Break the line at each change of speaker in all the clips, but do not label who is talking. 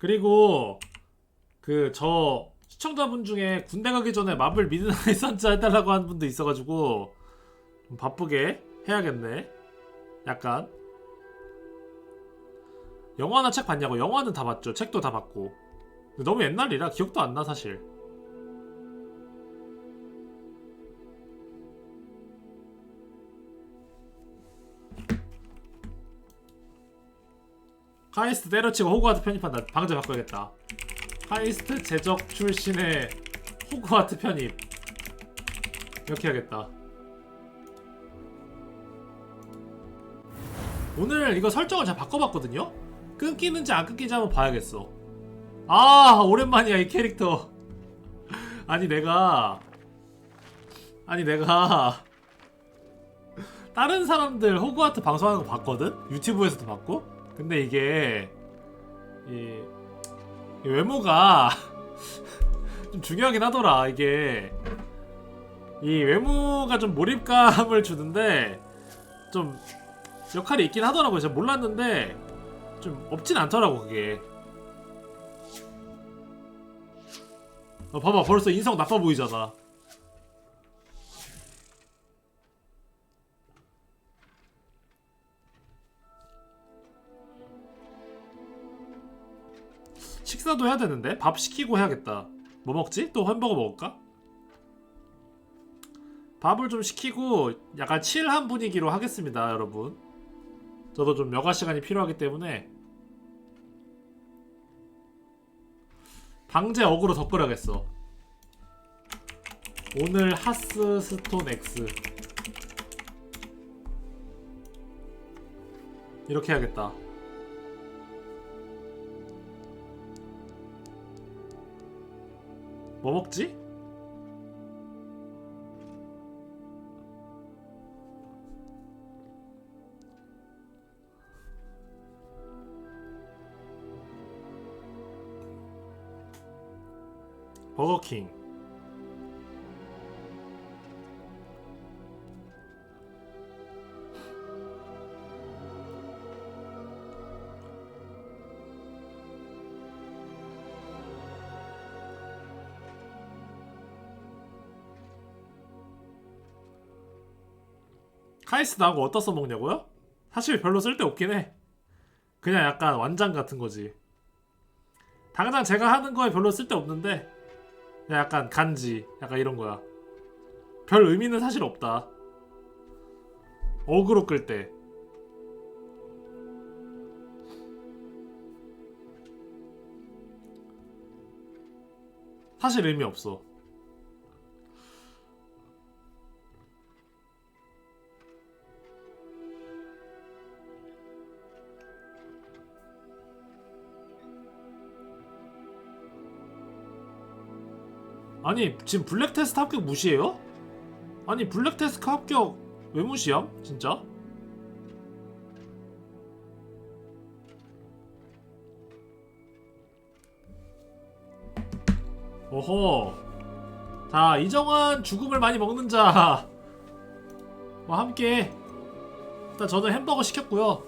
그리고 그 저 시청자분 중에 군대 가기 전에 마블 미드나잇 선자 해달라고 하는 분도 있어가지고 좀 바쁘게 해야겠네. 약간 영화나 책 봤냐고? 영화는 다 봤죠. 책도 다 봤고. 너무 옛날이라 기억도 안 나 사실. 카이스트 때려치고 호그와트 편입한다. 방제 바꿔야겠다. 카이스트 제적 출신의 호그와트 편입. 이렇게 해야겠다. 오늘 이거 설정을 잘 바꿔봤거든요? 끊기는지 안 끊기는지 한번 봐야겠어. 아 오랜만이야 이 캐릭터. 아니 내가 다른 사람들 호그와트 방송하는 거 봤거든? 유튜브에서도 봤고? 근데 이게 이 외모가 좀 중요하긴 하더라. 이게 이 외모가 좀 몰입감을 주는데 좀 역할이 있긴 하더라고요. 제가 몰랐는데 좀 없진 않더라고 그게. 봐봐 벌써 인성 나빠 보이잖아. 식사도 해야 되는데? 밥 시키고 해야겠다. 뭐 먹지? 또 햄버거 먹을까? 밥을 좀 시키고 약간 칠한 분위기로 하겠습니다 여러분. 저도 좀 여가 시간이 필요하기 때문에 방제 어그로 덧걸어야겠어. 오늘 하스스톤 X 이렇게 해야겠다. 뭐 먹지? 버거킹. 카이스 나온 거 어디다 써먹냐고요? 사실 별로 쓸데없긴 해. 그냥 약간 완장 같은 거지. 당장 제가 하는 거에 별로 쓸데없는데 그냥 약간 간지 약간 이런 거야. 별 의미는 사실 없다. 어그로 끌 때. 사실 의미 없어. 아니 지금 블랙 테스트 합격 무시해요? 아니 블랙 테스트 합격 왜 무시함? 진짜? 오호. 자 이정환 죽음을 많이 먹는 자와 함께 일단 저는 햄버거 시켰고요.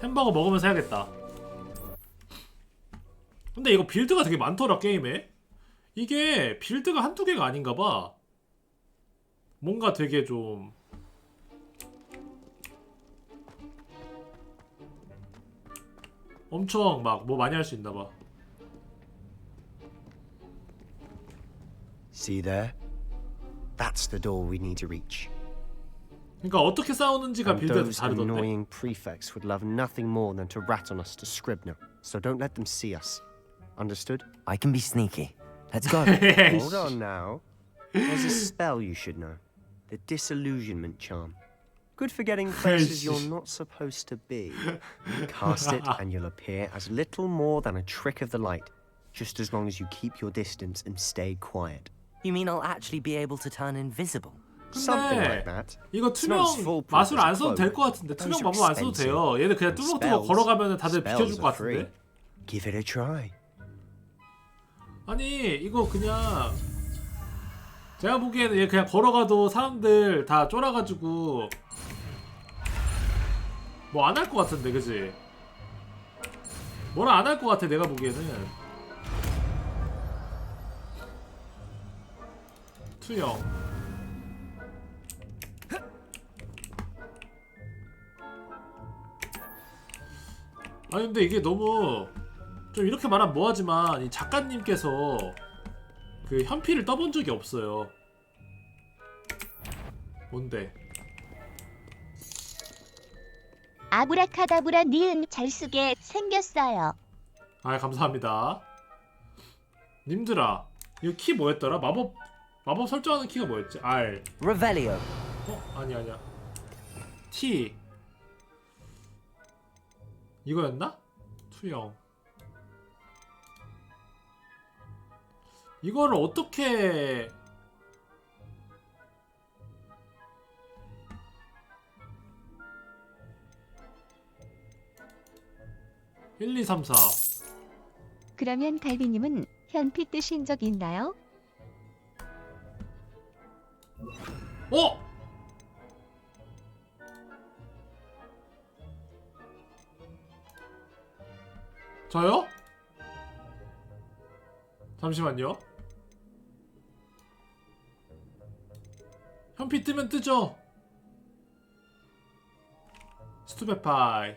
햄버거 먹으면서 해야겠다. 근데 이거 빌드가 되게 많더라 게임에. 이게 빌드가 한두 개가 아닌가봐. 뭔가 되게 좀 엄청 막 뭐 많이 할 수 있나봐.
See there? That's the door we need to reach.
그러니까 어떻게 싸우는지가
And
빌드가 좀
those
다르던데.
annoying prefects would love nothing more than to rat on us to Scribner. So don't let them see us. Understood?
I can be sneaky. Let's go.
Hold on now. There's a spell you should know. The disillusionment charm. Good for getting places you're not supposed to be. Cast it and you'll appear as little more than a trick of the light. Just as long as you keep your distance and stay quiet.
You mean I'll actually be able to turn invisible?
Something
근데
like that.
이거 투명 마술 안 써도 될 것 같은데. 투명 마법 안 써도 돼요. 얘들 그냥 뚜벅뚜벅 걸어가면 다들 비켜줄 것 같은데.
Give it a try.
아니 이거 그냥 제가 보기에는 얘 그냥 걸어가도 사람들 다 쫄아가지고 뭐 안 할 것 같은데 그지? 뭐라 안 할 것 같아 내가 보기에는. 투영. 아니 근데 이게 너무 좀 이렇게 말하면 뭐하지만 이 작가님께서 그 현피를 떠본 적이 없어요. 뭔데?
아브라카다브라 니은 잘 쓰게 생겼어요.
아 감사합니다. 님들아 이거 키 뭐였더라? 마법 설정하는 키가 뭐였지? R.
Revelio.
아니야. T. 이거였나? 투영. 이거를 어떻게 1, 2, 3, 4.
그러면 갈비님은 현피 뜨신 적 있나요?
어? 저요? 잠시만요. 현피 뜨면 뜨죠? 스투베파이.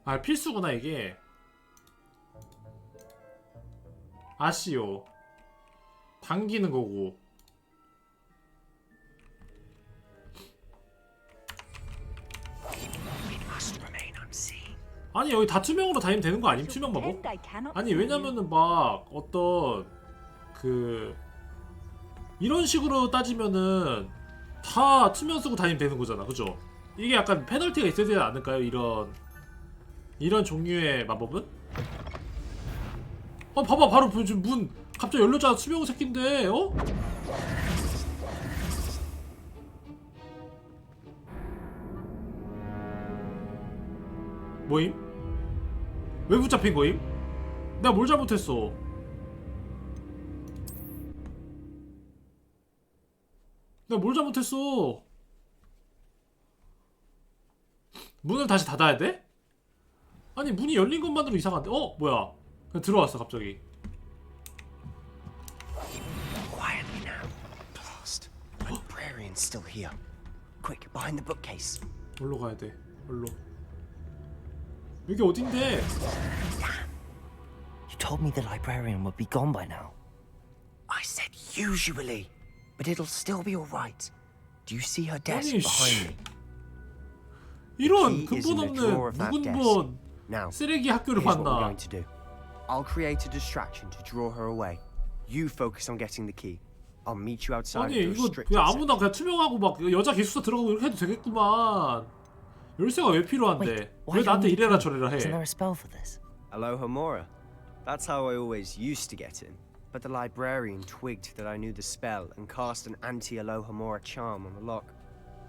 아 필수구나 이게. 아시오. 당기는 거고. 아니 여기 다 투명으로 다니면 되는 거 아님? 투명 마법? 아니 왜냐면은 막 어떤 그 이런 식으로 따지면은 다 투명 쓰고 다니면 되는 거잖아, 그죠? 이게 약간 페널티가 있어야 되지 않을까요? 이런 종류의 마법은? 봐봐 바로 지금 문 갑자기 열렸잖아. 투명 새끼인데 어? 뭐임? 왜 붙잡힌 거임? 내가 뭘 잘못했어? 내가 뭘 잘못했어? 문을 다시 닫아야 돼? 아니 문이 열린 것만으로 이상한데? 뭐야? 그냥 들어왔어 갑자기.
Quietly now. Blast. Librarian's still here. Quick, behind the bookcase.
어디로 가야 돼? 어디로? 여기 어딘데?
You told me the librarian would be gone by now.
I said usually, but it'll still be all right. Do you see her desk
아니,
behind me?
이런
Key is in
근본
the drawer
없는
of that desk.
묵은본
Now,
쓰레기 학교를
here's what we're
봤나?
going to do. I'll create a distraction to draw her away. You focus on getting the key. I'll meet you outside
아니
of the
이거
restricted
그냥
section.
아무나 그냥 투명하고 막 여자 기숙사 들어가고 이렇게 해도 되겠구만. 열쇠가 왜 필요한데?
why
왜 나한테
don't we
이래라
go?
저래라
Isn't there
해?
a spell for this?
Alohomora. That's how I always used to get in. But the librarian twigged that I knew the spell and cast an anti-Alohomora charm on the lock.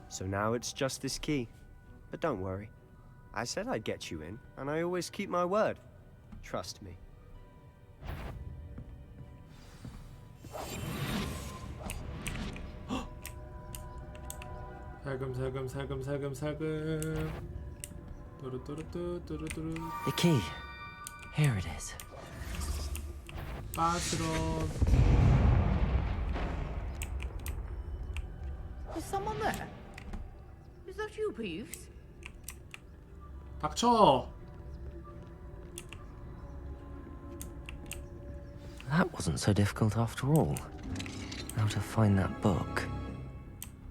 So now it's just this key. But don't worry. I said I'd get you in, and I always keep my word. Trust me.
살금. 뚜루뚜루뚜루뚜루.
The key. Here it is.
빠스런.
Is someone there? Is that you, Peeves?
닥쳐.
That wasn't so difficult after all. How to find that book?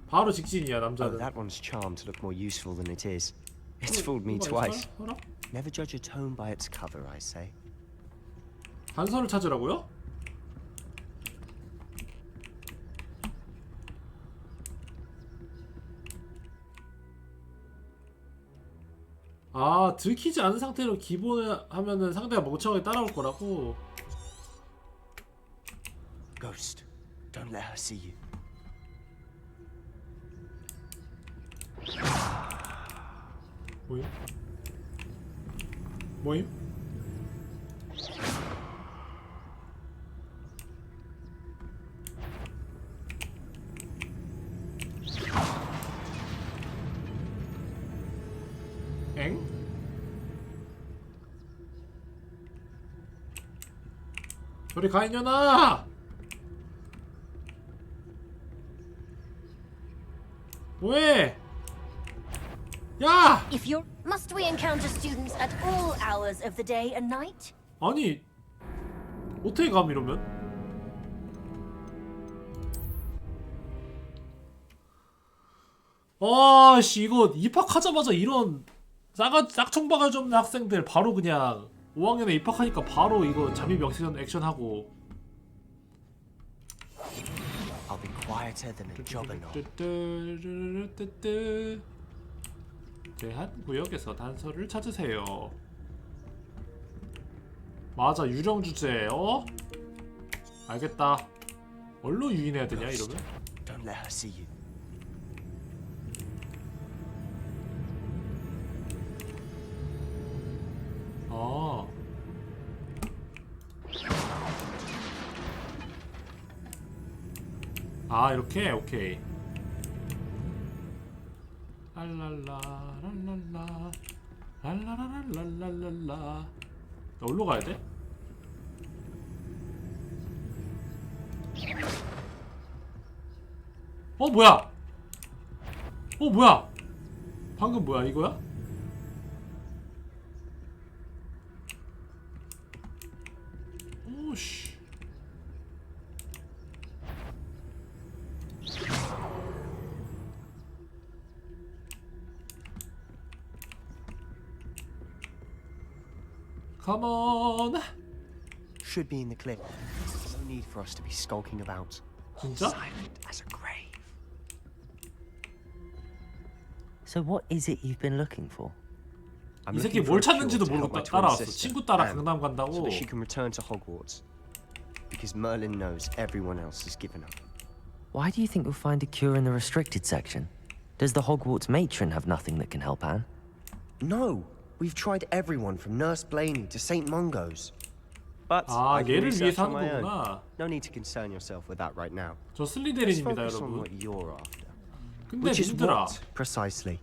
바로 직진이야
Oh,
남자는.
that one's charmed to look more useful than it is. It's fooled me twice. Never judge a tome by its cover, I say.
단서를 찾으라고요? 아 들키지 않은 상태로 기본을 하면은 상대가 멍청하게 따라올 거라고.
Ghost, don't let her see you.
모임? 엥? 저리 가 이년아! 뭐해? 야!
If you're... Must we encounter students at all hours of the day and night?
아니 어떻게 감 이러면? 아씨 이거 입학하자마자 이런 짝퉁바가지 없는 학생들 바로 그냥 5학년에 입학하니까 바로 이거 잠입 액션 하고.
I'll be quieter than a juggernaut.
제한 구역에서 단서를 찾으세요. 맞아 유령 주제. 어? 알겠다. 뭘로 유인해야 되냐 이러면?
Don't let her see you.
아. 아 이렇게? 오케이. 랄랄라 랄랄라 랄라라랄랄랄라. 나 어디로 가야 돼? 어 뭐야? 어 뭐야? 방금 뭐야 이거야? 오씨. Come on.
Should be in the clip. No need for us to be skulking about.
진짜?
Silent as a grave.
So what is it you've been looking for?
I'm
이 새끼
looking for
뭘
a cure
찾는지도
to
모르고
help my twin
따라왔어.
sister,
친구 따라
Anne,
강남
so
간다고.
that she can return to Hogwarts. Because Merlin knows everyone else has given up.
Why do you think you'll find a cure in the restricted section? Does the Hogwarts matron have nothing that can help Anne?
No, we've tried everyone from Nurse Blaney to St. Mungo's. But
아
I can
얘를
research
위해서
on
하는
my own.
거구나.
No need to concern yourself with that right now.
저
Let's
슬리데린입니다
focus on
여러분.
what you're after.
근데
Which is
님들아
what, precisely?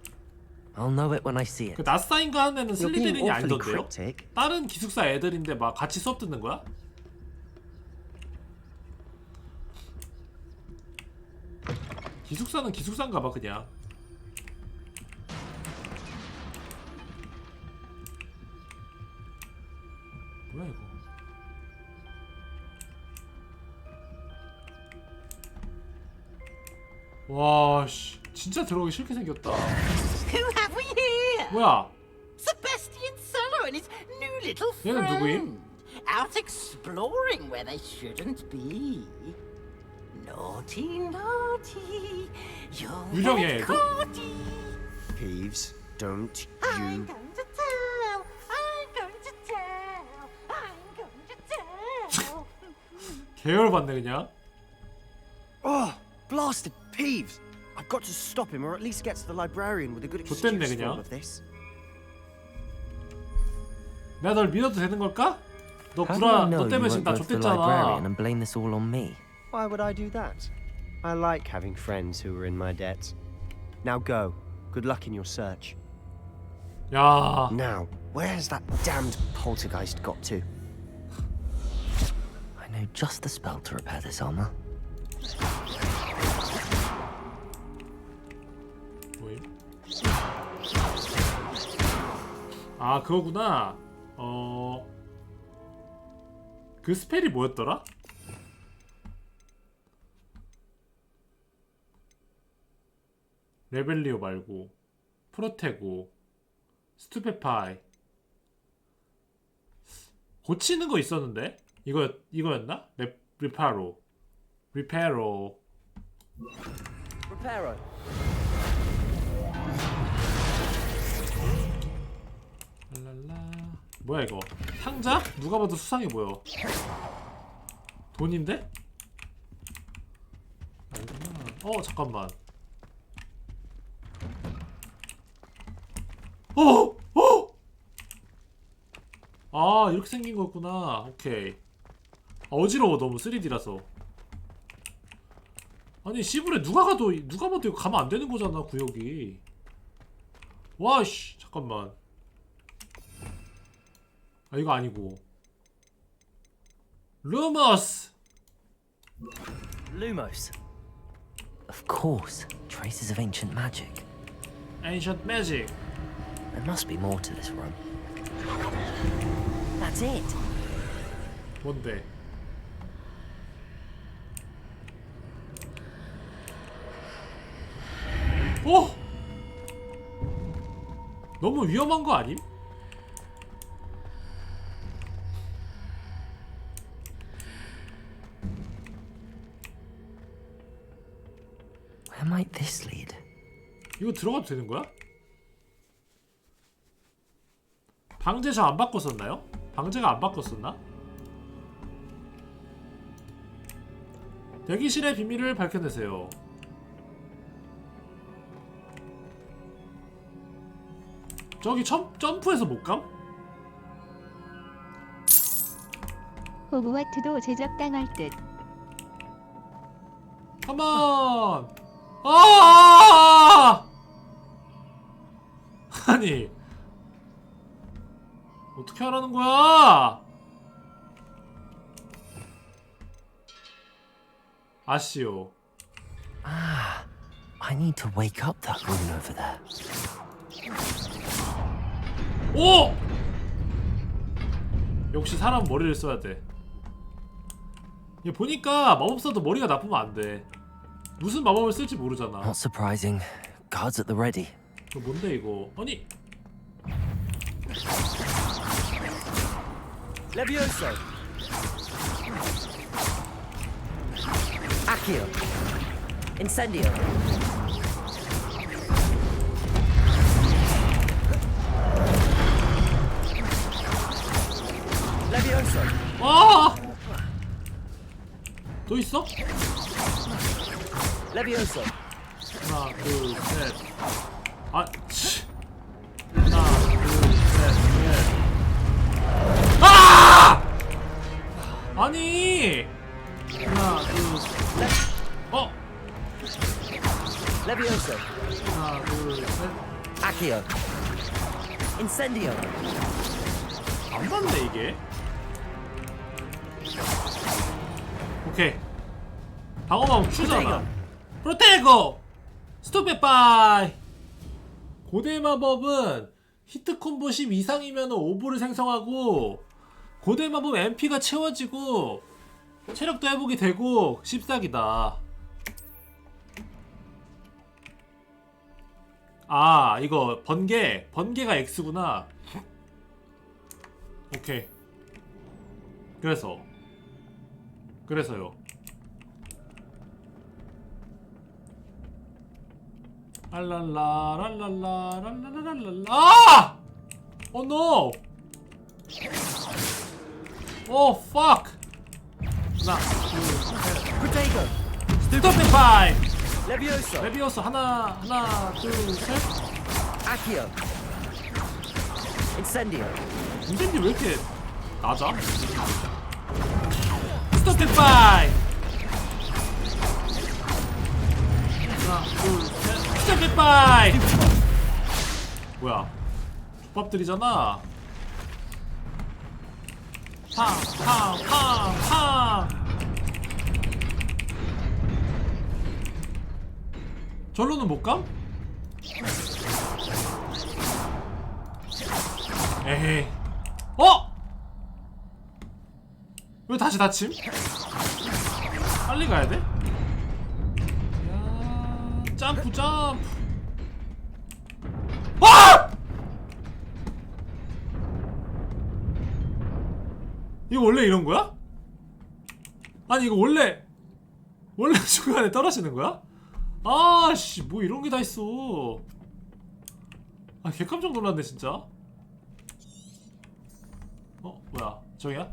I'll know it when I see it.
그 낯사인 거 하는 애는
You're being
슬리데린이
awfully
아니던데요?
cryptic.
다른 기숙사 애들인데 막 같이 수업 듣는 거야? 기숙사는 기숙사인가 봐 그냥. 뭐야 이거? 와 씨, 진짜 들어오기 싫게 생겼다.
Who have we here?
뭐야?
Sebastian Sallow and his new little
얘는 누구임?
friend. Out exploring where they shouldn't be. Naughty, naughty. You're
유령이야,
very
얘도?
naughty.
Peeves, don't
I'm
you...
going to tell. I'm going to tell. I'm going to tell.
계열받네 그냥.
Oh, blasted Peeves! I've got to stop him, or at least get to the librarian with a good excuse
좆됐네,
for
그냥.
all of this.
내가 널 믿어도 되는 걸까? 너
How do
구라,
I know
너
you
때문에
won't
지금 나
go to the librarian
좆됐잖아.
and blame this all on me?
Why would I do that? I like having friends who are in my debt. Now go. Good luck in your search.
야,
Now, where has that damned poltergeist got to?
I know just the spell to repair this armor.
뭐임? 아 그거구나. 그 스펠이 뭐였더라? 레벨리오 말고 프로테고 스투페파이 고치는 거 있었는데 이거였나? 리파로
Reparo.
랄랄라. 뭐야 이거? 상자? 누가 봐도 수상해 보여. 돈인데? 아니구나. 잠깐만. 아 이렇게 생긴 거였구나. 오케이. 어지러워 너무 3D라서. 아니 시부레 누가 봐도 이거 가면 안 되는 거잖아 구역이. 와씨 잠깐만. 아 이거 아니고 루머스.
Lumos. Of course, traces of ancient magic.
Ancient magic.
There must be more to this room. That's it.
뭔데? 오! 너무 위험한 거 아님?
Where might this lead?
이거 들어가도 되는 거야? 방제 저 안 바꿨었나요? 방제가 안 바꿨었나? 대기실의 비밀을 밝혀내세요. 저기 점프해서 못 감?
호그와트도 제적당할 듯.
컴온! 아! 아니 어떻게 하라는 거야? 아시오.
Ah, I need to wake up that rune over there.
오! 역시 사람 머리를 써야 돼. 얘 보니까 마법사도 머리가 나쁘면 안 돼. 무슨 마법을 쓸지 모르잖아.
Not surprising. Guards at the ready.
이거 뭔데 이거? 아니
Levioso. Accio. Incendio. Levioso.
아! 또 있어?
Levioso.
하나, 둘, 셋. 아, 치. 하나, 둘, 셋, 넷. 아! 아니! 하나, 둘, 셋. 어?
Levioso.
하나, 둘, 셋.
Accio. Incendio.
안 맞네, 이게. 오케이. 방어마법 Q잖아. 프로테고! 스톱햇바이! 고대 마법은 히트 콤보 10 이상이면 오브를 생성하고 고대 마법 MP가 채워지고 체력도 회복이 되고 씹사기다. 아 이거 번개가 X구나. 오케이. 그래서요. 랄랄라 랄랄라 랄랄랄랄라 아! 오 노! 오 fuck! 하나
Protego.
스톱 파이!
Levioso.
레비오스 하나 둘 셋.
Accio. Incendio.
인젠지 왜 이렇게 낮아? 스톱 파이! 하나 둘 셋. 스톱 파이! 뭐야? 족밥들이잖아. 팡! 절로는 못 감? 에헤이. 어? 왜 다시 다침? 빨리 가야 돼? 야, 점프. 아! 이거 원래 이런 거야? 아니 이거 원래 중간에 떨어지는 거야? 아씨 뭐 이런 게 다 있어. 아 개깜짝 놀랐네 진짜. 어 뭐야 저기야?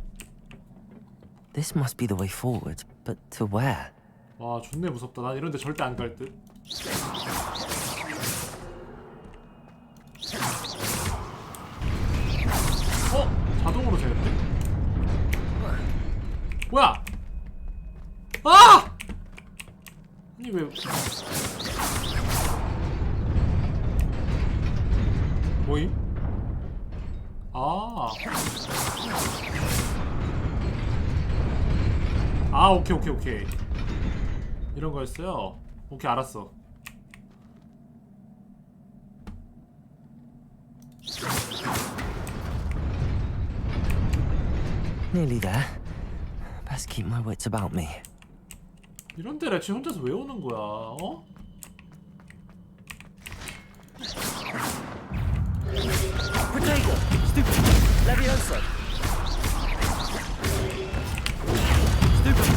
This must be the way forward, but to where?
와 존내 무섭다. 난 이런데 절대 안 갈 듯. 자동으로 되는데? 뭐야? 아! 아니 왜? 뭐임? 아. 아 오케이 오케이 오케이. 이런 거였어요. 오케이 알았어.
Nearly there. Best keep my wits about me.
이런 데를 애초에 혼자서 왜 오는 거야? 어?
Potato! Stupid! Leviosa! Stupid!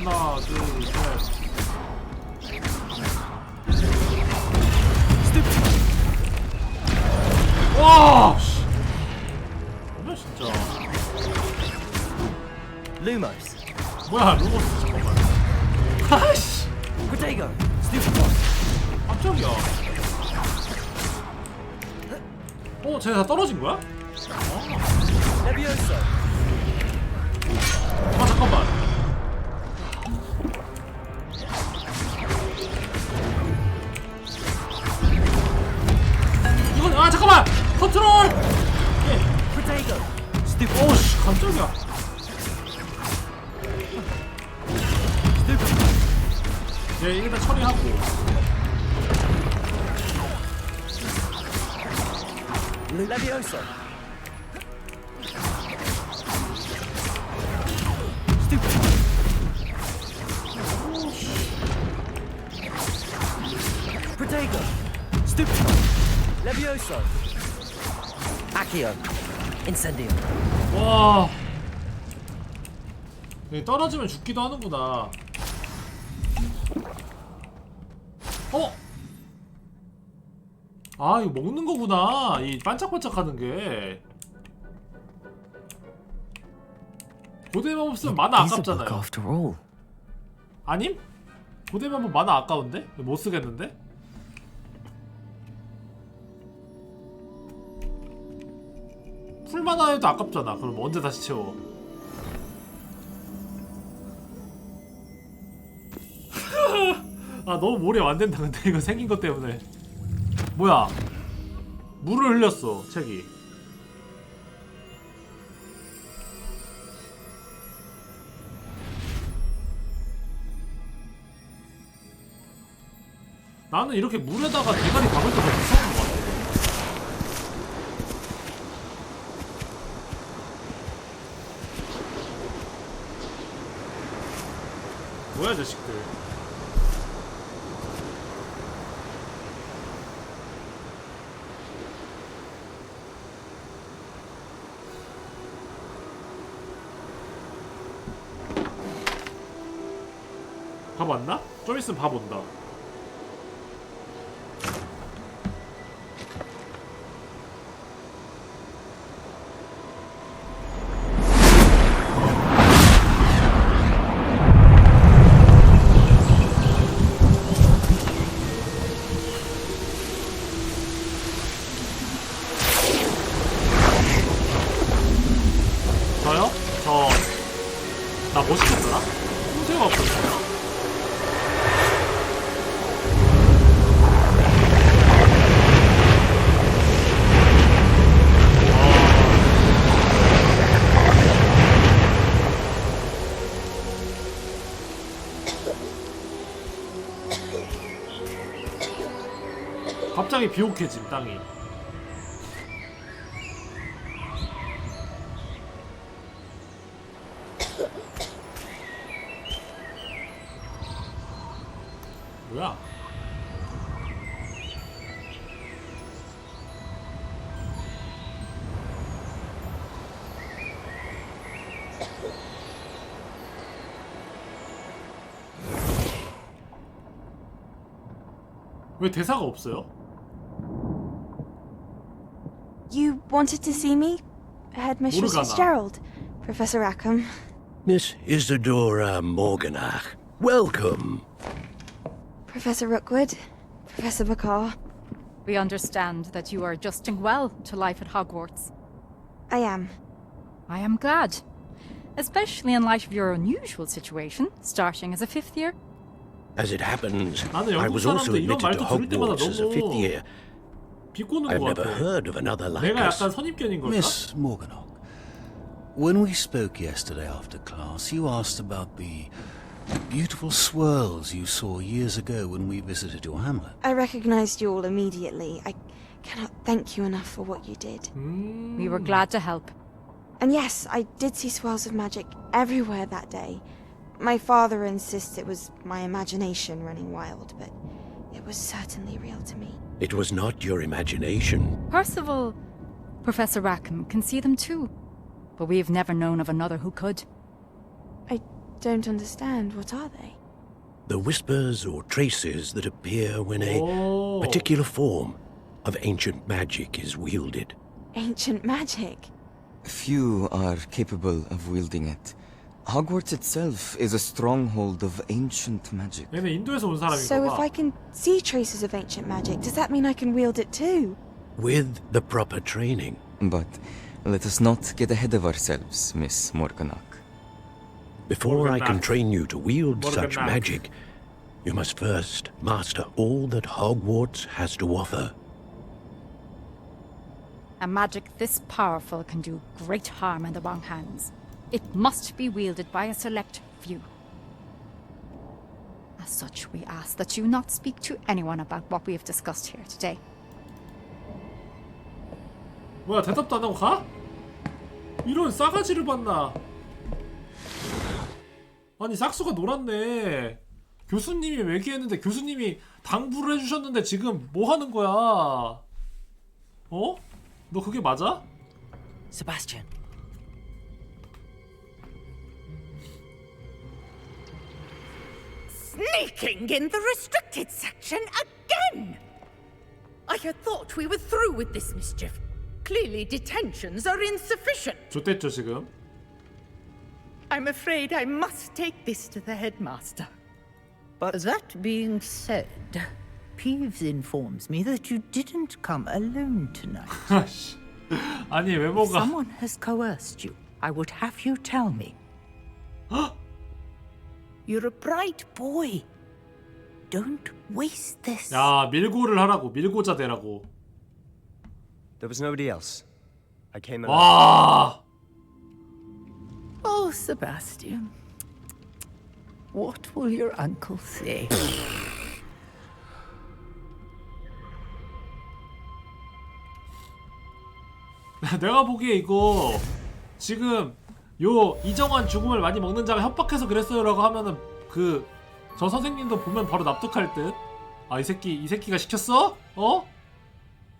하나 둘 셋.
Stupid!
와! 씨. 뭐야 진짜.
Lumos!
뭐야 로봇 잠깐만. 아이씨.
Potato! Stupid one!
깜짝이야. 쟤네 다 떨어진 거야?
Leviosa!
아 잠깐만. 이건 아 잠깐만. 컨트롤.
Potato! Stupid!
오씨 깜짝이야.
Stupid!
얘 일단 처리하고.
Leviosa! Stupid! Potato! Stupid! Leviosa! Accio! Incendio!
와. 얘 떨어지면 죽기도 하는구나. 아 이거 먹는 거구나. 이 반짝반짝하는 게. 고대 마법 쓰면 만화
It is a book
아깝잖아요.
after all.
아님? 고대 마법 만화 아까운데? 못 쓰겠는데? 풀 만화 해도 아깝잖아. 그럼 언제 다시 채워? 아 너무 몰입 안 된다. 근데 이거 생긴 것 때문에. 뭐야? 물을 흘렸어 책이. 나는 이렇게 물에다가 대가리 박을 때가 무서운 것 같아. 뭐야 자식들. 밥 왔나? 좀 있으면 밥 온다. 저요? 나 뭐 시켰더라? 홍새가 없었어요. 갑자기 비옥해짐 땅이. 뭐야? 왜 대사가 없어요?
You wanted to see me? Headmistress
Morgana.
Fitzgerald, Professor Rackham.
Miss Isadora Morganach, welcome.
Professor Rookwood, Professor Bakar.
We understand that you are adjusting well to life at Hogwarts.
I am.
I am glad. Especially in light of your unusual situation, starting as a 5th year.
As it happens,
나는
I
영국
was also
사람들 이런
admitted to
말도 들을 때마다
Hogwarts as a fifth
너무
year.
비꼬는
I've
것
never
같아.
heard of another like
내가
us.
약간 선입견인 걸까?
Miss Morganach, when we spoke yesterday after class, you asked about the beautiful swirls you saw years ago when we visited your hamlet.
I recognized you all immediately. I cannot thank you enough for what you did.
We were glad to help.
And yes, I did see swirls of magic everywhere that day. My father insists it was my imagination running wild, but it was certainly real to me.
It was not your imagination.
Percival, Professor Rackham can see them too. But we've never known of another who could.
I don't understand. What are they?
The whispers or traces that appear when a
오.
particular form of ancient magic is wielded.
Ancient magic?
Few are capable of wielding it. Hogwarts itself is a stronghold of ancient magic.
얘는 인도에서 온 사람인가
So if
봐.
I can see traces of ancient magic, does that mean I can wield it too?
With the proper training.
But let us not get ahead of ourselves, Miss Morganach.
Before I can
Morganach.
train you to wield such
Morganach.
magic, you must first master all that Hogwarts has to offer.
A magic this powerful can do great harm in the wrong hands. It must be wielded by a select few. As such, we ask that you not speak to anyone about what we have discussed here today.
뭐야 대답도 안 하고 가? 이런 싸가지를 봤나? 아니 싹수가 놀았네. 교수님이 얘기했는데 교수님이 당부를 해주셨는데 지금 뭐 하는 거야? 어? 너 그게 맞아?
Sebastian.
Sneaking in the restricted section again! I had thought we were through with this mischief. Clearly detentions are insufficient.
좋댔죠 지금.
I'm afraid I must take this to the headmaster. But that being said, Peeves informs me that you didn't come alone tonight.
아니 외모가.
Someone has coerced you. I would have you tell me. You're a bright boy. Don't waste this.
야 밀고를 하라고. 밀고자 되라고.
There was nobody else. I came alone.
와.
Oh, Sebastian. What will your uncle say?
내가 보기에 이거 지금 요 이정환 죽음을 많이 먹는 자가 협박해서 그랬어요라고 하면은 그 저 선생님도 보면 바로 납득할 듯. 아 이 새끼가 시켰어? 어?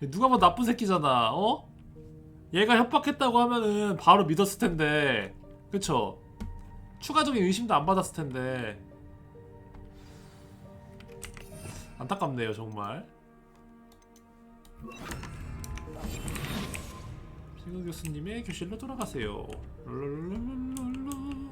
누가 봐도 나쁜 새끼잖아. 어? 얘가 협박했다고 하면은 바로 믿었을 텐데. 그쵸? 추가적인 의심도 안 받았을 텐데. 안타깝네요 정말. 피그 교수님의 교실로 돌아가세요. 롤롤롤롤롤.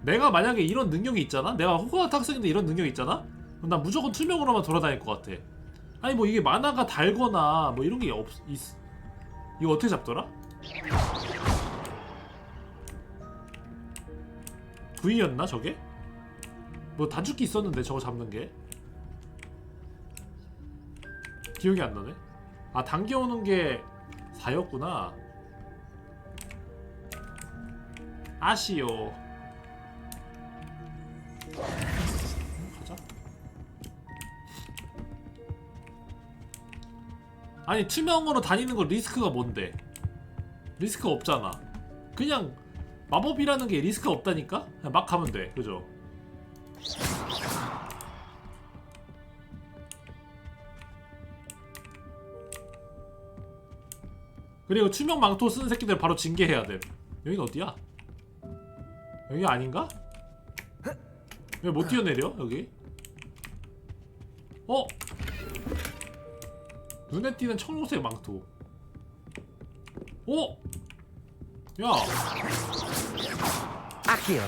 내가 만약에 이런 능력이 있잖아? 내가 호그와트 학생인데 이런 능력이 있잖아? 그럼 난 무조건 투명으로만 돌아다닐 것 같아. 아니 뭐 이게 만화가 달거나 뭐 이런 게 이거 어떻게 잡더라? V였나 저게? 뭐 단축키 있었는데 저거 잡는 게 기억이 안 나네. 아 당겨오는 게 4였구나. 아시오. 가자. 아니 투명으로 다니는 거 리스크가 뭔데? 리스크가 없잖아. 그냥 마법이라는 게 리스크가 없다니까? 그냥 막 가면 돼. 그죠? 그리고 투명 망토 쓰는 새끼들 바로 징계해야 돼. 여긴 어디야? 여기 아닌가? 왜 못 뛰어내려? 여기? 어? 눈에 띄는 청록색 망토. 어? 야.
Accio.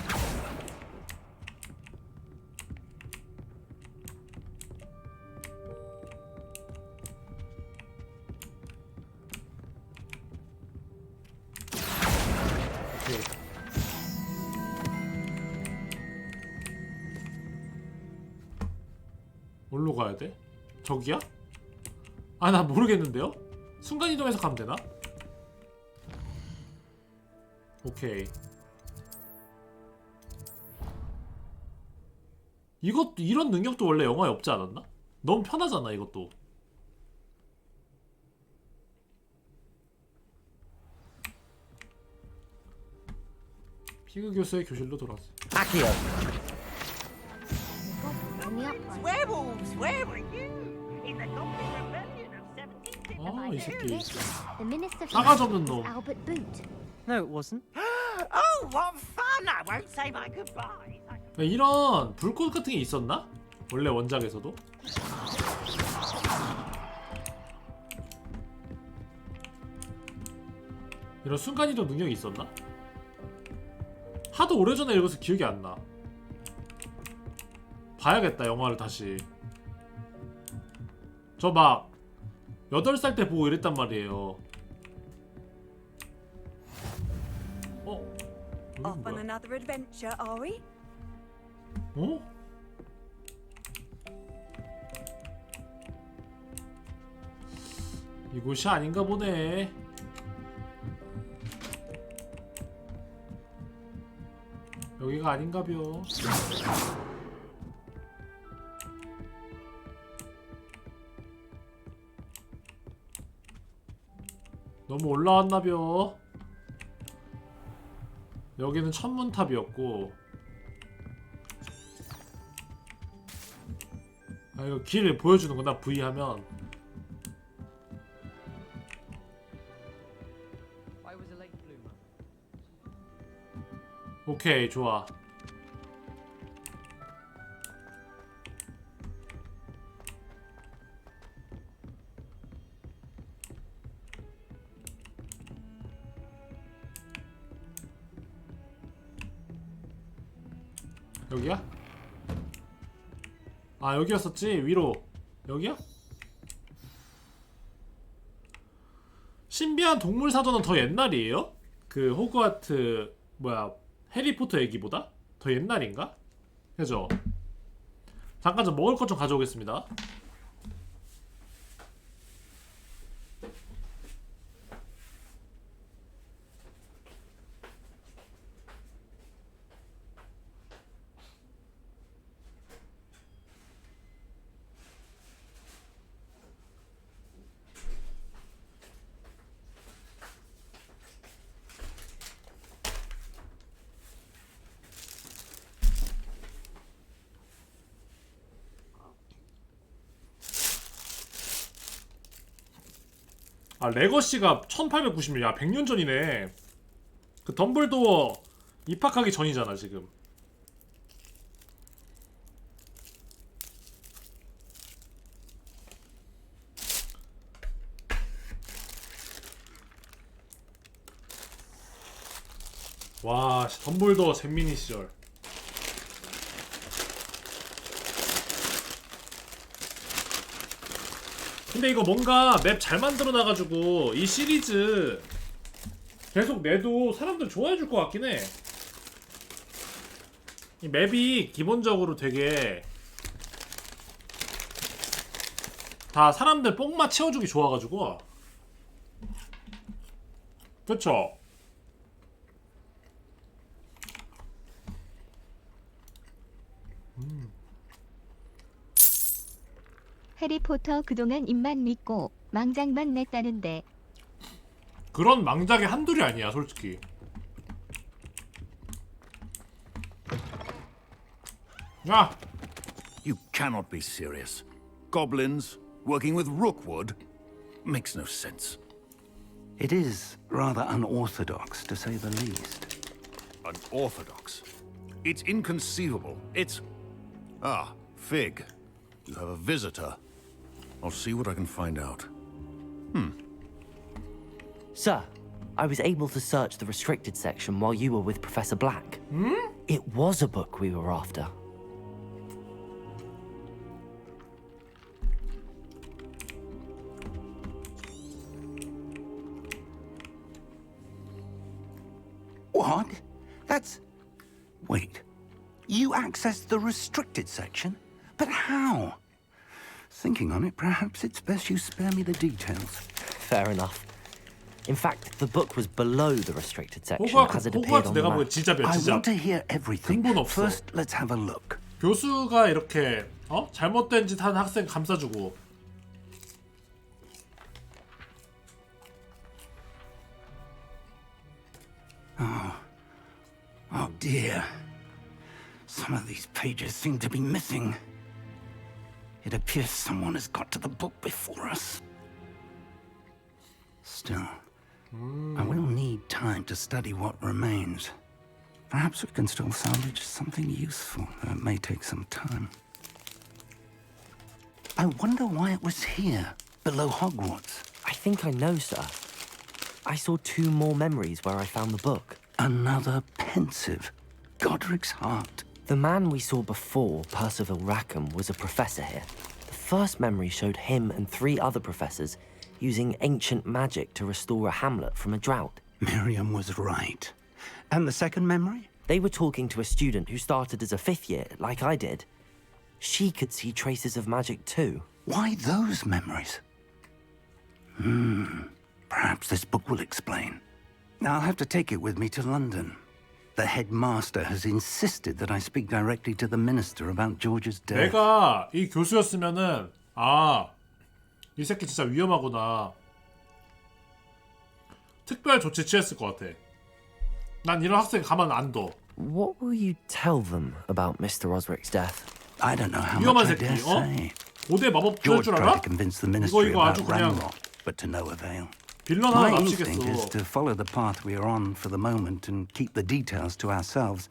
어디로 가야 돼? 저기야? 아 나 모르겠는데요? 순간이동해서 가면 되나? 오케이. 이것도 이런 능력도 원래 영화에 없지 않았나? 너무 편하잖아 이것도. 피그 교수의 교실로 돌아왔어.
Accio.
Werewolves, where were you? In the Goblin Rebellion of 1750.
아, 이 새끼.
The Minister
싸가지 없는 놈.
Albert Boot.
No, it wasn't.
Oh, what fun! I won't say my goodbyes.
이런 불꽃 같은 게 있었나? 원래 원작에서도? 이런 순간이동 능력이 있었나? 하도 오래전에 읽어서 기억이 안 나. 봐야겠다 영화를 다시. 저 막 8살 때 보고 이랬단 말이에요.
Off on another adventure, are we?
어? 이곳이 아닌가 보네. 여기가 아닌가벼. 너무 올라왔나벼. 여기는 천문탑이었고. 아 이거 길 보여주는구나 V 하면. 오케이 좋아. 여기야? 아 여기였었지? 위로. 여기야? 신비한 동물 사전은 더 옛날이에요? 그 호그와트 뭐야 해리포터 얘기보다? 더 옛날인가? 그죠? 잠깐 좀 먹을 것 좀 가져오겠습니다. 아 레거시가 1890년. 야 100년 전이네. 그 덤블도어 입학하기 전이잖아 지금. 와 덤블도어 잼민이 시절. 근데 이거 뭔가 맵 잘 만들어놔가지고 이 시리즈 계속 내도 사람들 좋아해줄 것 같긴 해. 이 맵이 기본적으로 되게 다 사람들 뽕맛 채워주기 좋아가지고. 그쵸?
해리포터 그동안 입만 믿고 망작만 냈다는데
그런 망작이 한둘이 아니야 솔직히. 야!
You cannot be serious. Goblins working with Rookwood makes no sense.
It is rather unorthodox, to say the least.
Unorthodox? It's inconceivable. It's... Ah, Fig. You have a visitor. I'll see what I can find out.
Sir, I was able to search the restricted section while you were with Professor Black. It was a book we were after.
What? That's... Wait. You accessed the restricted section? But how? Thinking on it, perhaps it's best you spare me the details.
Fair enough. In fact, the book was below the restricted section as it appeared
호그와트
on the
내가 보기엔
map.
지잡이야,
I
지잡.
want to hear everything.
근본 없어.
First, let's have a look.
교수가 이렇게 잘못된 짓 하는 학생 감싸주고.
Oh dear. Some of these pages seem to be missing. It appears someone has got to the book before us. Still, I will need time to study what remains. Perhaps we can still salvage something useful, though it may take some time. I wonder why it was here, below Hogwarts.
I think I know, sir. I saw 2 more memories where I found the book.
Another pensive. Godric's heart.
The man we saw before, Percival Rackham, was a professor here. The first memory showed him and 3 other professors using ancient magic to restore a hamlet from a drought.
Miriam was right. And the second memory?
They were talking to a student who started as a 5th year, like I did. She could see traces of magic too.
Why those memories? Perhaps this book will explain. I'll have to take it with me to London. The headmaster has insisted that I speak directly to the minister about George's death.
내가 이 교수였으면은 이 새끼 진짜 위험하구나. 특별 조치 취했을 것 같아. 난 이런 학생 가만 안 둬.
What will you tell them about Mr. Osric's death?
I don't know how
위험한
much I
새끼.
dare say.
고대 마법 줄
George
줄
tried
알아?
to convince the ministry
이거 아주
about
그냥
Ranrock, but to no avail.
빌런
My
하나
instinct is
납치겠어.
to follow the path we are on for the moment and keep the details to ourselves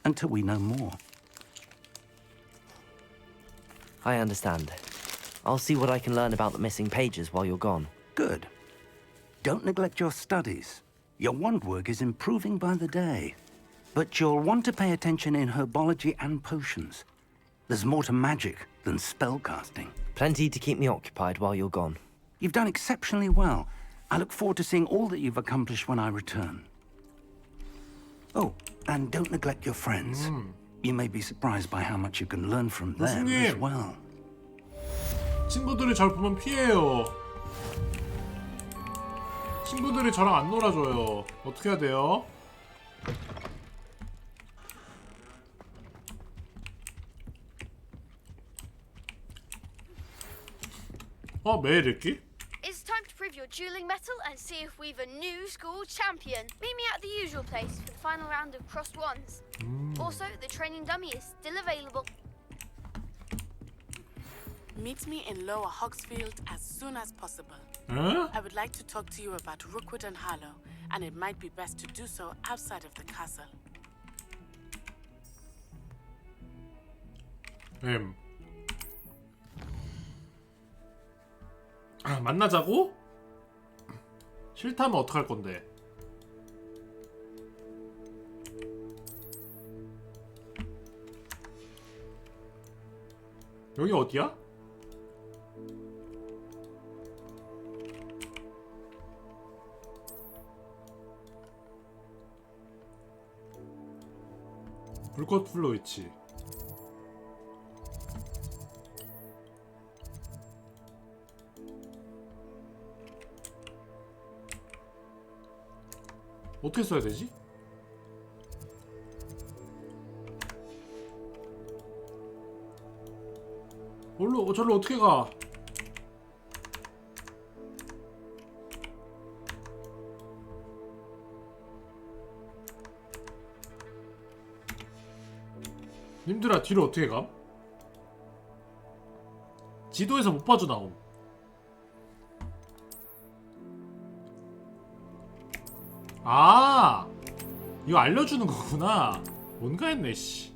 until we know more.
I understand. I'll see what I can learn about the missing pages while you're gone.
Good. Don't neglect your studies. Your wand work is improving by the day. But you'll want to pay attention in herbology and potions. There's more to magic than spellcasting.
Plenty to keep me occupied while you're gone.
You've done exceptionally well. I look forward to seeing all that you've accomplished when I return. Oh, and don't neglect your friends. You may be surprised by how much you can learn from them as
교수님.
well.
친구들이 절 보면 피해요. 친구들이 저랑 안 놀아줘요. 어떻게 해야 돼요? 매일 읽기?
It's time to prove your dueling mettle and see if we've a new school champion. Meet me at the usual place for the final round of crossed wands. Also, the training dummy is still available.
Meet me in Lower Hogsfield as soon as possible. I would like to talk to you about Rookwood and Harlow, and it might be best to do so outside of the castle.
만나자고? 싫다면 어떡할 건데? 여기 어디야? 불꽃 플로 위치. 어떻게 써야 되지? 저로 어떻게 가? 님들아 뒤로 어떻게 가? 지도에서 못 봐줘 나옴. 이거 알려주는 거구나. 뭔가 했네 씨.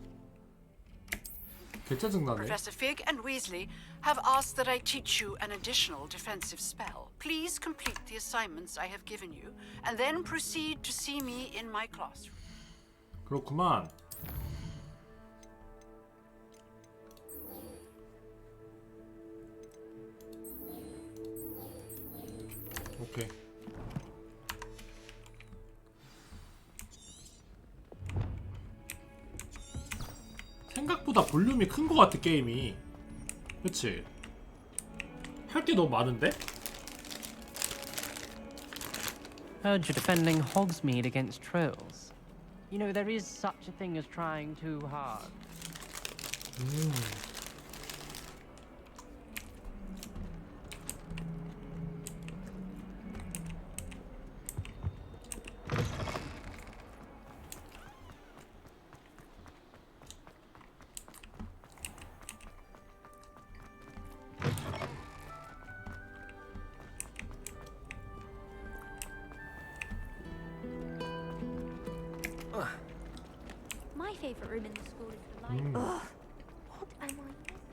개 짜증나네.
Professor Fig and Weasley have asked that I teach you an additional defensive spell. Please complete the assignments I have given you, and then proceed to see me in my classroom.
그렇구만. 오케이. 생각보다 볼륨이 큰 것 같아 게임이. 그치? 할 게 너무 많은데?
Heard you're defending Hogsmeade against trolls. You know, there is such a thing as trying too hard.
My favourite room in the school is the library. Ugh, what am I missing?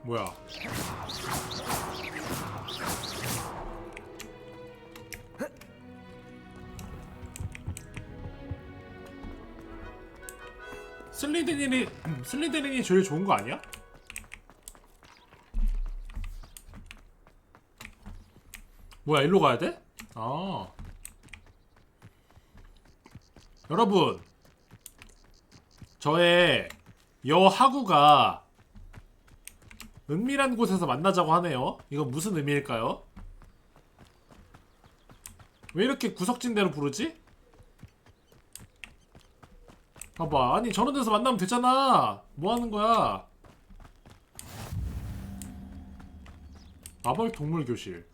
뭐야? 슬리데린이 제일 좋은 거 아니야? 뭐야, 일로 가야 돼? 아. 여러분, 저의 여하구가 은밀한 곳에서 만나자고 하네요. 이건 무슨 의미일까요? 왜 이렇게 구석진대로 부르지? 봐봐, 아니 저런 데서 만나면 되잖아. 뭐 하는 거야? 마벌 동물 교실.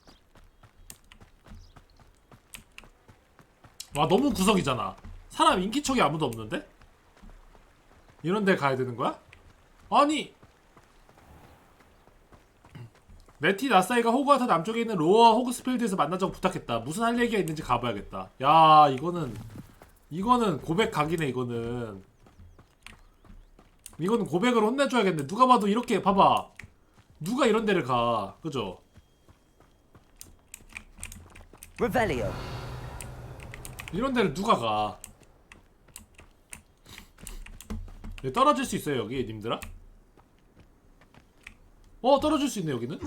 와, 너무 구석이잖아. 사람 인기척이 아무도 없는데? 이런 데 가야 되는 거야? 아니, 네티 나사이가 호그와트 남쪽에 있는 로어 호그스필드에서 만나자고 부탁했다. 무슨 할 얘기가 있는지 가봐야겠다. 야, 이거는 고백 각이네. 이거는 고백을 혼내줘야겠네. 누가 봐도 이렇게, 봐봐, 누가 이런 데를 가, 그죠?
Revelio.
이런 데를 누가 가? 여기 떨어질 수 있어요, 여기 님들아? 떨어질 수 있네, 여기는.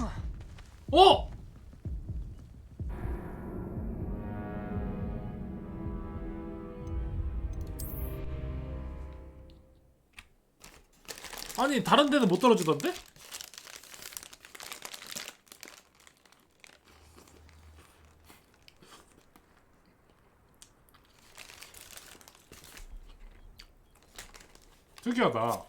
아니, 다른 데는 못 떨어지던데? 특이하다.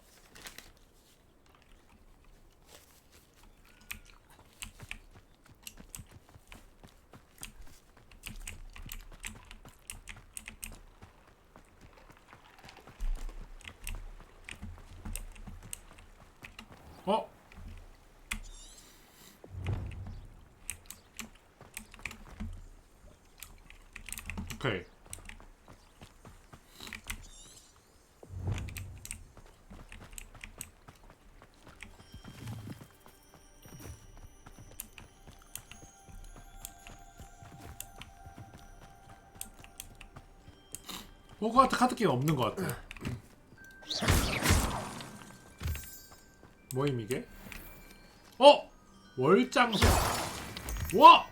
오케이. 호그와트 카드 게임 없는 것 같아. 뭐임 이게? 월장소. 와!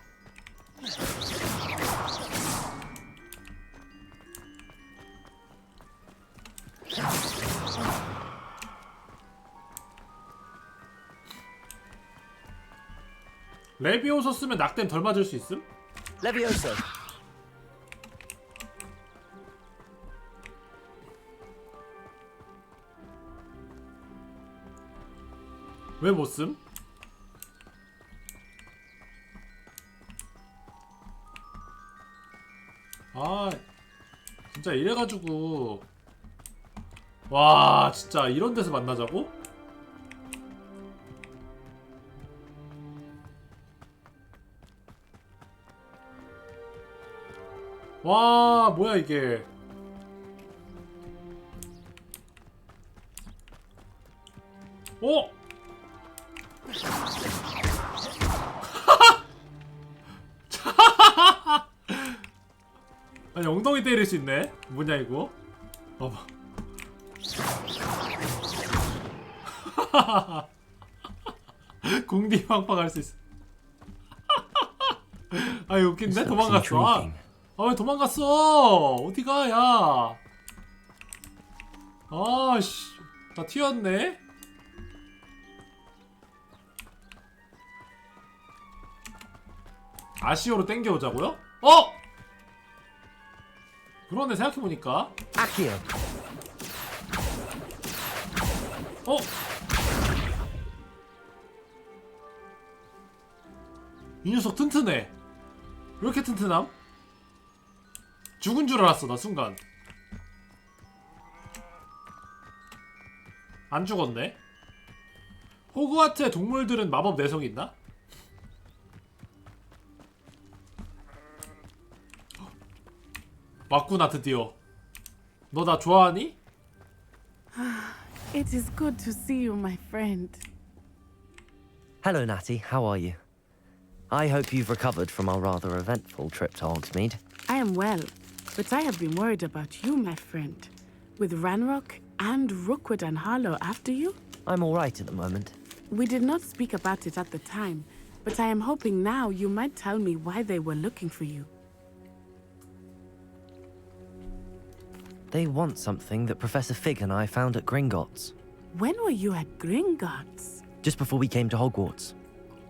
레비오소 쓰면 낙뎀 덜 맞을 수 있음?
레비오소.
왜 못 쓴? 아, 진짜 이래가지고. 와, 진짜 이런 데서 만나자고? 와, 뭐야 이게. 아니, 엉덩이 때릴 수 있네? 뭐냐 이거? 봐봐. 궁디 빵빵 할 수 있어. 아, 이거 웃긴데? 도망갔어. 아, 왜 도망갔어? 어디가, 야. 아씨. 나 튀었네. 아시오로 땡겨오자고요? 어? 그러네 생각해보니까.
아키요.
어? 이 녀석 튼튼해. 왜 이렇게 튼튼함? 죽은 줄 알았어 나 순간. 안 죽었네. 호그와트의 동물들은 마법 내성이 있나? 맞구나 드디어. 너 나 좋아하니?
It is good to see you, my friend.
Hello, Natty. How are you? I hope you've recovered from our rather eventful trip to Hogsmeade.
I am well, but I have been worried about you, my friend. With Ranrock and Rookwood and Harlow after you?
I'm all right at the moment.
We did not speak about it at the time, but I am hoping now you might tell me why they were looking for you.
They want something that Professor Fig and I found at Gringotts.
When were you at Gringotts?
Just before we came to Hogwarts.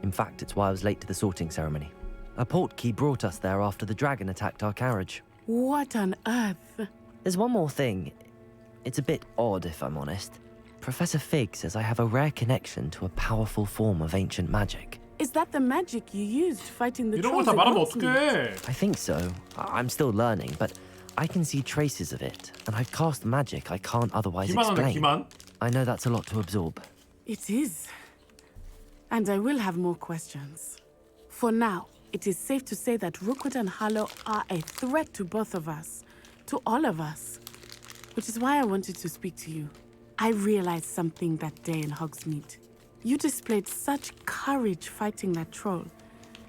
In fact, it's why I was late to the sorting ceremony. A portkey brought us there after the dragon attacked our carriage.
What on earth?
There's one more thing. It's a bit odd, if I'm honest. Professor Fig says I have a rare connection to a powerful form of ancient magic.
Is that the magic you used fighting the
이런 걸
trolls
다
at
말하면
Hogsmeade?
어떡해?
I think so. I'm still learning, but I can see traces of it, and I've cast magic I can't otherwise explain.
기만.
I know that's a lot to absorb.
It is. And I will have more questions. For now, it is safe to say that Rookwood and Harlow are a threat to both of us, to all of us. Which is why I wanted to speak to you. I realized something that day in Hogsmeade. You displayed such courage fighting that troll,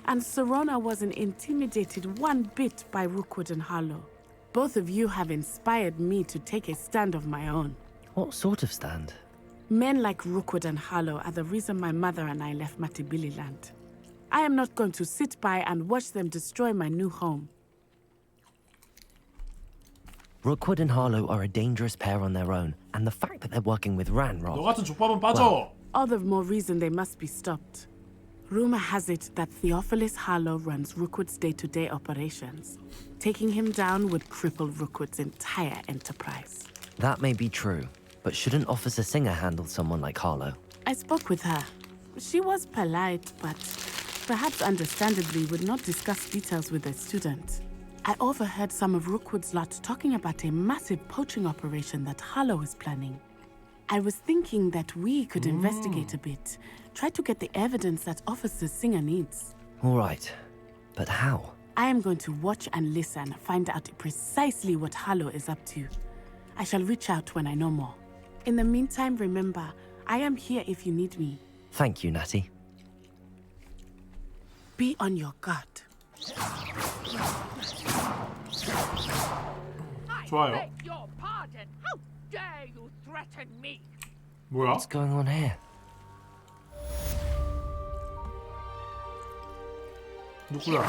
and Serona wasn't intimidated one bit by Rookwood and Harlow. Both of you have inspired me to take a stand of my own.
What sort of stand?
Men like Rookwood and Harlow are the reason my mother and I left Matibili land. I am not going to sit by and watch them destroy my new home.
Rookwood and Harlow are a dangerous pair on their own, and the fact that they're working with Ranrock...
너 같은 족밥은 빠져.
All the more reason they must be stopped. Rumor has it that Theophilus Harlow runs Rookwood's day-to-day operations. Taking him down would cripple Rookwood's entire enterprise.
That may be true, but shouldn't Officer Singer handle someone like Harlow?
I spoke with her. She was polite, but perhaps understandably would not discuss details with a student. I overheard some of Rookwood's lot talking about a massive poaching operation that Harlow is planning. I was thinking that we could investigate a bit, try to get the evidence that Officer Singer needs.
All right, but how?
I am going to watch and listen, find out precisely what Harlow is up to. I shall reach out when I know more. In the meantime, remember, I am here if you need me.
Thank you, Natty.
Be on your guard.
좋아요.
Beg your pardon. How dare you threaten me?
뭐야?
What's going on here?
누구야?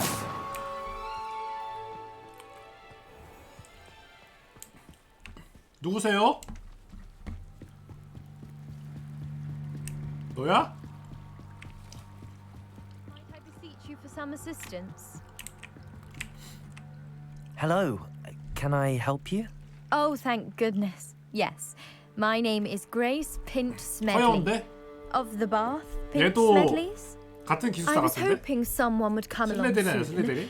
누구세요? 너야?
Might I beseech you for some assistance?
Hello, can I help you?
Oh, thank goodness. Yes. My name is Grace Pint Smedley.
서여운데?
Of the Bath, Pint
얘도
Smedleys?
같은
I
기숙사
was
같은데?
hoping someone would come along
슬레데리아요,
soon.
슬레데리?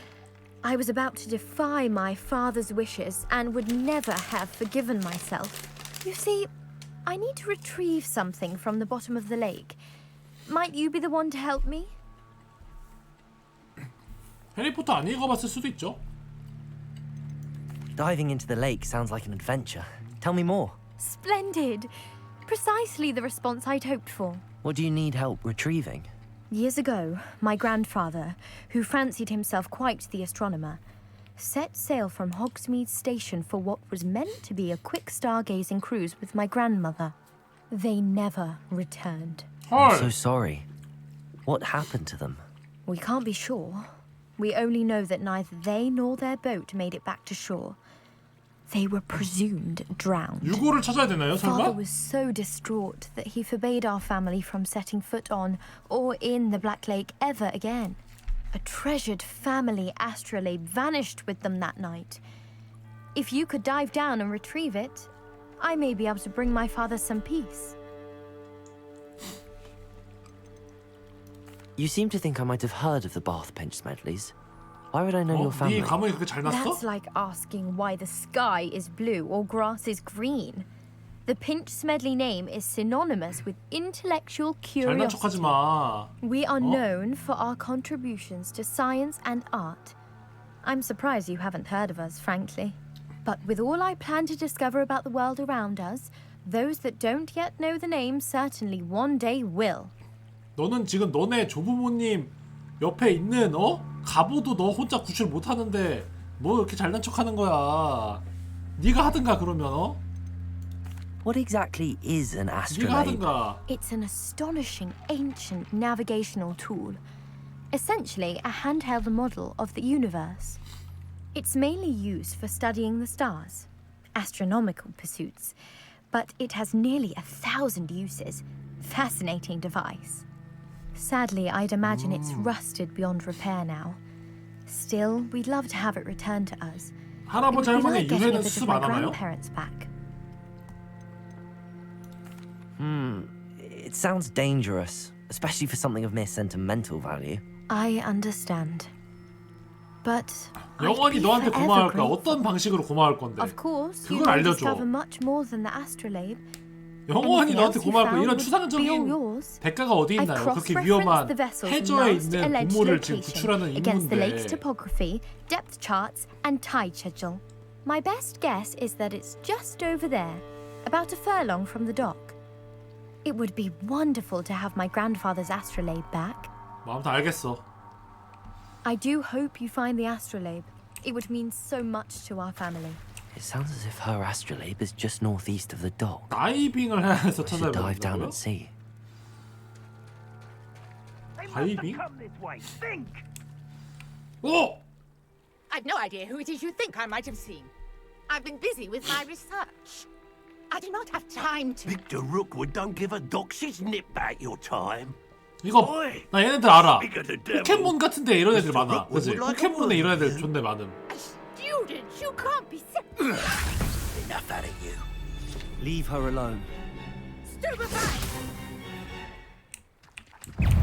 I was about to defy my father's wishes and would never have forgiven myself. You see, I need to retrieve something from the bottom of the lake. Might you be the one to help me?
해리포터 안 읽어봤을 수도 있죠.
Diving into the lake sounds like an adventure. Tell me more.
Splendid! Precisely the response I'd hoped for.
What do you need help retrieving?
Years ago, my grandfather, who fancied himself quite the astronomer, set sail from Hogsmeade Station for what was meant to be a quick stargazing cruise with my grandmother. They never returned.
I'm so sorry. What happened to them?
We can't be sure. We only know that neither they nor their boat made it back to shore. They were presumed drowned.
유골을 찾아야 되나요,
Father
설마?
was so distraught that he forbade our family from setting foot on or in the Black Lake ever again. A treasured family astrolabe vanished with them that night. If you could dive down and retrieve it, I may be able to bring my father some peace.
You seem to think I might have heard of the Bath Pinch Smedleys. Why would I know your
네
family?
가문이 그렇게 잘 났어?
That's like asking why the sky is blue or grass is green. The Pinch Smedley name is synonymous with intellectual
잘난
curiosity.
척하지 마.
We are known for our contributions to science and art. I'm surprised you haven't heard of us, frankly. But with all I plan to discover about the world around us, those that don't yet know the name certainly one day will.
너는 지금 너네 조부모님 옆에 있는 갑오도 너 혼자 구출 못하는데 뭐 이렇게 잘난 척하는 거야. 네가 하든가 그러면
What exactly is an
네가
astrolabe?
하든가.
It's an astonishing ancient navigational tool. Essentially a handheld model of the universe. It's mainly used for studying the stars, astronomical pursuits, but it has nearly 1,000 uses. Fascinating device. Sadly, I'd imagine it's rusted beyond repair now. Still, we'd love to have it returned to us.
할아버지
It would be
할머니
like getting a
유해는
bit
수습
of my
안 하나요?
grandparents back.
It sounds dangerous, especially for something of mere sentimental value.
I understand. But
영원히
I'd be
너한테
forever
고마울까?
grateful.
어떤 방식으로 고마울 건데?
Of course, you
그걸
will
알려줘.
discover much more than the astrolabe.
영원히
Anything
너한테
else you
고마울 거.
found
이런
would be all
추상적인
yours.
대가가 어디
I've
있나요? 그렇게
cross-referenced
위험한
the vessels
해저에
last
있는
alleged
보물을 지금
location
구출하는
against the lake's
임무인데
topography, depth charts, and tide schedule. My best guess is that it's just over there, about a furlong from the dock. It would be wonderful to have my grandfather's astrolabe back.
마음 다 알겠어.
I do hope you find the astrolabe. It would mean so much to our family.
It sounds as if her astrolabe is just northeast of the dock.
다이빙을 해서
I should dive down
찾아보려고요?
and see.
다이빙?
Come this way. Think.
오!
I've no idea who it is you think I might have seen. I've been busy with my research. I do not have time to...
Victor Rookwood don't give a doxy's nip back your time.
이거 나 얘네들 알아.
Speak of the devil.
포켓몬 같은데 이런 애들 많아.
Rookwood
그치?
would like a
포켓몬에
word
이런 애들
with you.
존내 많음.
Students, you can't be...
Enough out of you.
Leave her alone.
Stupefy!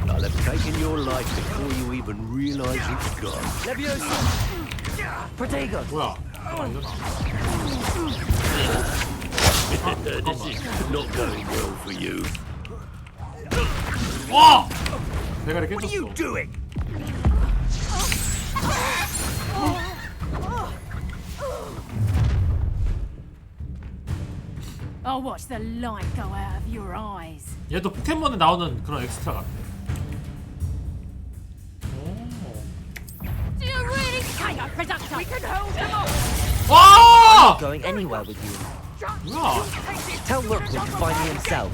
I'll have taken your life before you even realise it's gone.
Leviosa! Protego!
뭐야?
This is not going well for you.
와! 대가리
What are
깨졌어.
you doing?
I'll watch the light go out of your eyes.
얘도 포켓몬에 나오는 그런 엑스트라 같아.
Do you really think I'm productive? We can hold them off.
와!
I'm not going anywhere with you.
뭐야?
Tell Rookwood to find me himself.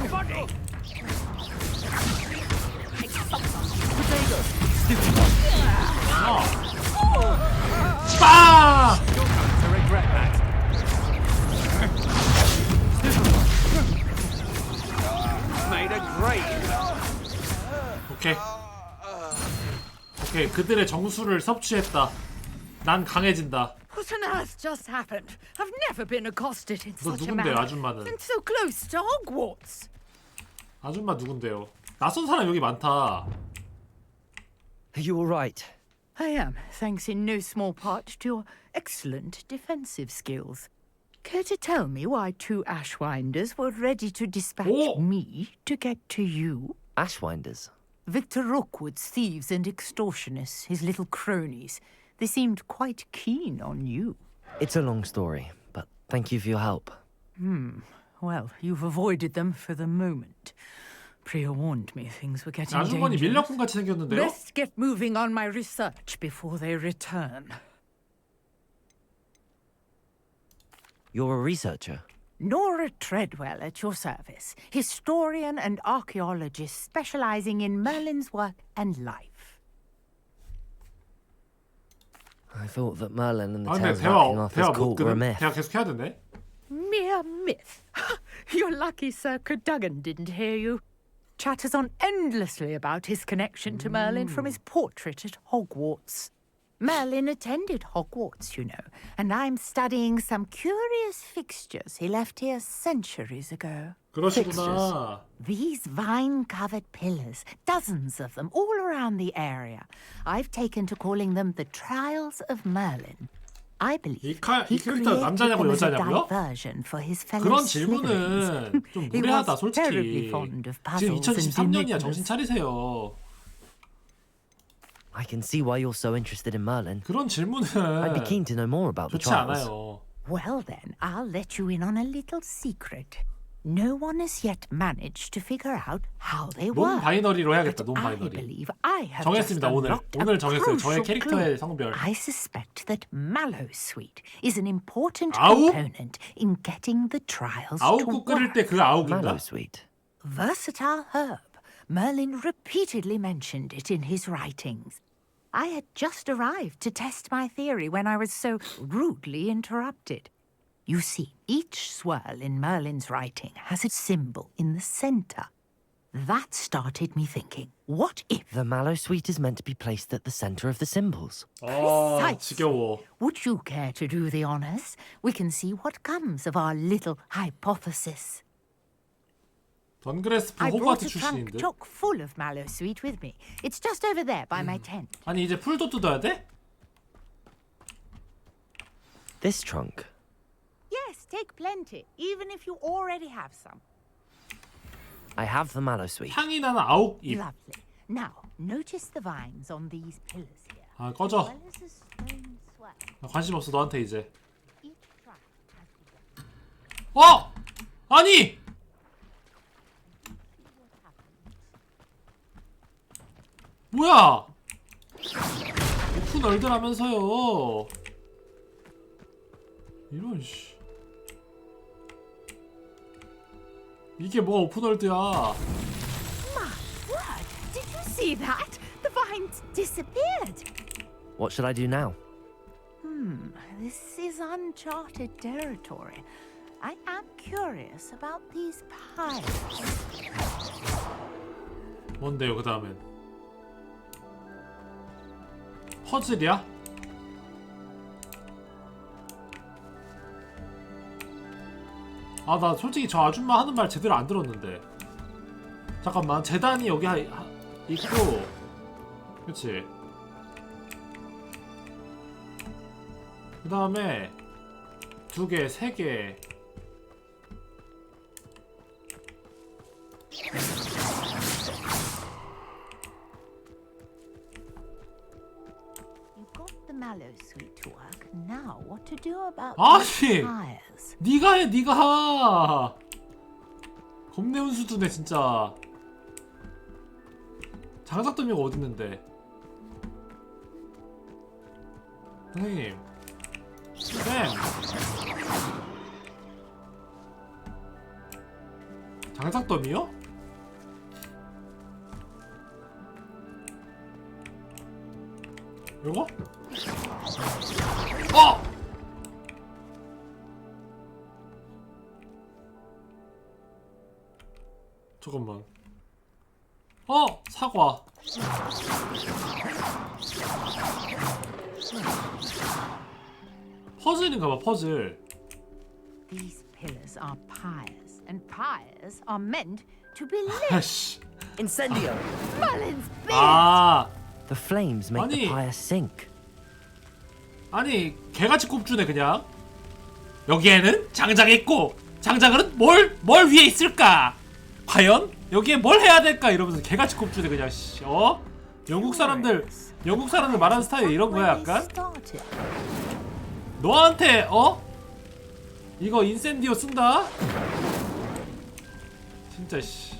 빵!
To regret that.
Made a great.
오케이. 오케이, 그들의 정수를 섭취했다. 난 강해진다.
What on earth just happened? I've never been accosted in
너
such a
누군데요,
manner.
아줌마는?
And so close to Hogwarts.
아줌마 누군데요? 낯선 사람 여기 많다.
Are you all right?
I am, thanks in no small part to your excellent defensive skills. Care to tell me why two Ashwinders were ready to dispatch me to get to you?
Ashwinders?
Victor Rookwood's thieves and extortionists, his little cronies. They seemed quite keen on you.
It's a long story, but thank you for your help.
Well, you've avoided them for the moment. Priya warned me things were getting
아주머니
dangerous.
밀렵꾼 같이 생겼는데요?
Best get moving on my research before they return.
You're a researcher?
Nora Treadwell at your service, historian and archaeologist specializing in Merlin's work and life.
thought that Merlin and the
아 근데
tales about King
대화
Arthur's
못
court were a
끊음?
myth.
대화 계속 해야 된대?
Mere myth. You're lucky Sir Cadogan didn't hear you. Chatters on endlessly about his connection to Merlin from his portrait at Hogwarts. Merlin attended Hogwarts, you know, and I'm studying some curious fixtures he left here centuries ago.
그러시구나.
These vine-covered pillars, dozens of them all around the area. I've taken to calling them the Trials of Merlin. I believe he created
남자냐고
them as a
여자냐고요?
diversion for his fellow
그런
Slytherins.
질문은 좀
He
무례하다
was terribly
솔직히.
fond of
지금
puzzles and
2023년이야.
enigmas.
정신 차리세요.
I can see why you're so interested in Merlin.
그런 질문은
I'd be keen to know more about the
좋지
trials.
않아요.
Well then, I'll let you in on a little secret. No one has yet managed to figure out how they
논
work.
바이너리로 해야겠다. 논
I
바이너리.
believe I have
정했습니다.
just
오늘
unlocked a
오늘 정했어요. 저의
crucial
캐릭터의
clue.
성별.
I suspect that Mallowsweet is an important
아욱?
component in getting the trials to
아욱국 끓일
work.
때 그 아욱인가?
Mallowsweet.
Versatile herb. Merlin repeatedly mentioned it in his writings. I had just arrived to test my theory when I was so rudely interrupted. You see, each swirl in Merlin's writing has a symbol in the center. That started me thinking, what if...
The Mallowsweet is meant to be placed at the center of the symbols.
지겨워.
Would you care to do the honors? We can see what comes of our little hypothesis.
던그레스프
I brought
호그와트
a trunk
출신인데.
chock full of Mallowsweet with me. It's just over there by my tent.
아니 이제 풀도 뜯어야 돼?
This trunk.
Yes, take plenty, even if you already have some.
I have the Mallowsweet.
향이 나는 아욱 잎.
Lovely. Now, notice the vines on these pillars here.
아 꺼져.
Well as a stone swell.
나 관심 없어 너한테 이제.
Each trunk has
어! 아니! 뭐야? 오픈 월드라면서요. 이런 씨. 이게 뭐가 오픈 월드야?
My word! Did you see that? The vines disappeared.
What should I do now?
This is uncharted territory. I am curious about these piles.
뭔데요 그 다음엔? 퍼즐이야? 아 나 솔직히 저 아줌마 하는 말 제대로 안 들었는데. 잠깐만 재단이 여기 있고 그치? 그 다음에 2개, 3개
You got the Mallowsweet to work. Now, what to do about
아니!
these piles?
니가 해 니가! 겁내 운수두네 진짜. 장작더미가 어딨는데? 선생님 쌤! 장작더미요? 요거? 어! 잠깐만. 사과. 퍼즐인가봐 퍼즐.
These pillars are pyres, and pyres are meant to be lit.
아씨.
Incendio.
Merlin's beard!
아.
The flames make the
아니.
pyre sink.
아니 개같이 꼽주네 그냥. 여기에는 장작이 있고 장작은 뭘 위에 있을까? 과연 여기에 뭘 해야 될까? 이러면서 개같이 꼽주네 그냥. 씨. 영국 사람들 말하는 스타일이 이런 거야 약간. 너한테 이거 인센디오 쓴다? 진짜 씨.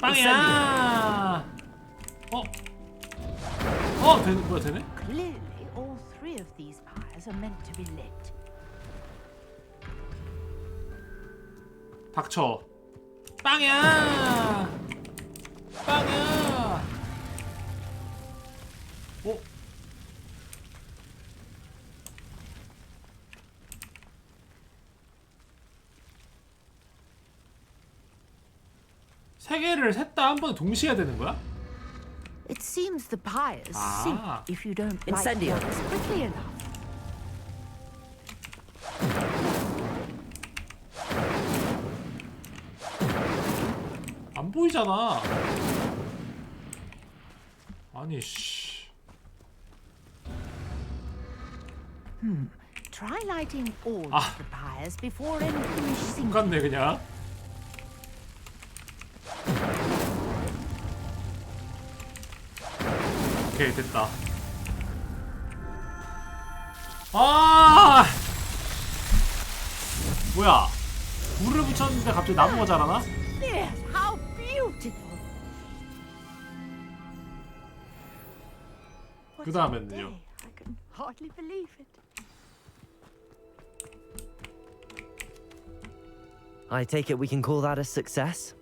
빵이야. 뭐야 되네?
Clearly, all three of these pyres are meant to be lit.
닥쳐. 빵이야. 빵이야. 세 개를 셋 다 한 번에 동시에 해야 되는 거야?
It seems the pyres
Ah.
sink if you don't light
Incendio.
things quickly enough.
안 보이잖아. 아니 씨.
Try lighting all
Ah.
of the pyres before anything is sinking.
똑같네 그냥. 오케이 됐다. 아 뭐야? 물을 붙였는데 갑자기 나무가 자라나?
Yes, how beautiful!
그 다음에는요.
I can hardly believe it.
I take it we can call that a success?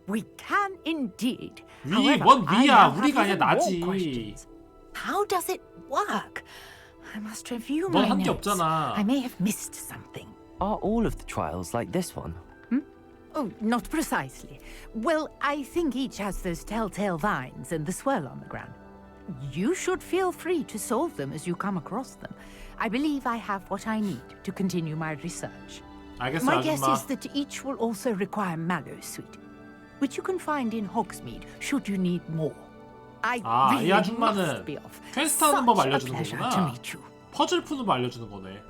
We can indeed.
위,
However,
뭔
I
위야?
now have
우리가 아니야
even more
나지.
questions. How does it work? I must review
넌
my
한 게
notes.
없잖아.
I may have missed something.
Are all of the trials like this one?
Oh, not precisely. Well, I think each has those telltale vines and the swirl on the ground. You should feel free to solve them as you come across them. I believe I have what I need to continue my research.
알겠어,
My guess
아줌마.
is that each will also require mallow sweet, which you can find in Hogsmeade should you need more. I
아, 이
really
아줌마는
must be off.
퀘스트 하는 법
Such a
알려주는
pleasure to
거구나.
meet you.
퍼즐 푸는 법 알려주는 거네.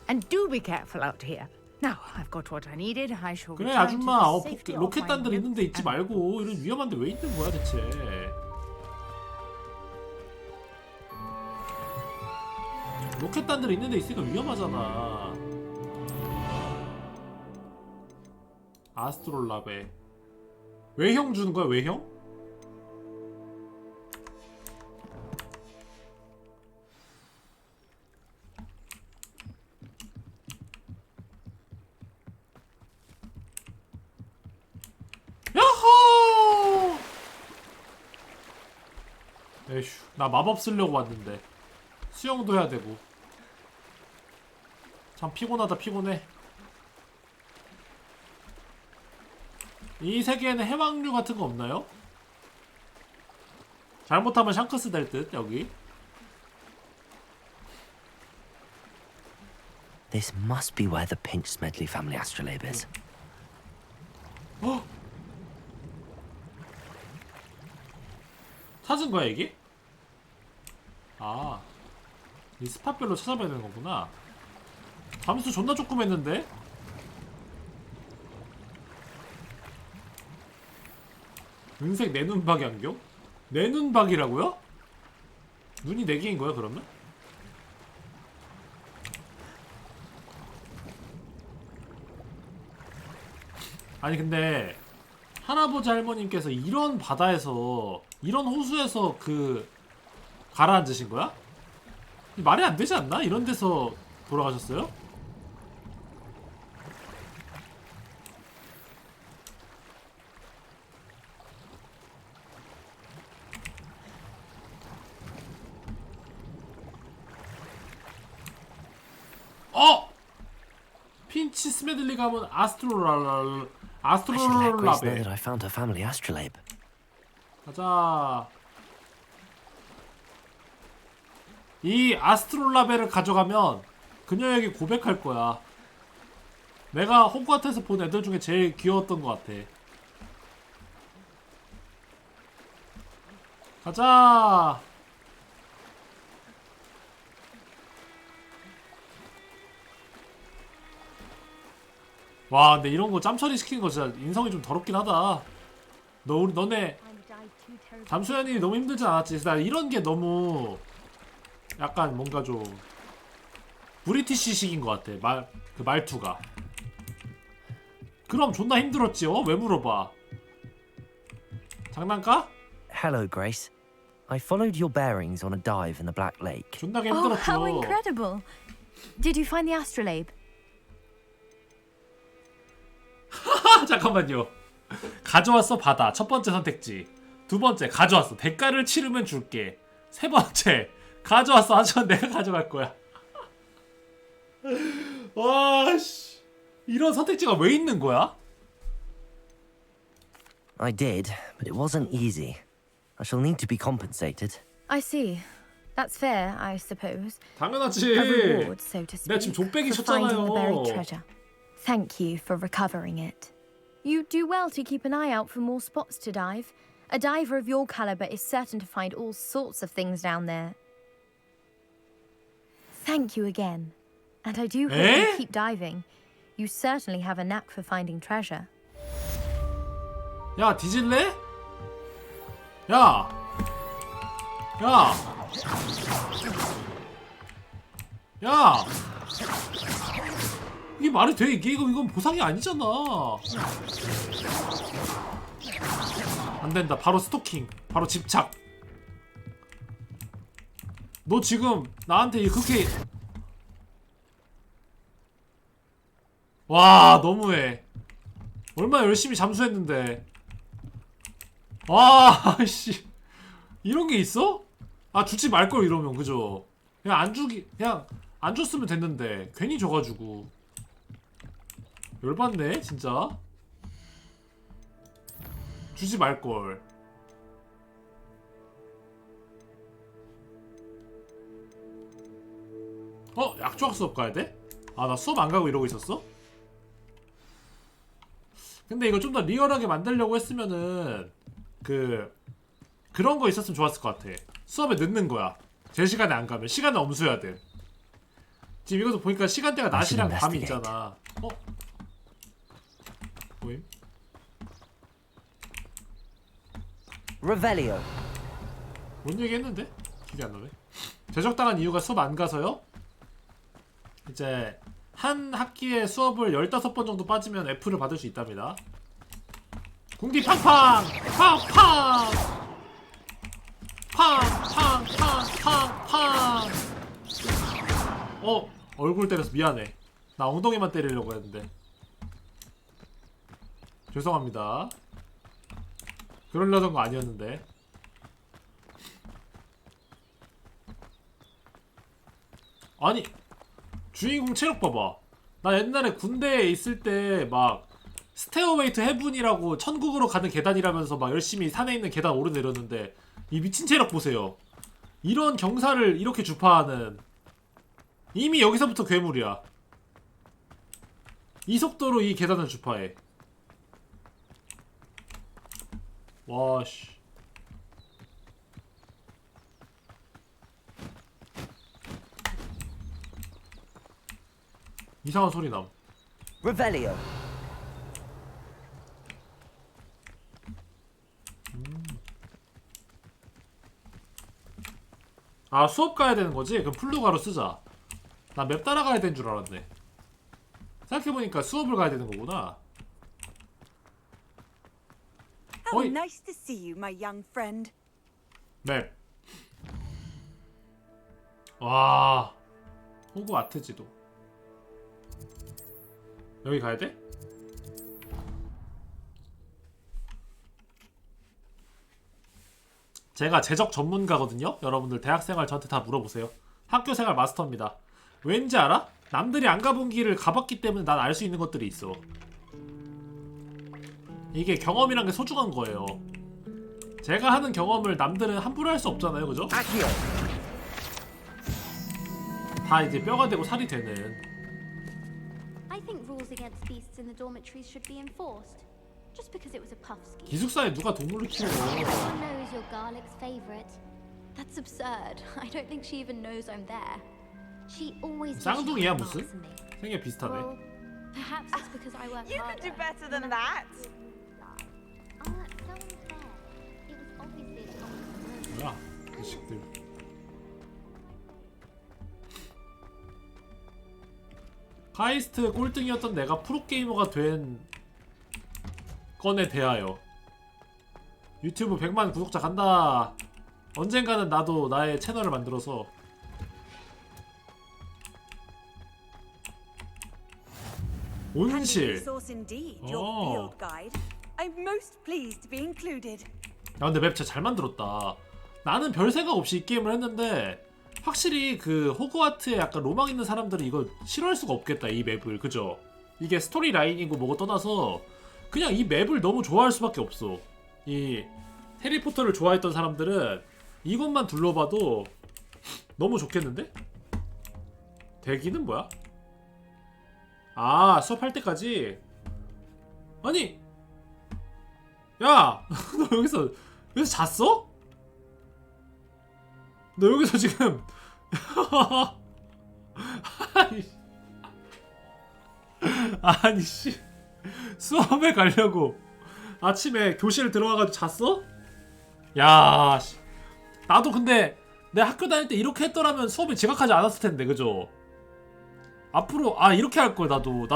And do be careful out here. Now, I've got what I needed. I shall
그래
return to
아줌마
the safety of my
로켓단들
notes
있는데 있지
and-
말고 이런 위험한데 왜 있는 거야 대체. 로켓단들 있는데 있으니까 위험하잖아. 아스트롤라베 외형 주는 거야 외형? 야호! 에휴, 나 마법 쓰려고 왔는데 수영도 해야 되고 참 피곤하다 피곤해. 이 세계에는 해왕류 같은 거 없나요? 잘못하면 샹크스 될 듯 여기.
This must be where the Pinch Smedley family astrolabe is.
어? 찾은 거야 이게? 아, 이 스팟별로 찾아봐야 되는 거구나. 잠수 존나 조금 했는데? 은색 내눈박이 안경? 내눈박이라고요? 눈이 4개인 거야 그러면? 아니 근데 할아버지 할머님께서 이런 바다에서 이런 호수에서 그 가라앉으신 거야? 말이 안 되지 않나? 이런 데서 돌아가셨어요? 핀치 스메들리 가면
I should let Grace know
아스트롤라베
that I found her family astrolabe.
가자. 이 아스트롤라베를 가져가면 그녀에게 고백할 거야. 내가 호그와트에서 본 애들 중에 제일 귀여웠던 것 같아. 가자. 와 근데 이런 거 짬처리 시키는 거 진짜 인성이 좀 더럽긴 하다. 너네 담수현이 너무 힘들지 않았지? 나 이런 게 너무 약간 뭔가 좀 브리티시식인 것 같아. 그 말투가. 그럼 존나 힘들었지. 왜 물어봐? 장난까?
Hello, Grace. I followed your bearings on a dive in the Black Lake.
존나게
Oh,
힘들었죠.
how incredible! Did you find the astrolabe?
잠깐만요. 가져왔어 바다. 첫 번째 선택지. 두 번째 가져왔어. 대가를 치르면 줄게. 세 번째 가져왔어. 하지만 내가 가져갈 거야. 와 씨. 이런 선택지가 왜 있는 거야?
I did, but it wasn't easy. I shall need to be compensated.
I see. That's fair, I suppose.
당연하지.
A reward, so to
내가
speak,
지금 족배기
for finding the buried
쳤잖아요.
treasure. Thank you for recovering it. You do well to keep an eye out for more spots to dive. A diver of your caliber is certain to find all sorts of things down there. Thank you again. And I do hope you keep diving. You certainly have a knack for finding treasure.
야, 뒤질래? 야! 야! 야! 이게 말이 돼? 이건 보상이 아니잖아. 안 된다. 바로 스토킹. 바로 집착. 너 지금 나한테 그렇게 와, 너무해. 얼마나 열심히 잠수했는데. 와, 씨. 이런 게 있어? 아, 주지 말걸 이러면. 그죠? 그냥 안 줬으면 됐는데 괜히 줘가지고 열받네 진짜. 주지 말걸. 약조학 수업 가야 돼? 아, 나 수업 안 가고 이러고 있었어? 근데 이거 좀 더 리얼하게 만들려고 했으면은 그런 거 있었으면 좋았을 것 같아. 수업에 늦는 거야. 제 시간에 안 가면 시간을 엄수해야 돼. 지금 이것도 보니까 시간대가 낮이랑 밤이 있잖아. 뭐임?
Revelio.
뭔 얘기 했는데? 기억이 안 나네. 제적당한 이유가 수업 안 가서요? 이제 한 학기에 수업을 15번 정도 빠지면 F를 받을 수 있답니다. 궁디 팡팡! 팡팡! 팡팡팡팡팡! 얼굴 때려서 미안해. 나 엉덩이만 때리려고 했는데. 죄송합니다. 그러려던 거 아니었는데. 아니, 주인공 체력 봐봐. 나 옛날에 군대에 있을 때 막 스테어웨이 투 헤븐이라고 천국으로 가는 계단이라면서 막 열심히 산에 있는 계단 오르내렸는데 이 미친 체력 보세요. 이런 경사를 이렇게 주파하는, 이미 여기서부터 괴물이야. 이 속도로 이 계단을 주파해. 와씨. 이상한 소리 남.
Revelio.
아, 수업 가야 되는 거지? 그럼 플루가로 쓰자. 나 맵 따라가야 되는 줄 알았네. 생각해보니까 수업을 가야 되는 거구나.
How nice to see you, my young friend.
맵. 와, 호그와트 지도. 여기 가야 돼? 제가 제적 전문가거든요? 여러분들 대학생활 저한테 다 물어보세요. 학교생활 마스터입니다. 왠지 알아? 남들이 안 가본 길을 가봤기 때문에 난 알 수 있는 것들이 있어. 이게 경험이란 게 소중한 거예요. 제가 하는 경험을 남들은 함부로 할 수 없잖아요, 그죠? 다 이제 뼈가 되고 살이 되는.
I think rules against beasts in the dormitories should be enforced. Just because it was a puff ski.
기숙사에 누가 동물을 키워?
Everyone knows you're Garlic's favorite. That's absurd. I don't think she even knows I'm there. She always
쌍둥이야 무슨? 생겨 비슷하네.
Well, perhaps it's because I work
You
harder.
could do better than that.
Oh, that's so unfair. It was obviously a compliment.
뭐야, 자식들. 카이스트 꼴등이었던 내가 프로게이머가 된 건에 대하여. 유튜브 100만 구독자 간다. 언젠가는 나도 나의 채널을 만들어서 온실.
Resource indeed, your field guide. I'm most pleased to be included.
야, 근데 맵 진짜 잘 만들었다. 나는 별 생각 없이 이 게임을 했는데 확실히 그 호그와트에 약간 로망 있는 사람들은 이거 싫어할 수가 없겠다, 이 맵을. 그죠? 이게 스토리 라인이고 뭐고 떠나서 그냥 이 맵을 너무 좋아할 수밖에 없어. 이 해리포터를 좋아했던 사람들은 이것만 둘러봐도 너무 좋겠는데? 대기는 뭐야? 아, 수업할 때까지? 아니! 야! 너 여기서 잤어? 너 여기서 지금 아니 씨, 수업에 가려고 아침에 교실 들어와가지고 잤어? 야 씨. 나도 근데 내 학교 다닐 때 이렇게 했더라면 수업에 지각하지 않았을 텐데, 그죠? 앞으로 이렇게 할 걸. 나도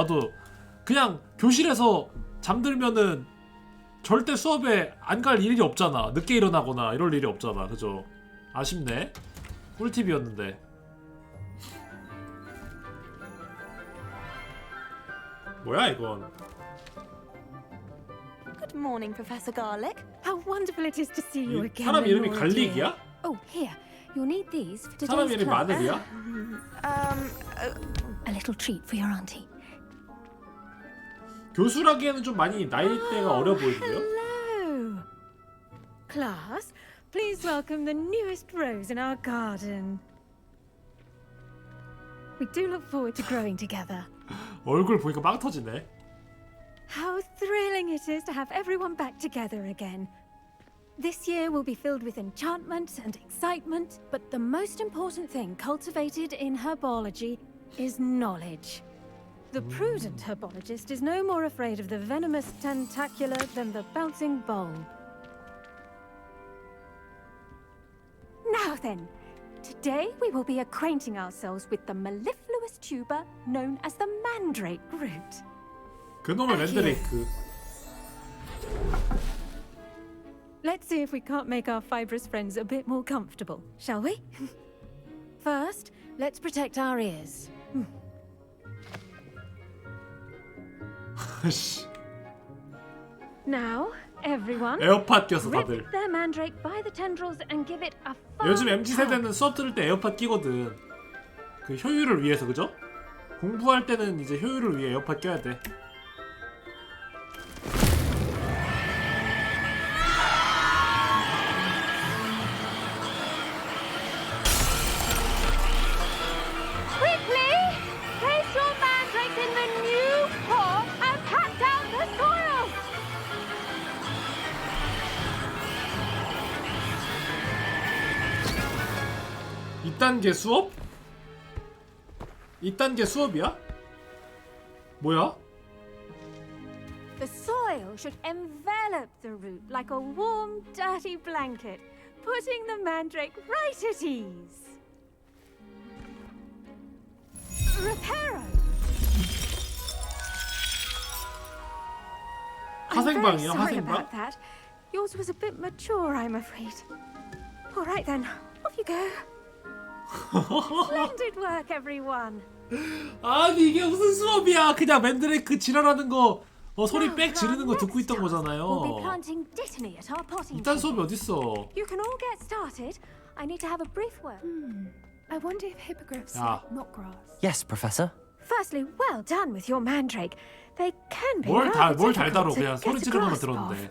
그냥 교실에서 잠들면은 절대 수업에 안 갈 일이 없잖아. 늦게 일어나거나 이럴 일이 없잖아, 그죠? 아쉽네. 꿀팁이었는데. 뭐야 이건?
Good morning, Professor Garlic.
How wonderful it is to see you again.
사람 이름이
Lenora,
갈릭이야?
dear. Oh, here. You'll need these for today's
사람 이름이
class.
마늘이야?
A little treat for your auntie.
교수라기에는 좀 많이 나이대가 어려 보이는데요?
Hello. Class, please welcome the newest rose in our garden. We do look forward to growing together.
얼굴 보니까 빵 터지네.
How thrilling it is to have everyone back together again. This year will be filled with enchantment and excitement, but the most important thing cultivated in herbology is knowledge. The prudent herbologist is no more afraid of the venomous tentacula than the bouncing bulb. Now then, today we will be acquainting ourselves with the mellifluous tuber known as the mandrake root.
그놈의 맨드레이크.
Let's see if we can't make our fibrous friends a bit more comfortable, shall we? First, let's protect our ears. Now, everyone,
에어팟 껴서 다들.
rip their mandrake by the tendrils and give it a firm
요즘 MZ
tug.
세대는 수업 들을 때 에어팟 끼거든. 그 효율을 위해서, 그죠? 공부할 때는 이제 효율을 위해 에어팟 껴야 돼.
Quickly, place your mandrakes in the new pot and pat down the soil.
2단계 수업? 2단계 수업이야? 뭐야?
The soil should envelop the root like a warm, dirty blanket, putting the mandrake right at ease. Reparo.
화생방이야,
I'm very sorry
화생방?
about that. Yours was a bit mature, I'm afraid. All right then, off you go. Splendid work, everyone.
아니 이게 무슨 수업이야? 그냥 맨드레이크 지랄하는 거 소리 빽 지르는 거 듣고 있던
We'll be
거잖아요.
planting dittany at our potting
이딴
table.
수업이 어딨어?
You can all get started. I need to have a brief word. I wonder if hippogriffs
야.
like not grass.
Yes, Professor.
Firstly, well done with your mandrake. They can be
뭘
rather
달달어
difficult to
그냥 소리
get a
지르는 거
grasp of.
들었는데.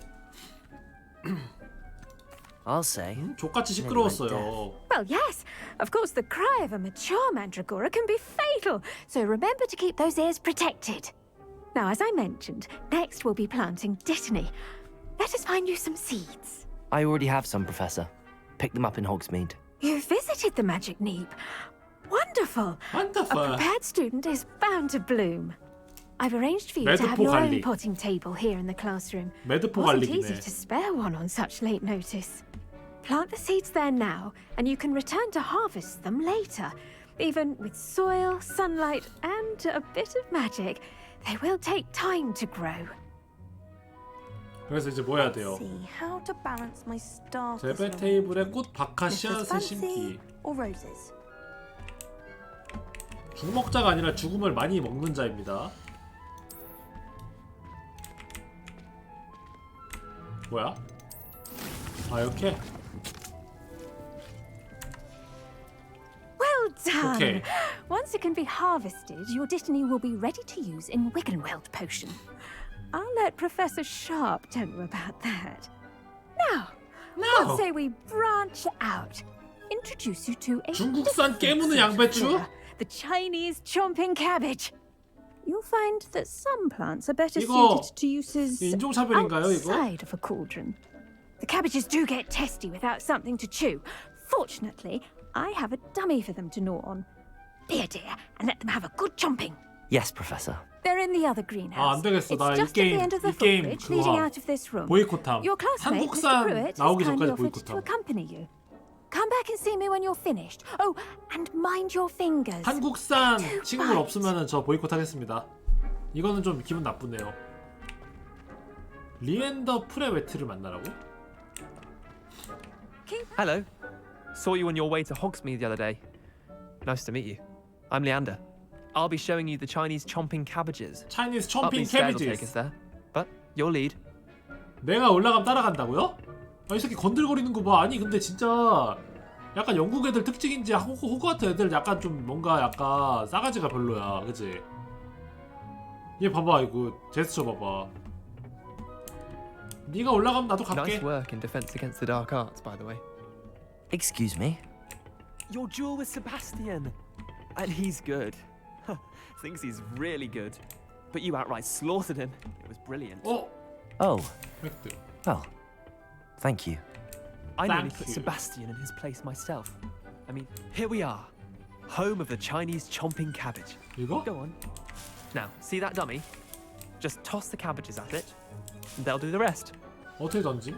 I'll say.
족같이 시끄러웠어요.
Well, yes. Of course, the cry of a mature mandragora can be fatal, so remember to keep those ears protected. Now, as I mentioned, next we'll be planting dittany. Let us find you some seeds.
I already have some, Professor. Picked them up in Hogsmeade.
You visited the magic neep. Wonderful.
Wonderful.
A prepared student is bound to bloom. I've arranged for you to have
매드포
your own
갈릭.
potting table here in the classroom.
매드포
Wasn't
갈릭이네.
easy to spare one on such late notice. Plant the seeds there now, and you can return to harvest them later. Even with soil, sunlight, and a bit of magic, they will take time to grow.
그래서 이제 뭐 해야 돼요?
See how to balance my star.
재배 테이블에 꽃 박하 씨앗을 심기.
or roses.
죽먹자가 아니라 죽음을 많이 먹는 자입니다. 뭐야? 아 이렇게?
Well done!
Okay.
Once it can be harvested, your dittany will be ready to use in Wiggenweld potion. I'll let Professor Sharp tell you about that.
No.
What say we branch out? Introduce you to a
중국산
different
깨무는
sort of
양배추?
flora, the Chinese chomping cabbage. You'll find that some plants are better
이거
suited to uses
인종차별인가요, 이거?
outside of a cauldron. The cabbages do get testy without something to chew. Fortunately, I have a dummy for them to gnaw on. Be a dear and let them have a good chomping.
Yes, Professor.
They're in the other greenhouse.
안 되겠어.
It's
나 이
just at the
게임
end of the
이 게임
footbridge leading out of this room.
보이콧함.
Your classmate, Mr.
한국산
Pruitt, has
나오기
kindly
전까지
offered to
보이콧함.
accompany you. Come back and see me when you're finished. Oh, and mind your fingers.
한국산
Too
친구들
bright.
없으면 저 보이콧하겠습니다. 이거는 좀 기분 나쁘네요. 리엔더 프레웨트를 만나라고?
Hello. Saw you on your way to Hogsmeade the other day. Nice to meet you. I'm Leander. I'll be showing you the Chinese chomping cabbages.
Chinese
Up
chomping
these stairs will take
cabbages.
us there. But your lead.
내가 올라가면 따라간다고요? 아, 이 새끼 건들거리는 거 봐. 아니 근데 진짜 약간 영국 애들 특징인지 호그와트 애들 약간 좀 뭔가 약간 싸가지가 별로야. 그치? 얘 봐봐 이거 제스처 봐봐. 네가 올라가면 나도 갈게.
Nice work in defense against the dark arts, by the way.
Excuse me?
Your duel with Sebastian. And he's good. Thinks he's really good. But you outright slaughtered him. It was brilliant.
Oh.
Oh. Well, thank you.
I nearly put Sebastian in his place myself. I mean, here we are. Home of the Chinese chomping cabbage.
이거?
Go on. Now, see that dummy? Just toss the cabbages at it, and they'll do the rest.
어떻게 던짐?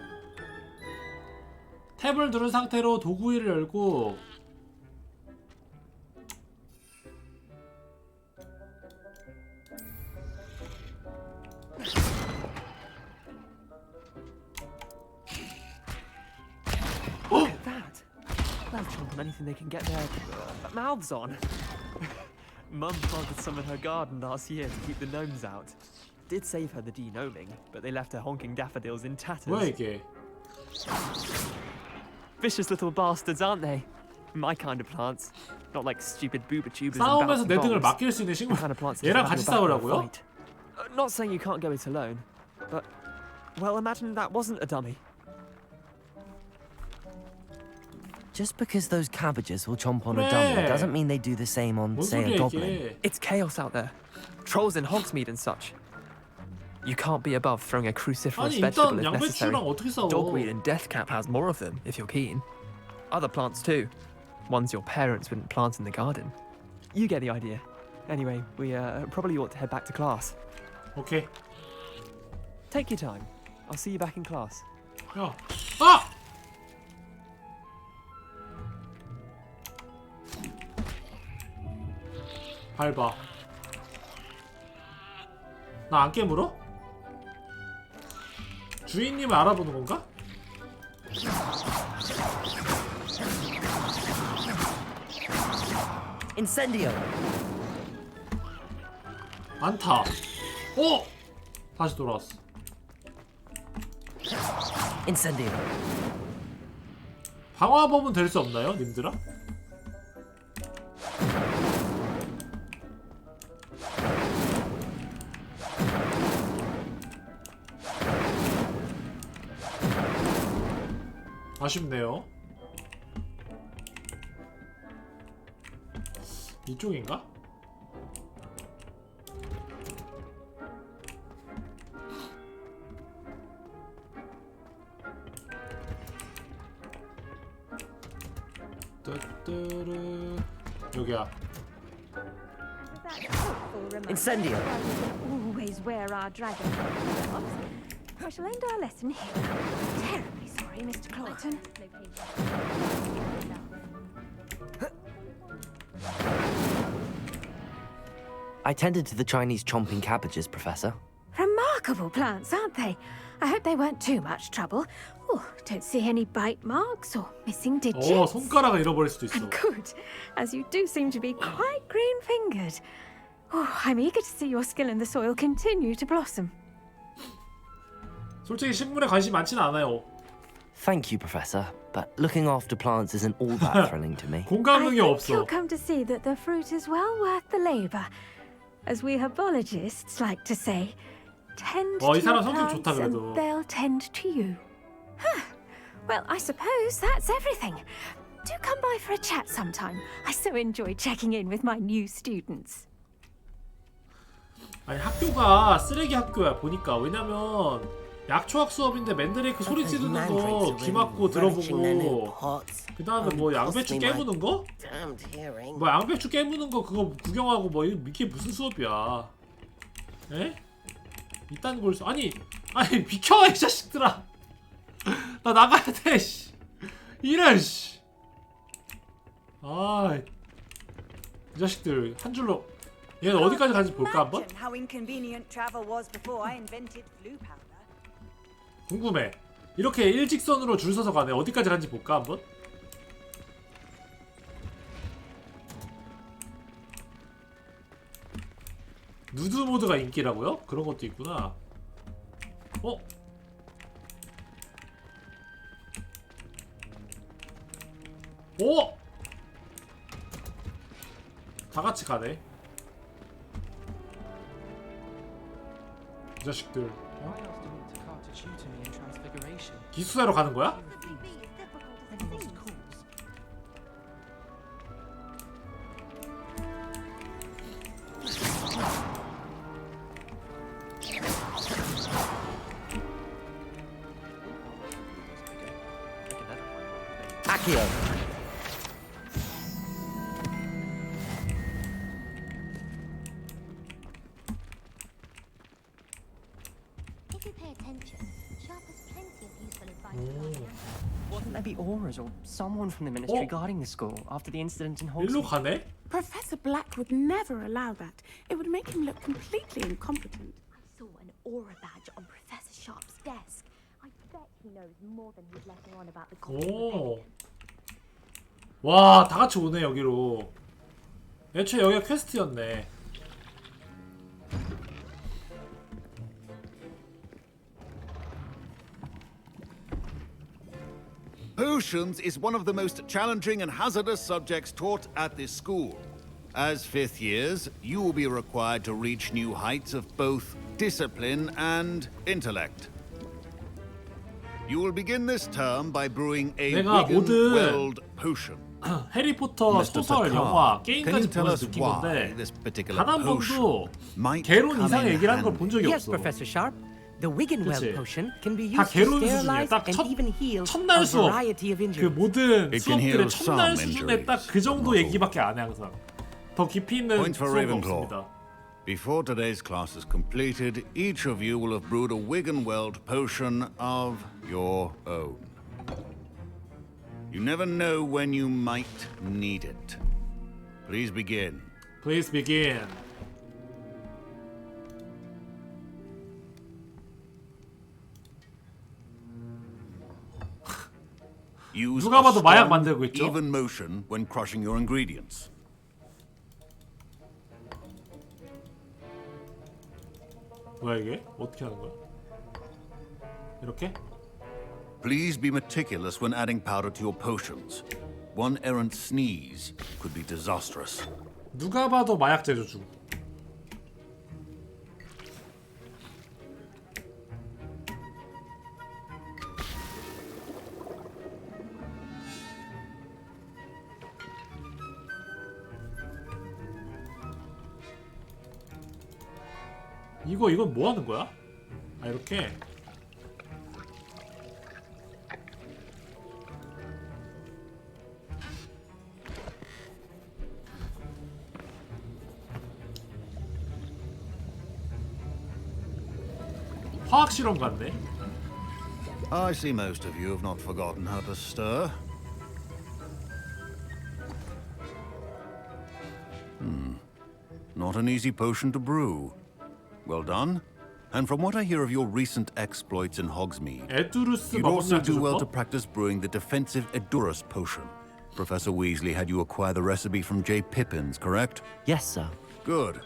탭을 누른 상태로 도구 위를 열고
Look at that! They'll chomp on anything they can get their mouths on. Mum planted some in her garden last year to keep the gnomes out. Did save her the de-gnoming, but they left her honking daffodils in tatters.
뭐야 이게?
Vicious little bastards, aren't they? My kind of plants. Not like stupid booba tubers and
싸움에서
bouncing
내 등을
bombs.
맡길 수 있는
The
식물.
kind of plants that
얘랑
have
같이
your back in a
싸우라고요?
fight. Not saying you can't go it alone, but well, imagine that wasn't a dummy.
Just because those cabbages will chomp on a
네.
dummy doesn't mean they do the same on, say, a goblin.
It's chaos out there. Trolls in Hogsmeade and such. You can't be above throwing a cruciferous
아니,
vegetable
일단
if necessary.
양배추랑 어떻게 싸워?
Dogweed and deathcap has more of them, if you're keen. Other plants too. Ones your parents wouldn't plant in the garden. You get the idea. Anyway, we probably ought to head back to class.
Okay.
Take your time. I'll see you back in class.
야. 아! 밟아. 나 안 깨물어? 주인님을 알아보는 건가?
Incendio.
안 타. 오! 다시 돌아왔어.
Incendio.
방화범은 될 수 없나요, 님들아? 아쉽네요. 이쪽인가? 뚜뚜루. 여기야.
Incendio.
Always wear our dragon gloves. I shall end our lesson here. Terribly sorry, Mr. Clorton.
I tended to the Chinese chomping cabbages, Professor.
Remarkable plants, aren't they? I hope they weren't too much trouble. Oh, don't see any bite marks or missing digits.
손가락을 잃어버릴 수도 있어.
And good, as you do seem to be quite green-fingered. Oh, I'm eager to see your skill in the soil continue to blossom.
솔직히 식물에 관심 많지는 않아요.
Thank you, Professor, but looking after plants isn't all that thrilling to me.
공감능이
I think
없어.
you'll come to see that the fruit is well worth the labor. As we herbologists like to say, tend
이
to
사람
your
성격
plants
좋다, 그래도.
and they'll tend to you. Huh. Well, I suppose that's everything. Do come by for a chat sometime. I so enjoy checking in with my new students.
아니 학교가 쓰레기 학교야 보니까. 왜냐면 약초학 수업인데 맨드레이크 소리 지르는 거 귀 막고 들어보고, 그 다음에 뭐 양배추 깨무는 거? 뭐 양배추 깨무는 거 그거 구경하고 뭐 이게 무슨 수업이야? 에? 이딴 걸 아니 비켜 이 자식들아. 나 나가야 돼. 씨. 이런 씨. 아, 이 자식들 한 줄로. 얘는 어디까지 가는지 볼까 한번?
How inconvenient travel was before I invented blue powder.
궁금해. 이렇게 일직선으로 줄 서서 가네. 어디까지 가는지 볼까 한번? 누드 모드가 인기라고요? 그런 것도 있구나. 어? 오! 다 같이 가네. 이 자식들. 어? 기숙사로 가는 거야?
Accio.
If you pay attention, Sharp has plenty of useful advice.
Wasn't there be auras or someone from the ministry guarding the school after the incident in Hogsmeade?
일로 가네?
Professor Black would never allow that. It would make him look completely incompetent.
I saw an aura badge on Professor Sharp's desk. I bet he knows more than he's letting on about the
오. 와, 다 같이 오네 여기로. 애초에 여기가 퀘스트였네.
Potions is one of the most challenging and hazardous subjects taught at this school. As fifth years, you will be required to reach new heights of both discipline and intellect. You will begin this term by brewing a Wiggen-Weld potion.
해리포터 소설, 영화, 게임까지 보면서 느낀 건데 단 한 번도 개론 이상의 얘기를 한 걸 본 적이
Yes,
없어.
Professor Sharp. The Wiggen-Weld
그치?
potion can be
다
used to
개론 수준이야.
sterilize
딱
and even heal a
첫날 수업.
variety of
그
injuries.
모든
It can heal
수업들의 첫날
some
수준에 딱 그 정도 얘기밖에 안 해 항상. 더 깊이 있는
Point for
수업은
Ravenclaw.
없습니다.
Before today's class is completed, each of you will have brewed a Wiggen-Weld potion of your own. You never know when you might need it. Please begin.
Please begin.
Use
누가 봐도
a
마약
strong,
만들고 있죠?
even motion when crushing your ingredients.
뭐야 이게? 어떻게 하는 거야? 이렇게?
Please be meticulous when adding powder to your potions. One errant sneeze could be disastrous.
누가 봐도 마약 제조 중. 이건 뭐 하는 거야? 아 이렇게. 화학 실험 같네.
I see most of you have not forgotten how to stir. Not an easy potion to brew. Well done. And from what I hear of your recent exploits in Hogsmeade,
에두루스
you'd also
먹었냐
do well to
저거?
practice brewing the defensive Edurus potion. Professor Weasley had you acquire the recipe from J. Pippins, correct?
Yes, sir.
Good.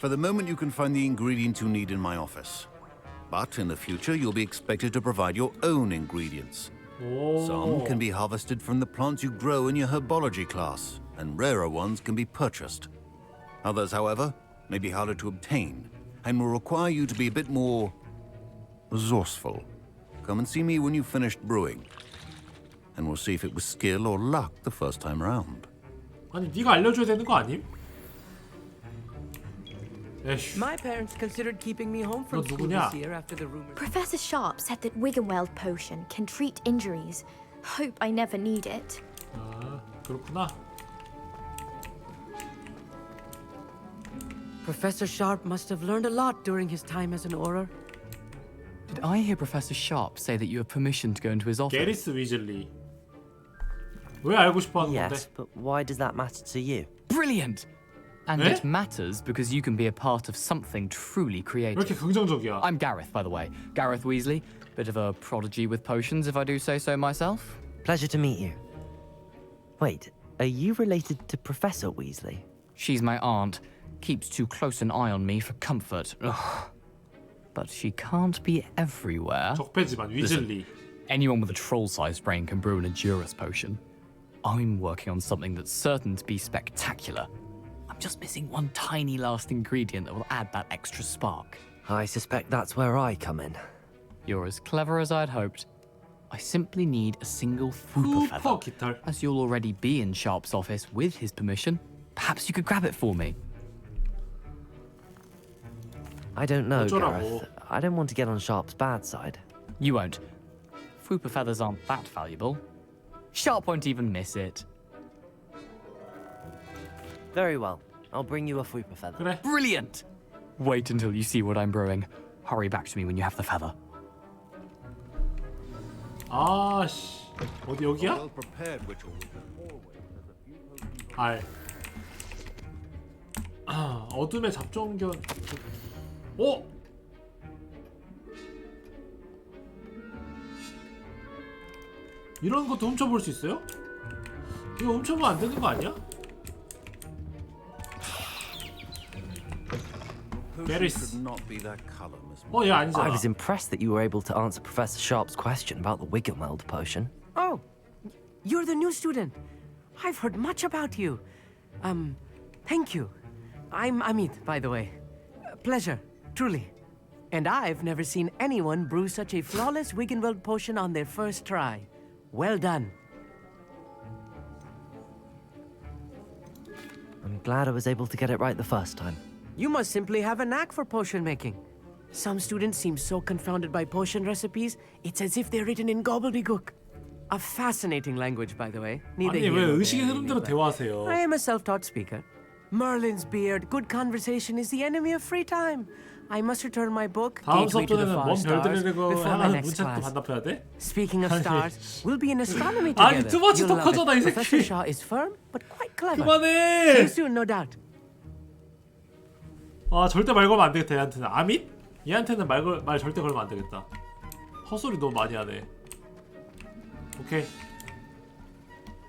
For the moment, you can find the ingredients you need in my office. But in the future, you'll be expected to provide your own ingredients. Some can be harvested from the plants you grow in your herbology class, and rarer ones can be purchased. Others, however, may be harder to obtain, and will require you to be a bit more resourceful. Come and see me when you've finished brewing. and we'll see if it was skill or luck the first time round.
아니 네가 알려줘야 되는 거 아님? 에휴.
My parents considered keeping me home from
너
school
누구냐?
this year after the rumors.
Professor Sharp said that Wiggenweld potion can treat injuries. Hope I never need it.
아, 그렇구나.
Professor Sharp must have learned a lot during his time as an Auror.
Did I hear Professor Sharp say that you have permission to go into his office?
게리스 위즐리. 왜 알고 싶어 하는 건데?
Yes, but why does that matter to you?
Brilliant! And
Eh?
it matters because you can be a part of something truly
왜
creative.
이렇게 긍정적이야?
I'm Gareth, by the way. Gareth Weasley. Bit of a prodigy with potions, if I do say so myself.
Pleasure to meet you. Wait, are you related to Professor Weasley?
She's my aunt. Keeps too close an eye on me for comfort. Ugh. But she can't be everywhere.
적폐지만 위즐리.
Anyone with a troll-sized brain can brew an Edurus potion. I'm working on something that's certain to be spectacular. I'm just missing one tiny last ingredient that will add that extra spark.
I suspect that's where I come in.
You're as clever as I'd hoped. I simply need a single Fooper feather.
깃털.
As you'll already be in Sharp's office with his permission, perhaps you could grab it for me.
I don't know,
어쩌라고.
Gareth. I don't want to get on Sharp's bad side.
You won't. Fooper feathers aren't that valuable. Sharp won't even miss it.
Very well. I'll bring you a Fooper feather.
그래.
Brilliant! Wait until you see what I'm brewing. Hurry back to me when you have the feather.
아씨. 어디 여기야?
Well prepared ritual always has a few potions.
알. 아, 어둠의 잡종견. 오! 이런 것도 훔쳐볼 수 있어요? 이거 훔쳐보면 안 되는 거 아니야? 게리스.
I was impressed that you were able to answer Professor Sharp's question about the Wiggenweld potion.
Oh, you're the new student. I've heard much about you. Thank you. I'm Amit, by the way. Pleasure, truly. And I've never seen anyone brew such a flawless Wiggenweld potion on their first try. Well done.
I'm glad I was able to get it right the first time.
You must simply have a knack for potion making. Some students seem so confounded by potion recipes, it's as if they're written in gobbledygook. A fascinating language, by the way. Neither
아니
here
왜
nor
의식의
there,
흐름대로
but
대화하세요?
I am a self-taught speaker. Merlin's beard, good conversation is the enemy of free time. I must return my book,
다음
Gateway to the
수업전에는
Far
먼
Stars,
별들이고
before my
향하는
next
문책도
class.
반납해야 돼?
Speaking of
아니,
stars, we'll be in astronomy
아니,
together.
두 번째
You'll love
독하잖아,
it.
이
Professor
새끼.
Shaw is firm, but quite clever.
그만해!
See you soon, no doubt.
아 절대 말 걸면 안 되겠다 얘한테는. 아밋? 얘한테는 말 절대 걸면 안 되겠다. 헛소리 너무 많이 하네. 오케이.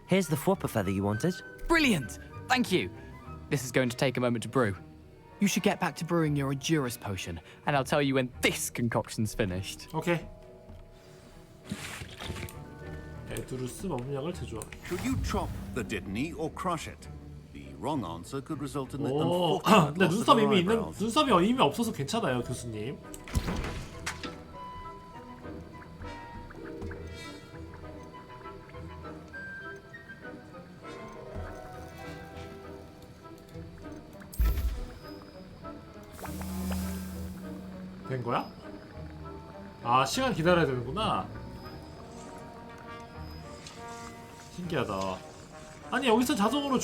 Here's the Fwooper feather you wanted.
Brilliant! Thank you. This is going to take a moment to brew. You should get back to brewing your Edurus potion, and I'll tell you when this concoction's finished.
오케이. 에두루스 먹물약을 제조하.
Should you chop the Dittany or crush it? The wrong answer could result in the
오,
unfortunate
근데
loss of
눈썹
her
이미 있는
eyebrows.
눈썹이 이미 없어서 괜찮아요, 교수님. 된 거야? 아, 시간 기다려야 되는구나. 신기하다. 아니, 여기서 자동으로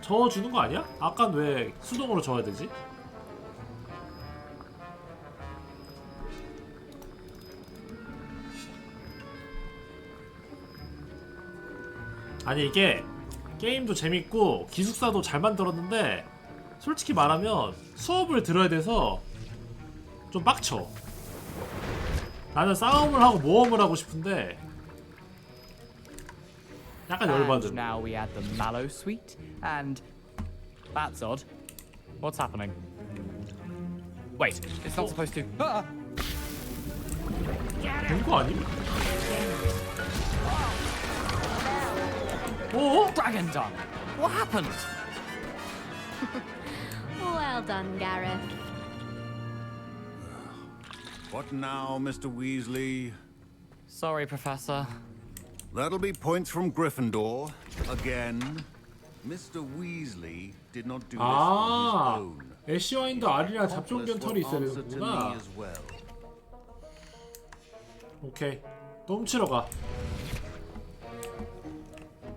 저어주는 거 아니야? 아깐 왜 수동으로 저어야 되지? 아니, 이게 게임도 재밌고 기숙사도 잘 만들었는데 솔직히 말하면 수업을 들어야 돼서 좀 빡쳐. 나는 싸움을 하고 모험을 하고 싶은데 약간
And
열받음.
now we add the mallow sweet, and that's odd. What's happening? Wait, it's not supposed to.
된 거 아님? 어?
Dragon Dung! What happened?
Well done, Gareth.
What now, Mr. Weasley?
Sorry, Professor.
That'll be points from Gryffindor. Again. Mr. Weasley did not do this on his own.
애쉬 와인도 알이랑 잡종견 털이 있어야
Answer to me
되는구나.
as well.
오케이. 또 훔치러 가.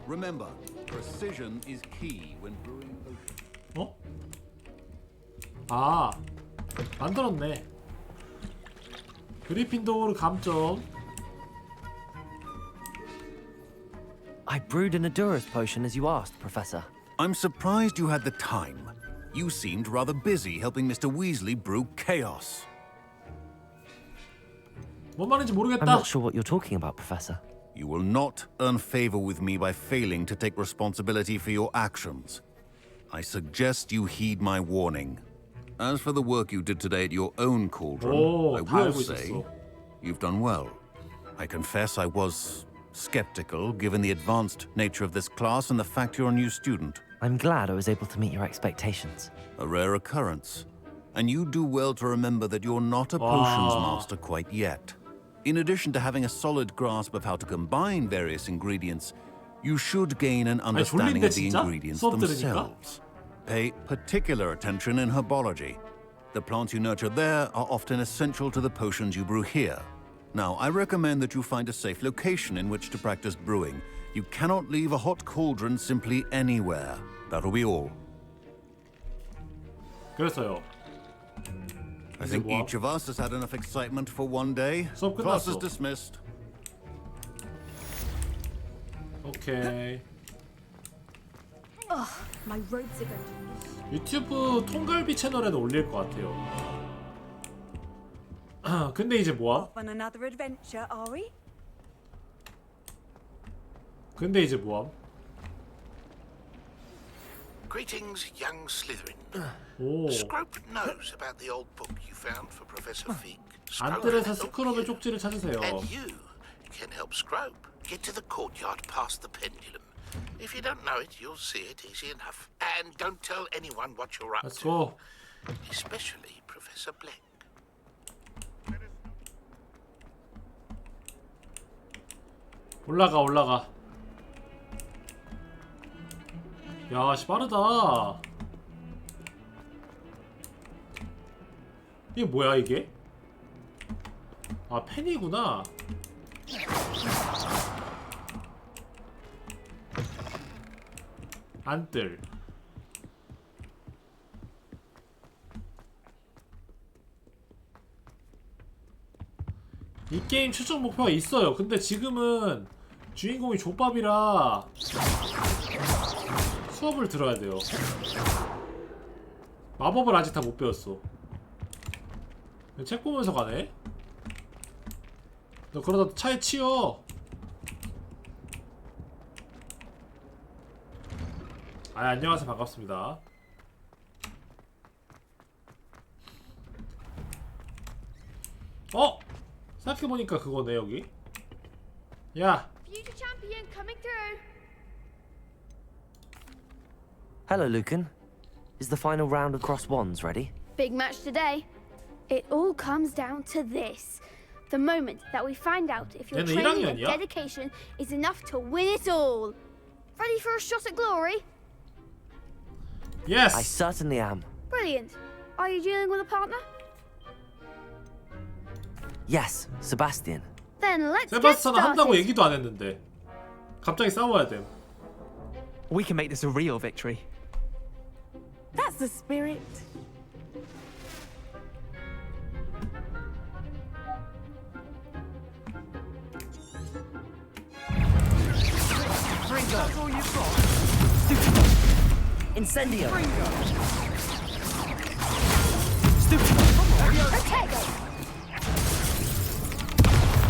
Remember, precision is key when brewing potions.
어? 아, 만들었네. 그리핀도르 감점.
I brewed an Adurus potion as you asked, Professor.
I'm surprised you had the time. You seemed rather busy helping Mr. Weasley brew chaos.
뭔 말인지 모르겠다.
I'm not sure what you're talking about, Professor.
You will not earn favor with me by failing to take responsibility for your actions. I suggest you heed my warning. As for the work you did today at your own cauldron, I will say you've done well. I confess I was skeptical given the advanced nature of this class and the fact you're a new student.
I'm glad I was able to meet your expectations.
A rare occurrence. And you do well to remember that you're not a potions master quite yet. In addition to having a solid grasp of how to combine various ingredients, you should gain an understanding of the ingredients themselves. Pay particular attention in herbology. The plants you nurture there are often essential to the potions you brew here. Now, I recommend that you find a safe location in which to practice brewing. You cannot leave a hot cauldron simply anywhere. That'll be all.
그래서요.
I think each of us has had enough excitement for one day. Class is dismissed.
오케이.
Oh, my robes are going.
유튜브 통갈비 채널에도 올릴 것 같아요. 근데 이제 뭐야?
Off on another adventure, are we?
근데 이제 뭐야?
Greetings, young Slytherin.
오.
Scrope knows about the old book you found for Professor Fig.
안뜰에서 스크럽의 쪽지를 찾으세요.
And you can help Scrope get to the courtyard past the pendulum. If you don't know it, you'll see it easy enough. And don't tell anyone what you're up
Let's
to.
go.
Especially Professor Blank.
올라가. 야, 씨 빠르다. 이게 뭐야 이게? 아, 펜이구나. 안뜰. 이 게임 최종 목표가 있어요. 근데 지금은 주인공이 족밥이라 수업을 들어야 돼요. 마법을 아직 다 못 배웠어. 책 보면서 가네? 너 그러다 차에 치여. 아, 안녕하세요. 반갑습니다. 어? 생각해보니까 그거네 여기. 야.
Future champion coming through.
Hello, Lucan. Is the final round of crossed wands ready?
Big match today. It all comes down to this. The moment that we find out if your training and dedication is enough to win it all. Ready for a shot at glory?
Yes! I certainly am.
Brilliant. Are you dealing with a partner?
Yes, Sebastian.
Then let's get
세바스찬은 한다고
started.
얘기도 안 했는데 갑자기 싸워야 돼.
We can make this a real victory.
That's the spirit.
That's all you've got.
Incendio.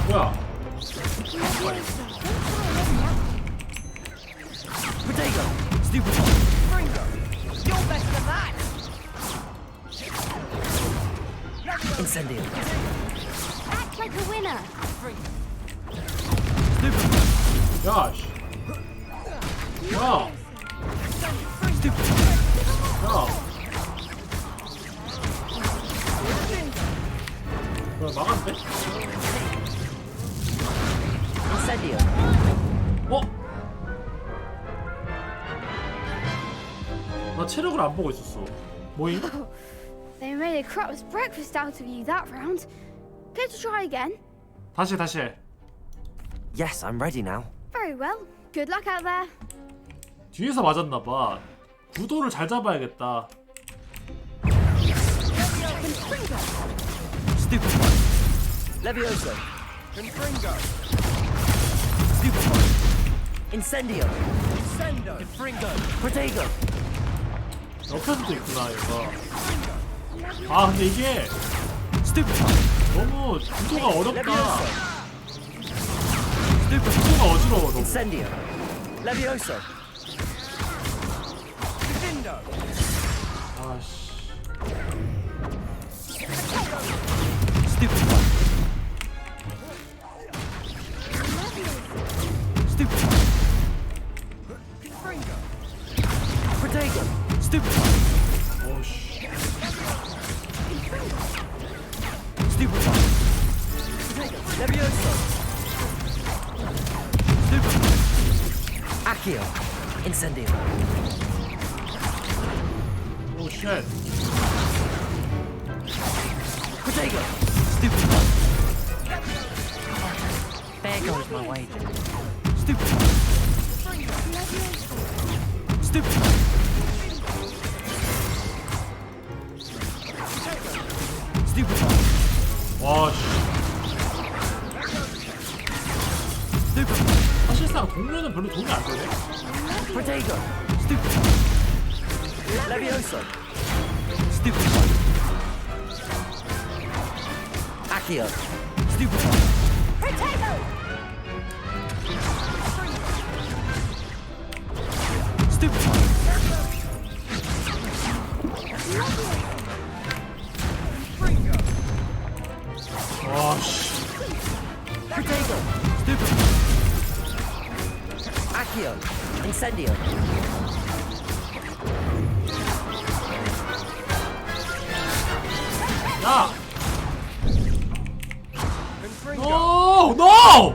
뭐야?
Protego. Stupid.
You're better than that.
Incendio.
Act like a winner.
야, 씨. 야. 야. 뭐야, 막았네?
Incendio.
어? 나 체력을 안 보고 있었어. 뭐임?
They made a crap's breakfast out of you that round. Care to try again?
다시.
Yes, I'm ready now.
Very well. Good luck out there.
뒤에서 맞았나봐. 구도를 잘 잡아야겠다.
Stupid one. Levioso. Confringo. Stupid one. Incendio. Incendo. Confringo. Protego.
옆에서도 있구나 이거. 아 근데 이게 너무 구도가 어렵다. 구도가 어지러워 너무.
Incendio. Levioso.
아씨.
Stupid one. Stupid one. Protego. Stupid one.
Oh sh.
Stupid one. Levioso. Stupid one. Accio. Incendio.
Oh shit.
Protego. Stupid one.
There goes my wager.
Stupid one. Stupid one. Stupid one.
와 씨.
Stupid one.
사실상 동료는 별로 도움이 안 되네.
Protego. Stupid one. Levioso. Stupid one. Accio. Stupid one.
Protego.
Stupid one.
와 씨.
Protego. Stupid one. Accio. Incendio.
야. No! No!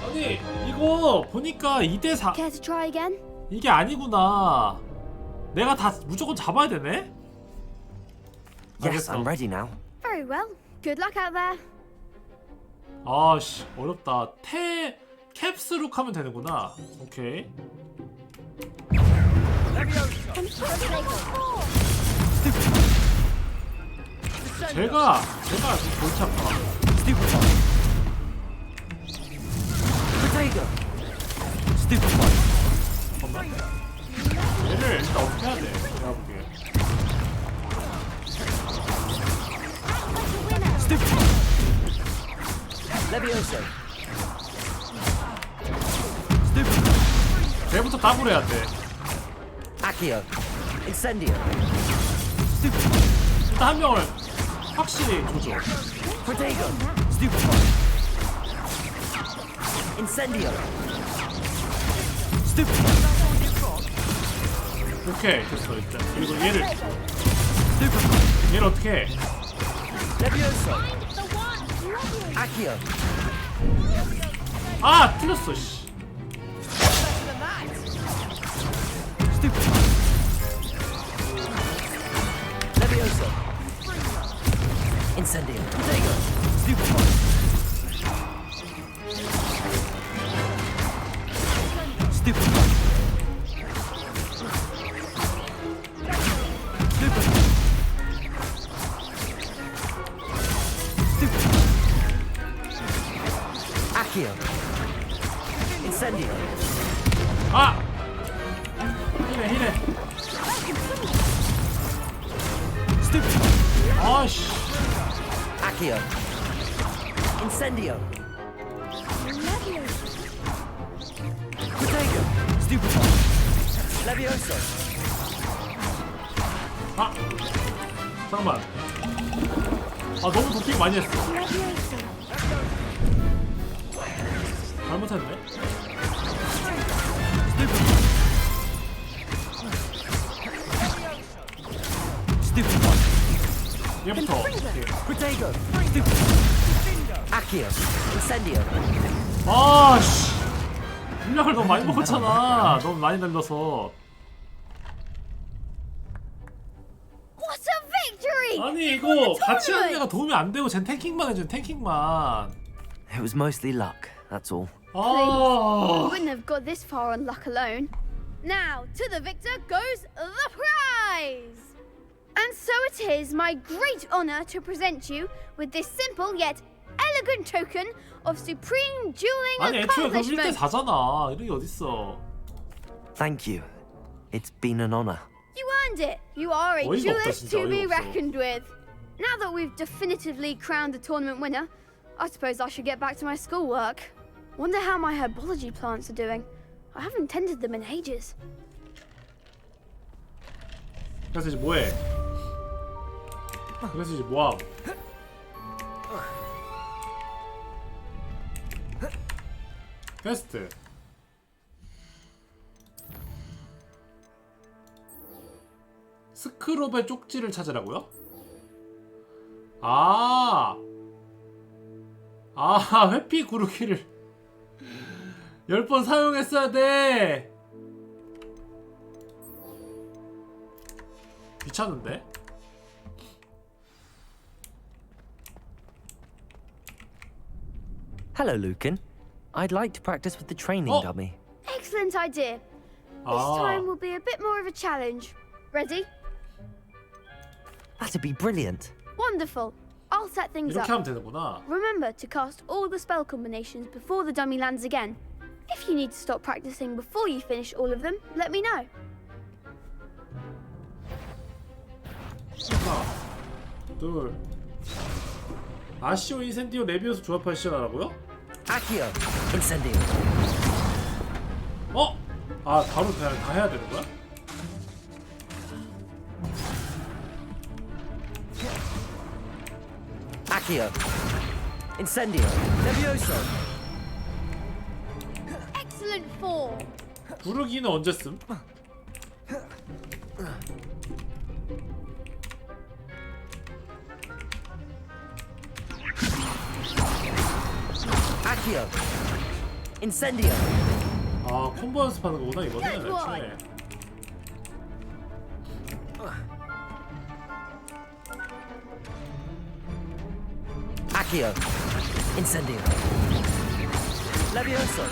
아니 이거 보니까 2대4
Care to try again?
이게 아니구나. 내가 다 무조건 잡아야 되네?
Yes, I'm ready now.
Very well. Good luck out there.
아씨 어렵다. 캡스룩 하면 되는구나. 오케이. 제가 좀 골치 아파.
Stupid one. Protego. Stupid one.
잠깐만. 얘를 일단 어떻게 해야 돼? 내가 볼게.
Stupid one. Levioso. Stupid one.
걔부터 더블 해야 돼.
Accio. Incendio.
일단 한 명을 확실히 조져.
Protego. Stupid one. Incendio. Stupid one.
오케이 됐어 일단. 그리고 얘를
Stupid one.
얘를 어떻게 해?
Levioso. Accio.
아 틀렸어 씨.
Stupid one. Levioso. Incendio. Protego. Stupid one. Stupid one. Stupid one. Stupid one. Accio. Incendio.
아! 힐해.
Stupid one.
아씨.
Accio. Incendio. Protego. Stupid one. Levioso.
아! 잠깐만. 아 너무 도핑 많이 했어. 잘못했네.
Stupid one.
얘부터. 오케이.
Protego. Stupid one.
Accio, Incendio.
아, 씨. 분량을 너무 많이 먹었잖아. 너무 많이 날려서.
What a victory!
아니 이거 같이 하는 애가 도움이 안 되고 쟨 탱킹만 해줘. 탱킹만.
It was mostly luck, that's all.
We wouldn't have got this far on luck alone. Now, to the victor goes the prize! And so it is my great honor to present you with this simple yet elegant token of supreme dueling
아니 애초에 그럼
accomplishment.
1대4잖아. 이런 게 어딨어.
Thank you. It's been an honor.
You earned it. You are a
어이가 없다,
duelist
진짜
to be
어이가 없어.
reckoned with. Now that we've definitively crowned the tournament winner, I suppose I should get back to my schoolwork. Wonder how my herbology plants are doing. I haven't tended them in ages.
그래서 이제 뭐해? 그래서 이제 뭐함? 퀘스트. 스크롭의 쪽지를 찾으라고요? 회피 구르기를 10번 사용했어야 돼. 귀찮은데?
Hello, Lucan. I'd like to practice with the training dummy.
Excellent idea. This time will be a bit more of a challenge. Ready?
That'd be brilliant.
Wonderful. I'll set things
이렇게
up.
하면 되는구나.
Remember to cast all the spell combinations before the dummy lands again. If you need to stop practicing before you finish all of them, let me know.
하나, 둘. 아시오, 인센디오, 레비오스 조합할 시작하라고요?
Accio, Incendio.
바로 그냥 다 해야 되는 거야?
Accio, Incendio, Levioso.
Excellent form.
부르기는 언제 씀?
Accio, Incendio.
콤보 연습하는 거구나 이거는 애초에.
Accio, Incendio. Levioso.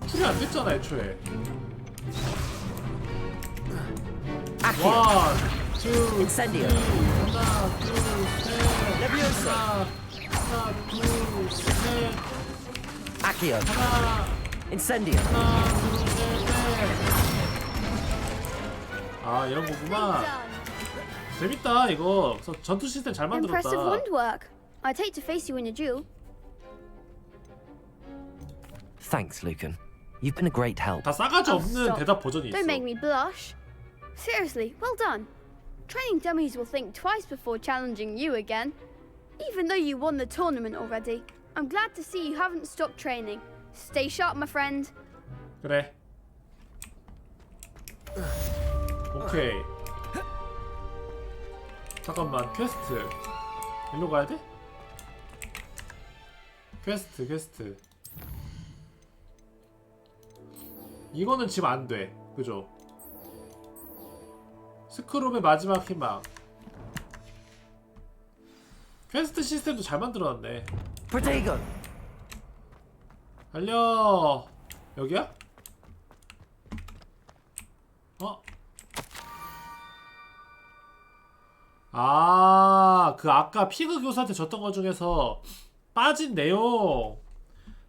풀이 안 됐잖아 애초에.
Accio,
원, 투,
Incendio.
하나, 둘, 셋.
Levioso.
하나, 둘, 셋.
Accio,
하나,
Incendio.
하나, 둘, 셋, 넷. 이런 거구만. 재밌다 이거. 전투 시스템 잘
Impressive
만들었다.
wand work. I'd hate to face you in a duel.
Thanks, Lucan. You've been a great help.
다 싸가지
Oh,
없는
stop.
대답 버전이 있어.
Don't make me blush. Seriously, well done. Training dummies will think twice before challenging you again. Even though you won the tournament already, I'm glad to see you haven't stopped training. Stay sharp, my friend.
그래. 오케이. 잠깐만, 퀘스트. 일로 가야 돼? 퀘스트. 이거는 지금 안 돼. 그죠? 스크롭의 마지막 희망. 퀘스트 시스템도 잘 만들어놨네.
Protego.
달려. 여기야? 그 아까 피그 교사한테 줬던 것 중에서 빠진 내용.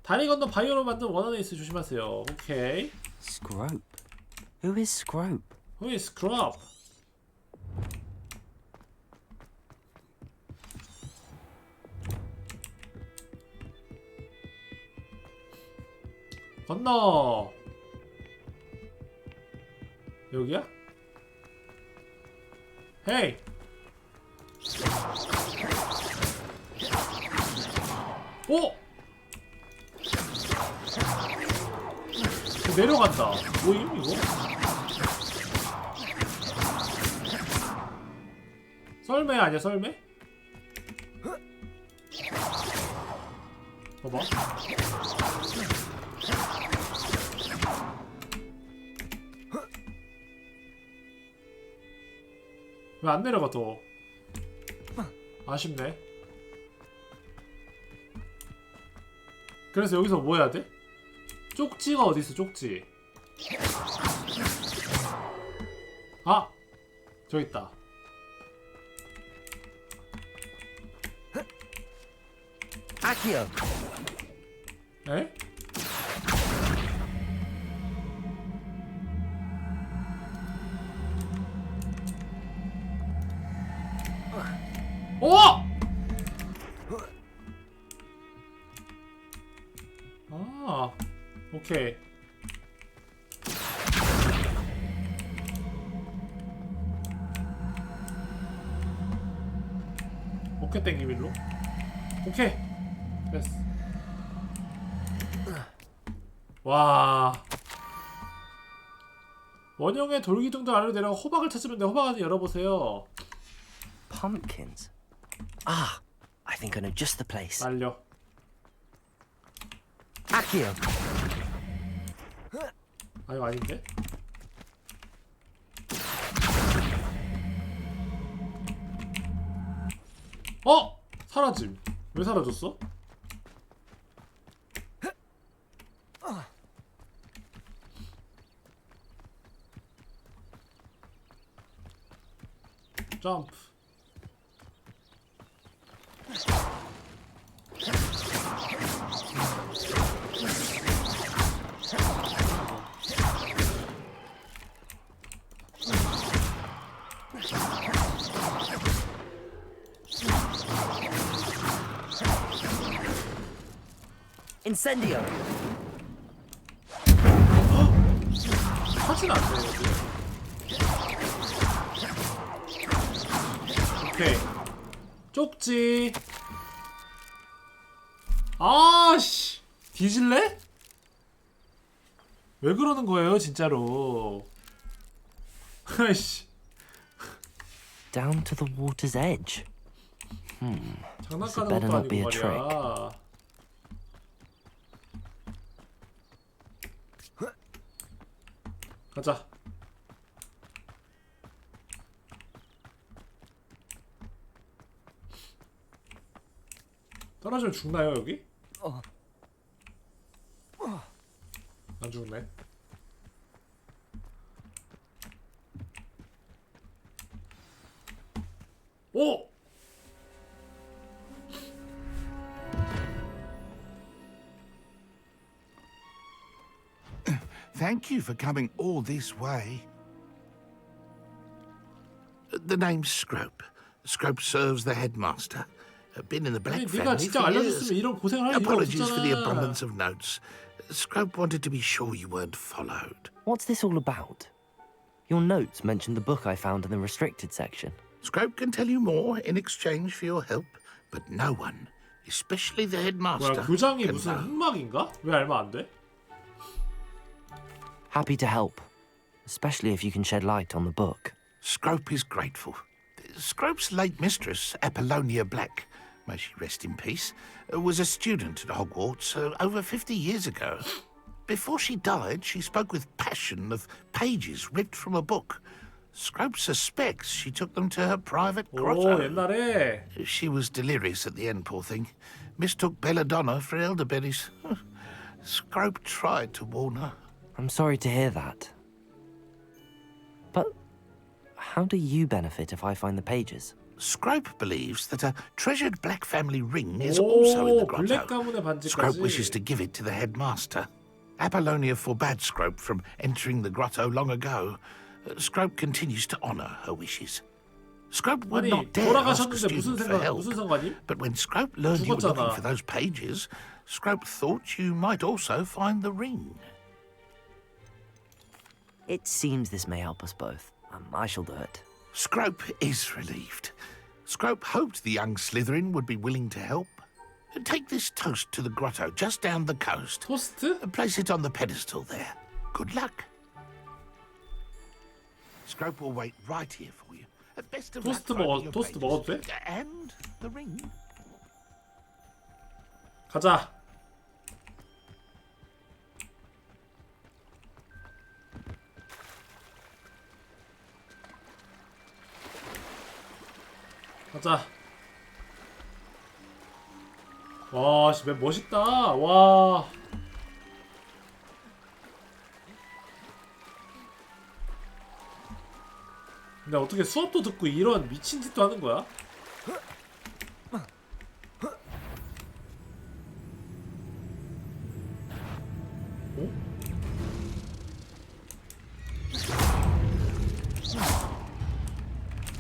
다리 건너 바이오로 만든 원하는 에이스 조심하세요. 오케이.
Scrope. Who is Scrope?
Who is Scrope? 건너. 여기야? 헤이. 오! 내려간다. 뭐임 이거? 썰매 아니야 썰매? 봐봐. 왜 안 내려가 또? 아쉽네. 그래서 여기서 뭐 해야 돼? 쪽지가 어디 있어? 쪽지. 아! 저기 있다.
Accio.
에? 오! 아, 오케이. 어깨 땡기밀로? 오케이. 됐어. 와. 원형의 돌기둥들 아래로 내려가 호박을 찾으면 돼. 호박 안에 열어보세요.
Pumpkins. Ah, I think I know just the place.
말려.
Accio.
아 이거 아닌데? 어! 사라짐. 왜 사라졌어? 점프.
Incendio.
터치는 안 돼요. 오케이. 쪽지. 아씨. 뒤질래? 왜 그러는 거예요, 진짜로? 아이씨.
Down to the water's edge.
장난가는 것도 아니고 말이야. 가자. 떨어지면 죽나요 여기? 안 죽네. 오!
Thank you for coming all this way. The name's Scrope. Scrope serves the headmaster. Been in the Black family for years. Apologies for the abundance of notes. Scrope wanted to be sure you weren't followed.
What's this all about? Your notes mentioned the book I found in the restricted section.
Scrope can tell you more in exchange for your help, but no one, especially the headmaster,
뭐야, 교장이
can
무슨
know.
흑막인가? 왜 알면 안 돼?
Happy to help, especially if you can shed light on the book.
Scrope is grateful. Scrope's late mistress, Apollonia Black, may she rest in peace, was a student at Hogwarts over 50 years ago. Before she died, she spoke with passion of pages ripped from a book. Scrope suspects she took them to her private grotto.
옛날에.
She was delirious at the end, poor thing. Mistook belladonna for elderberries. Scrope tried to warn her.
I'm sorry to hear that. But how do you benefit if I find the pages?
Scrope believes that a treasured Black family ring is also in the
블랙
grotto.
가문의 반지까지.
Scrope wishes to give it to the headmaster. Apollonia forbade Scrope from entering the grotto long ago. Scrope continues to honour her wishes. Scrope would
아니,
not dare ask a
돌아가셨는데
student for help.
무슨 상관이?
But when Scrope learned you were
죽었잖아.
looking for those pages, Scrope thought you might also find the ring.
It seems this may help us both. I shall do it.
Scrope is relieved. Scrope hoped the young Slytherin would be willing to help. Take this toast to the grotto just down the coast.
토스트?
Place it on the pedestal there. Good luck. Scrope will wait right here for you. Best of
토스트
luck
먹어
finding your
토스트
pages.
먹어도 돼?
And the ring.
가자. 가자. 와, 씨, 맵 멋있다. 와. 근데 어떻게 수업도 듣고 이런 미친 짓도 하는 거야?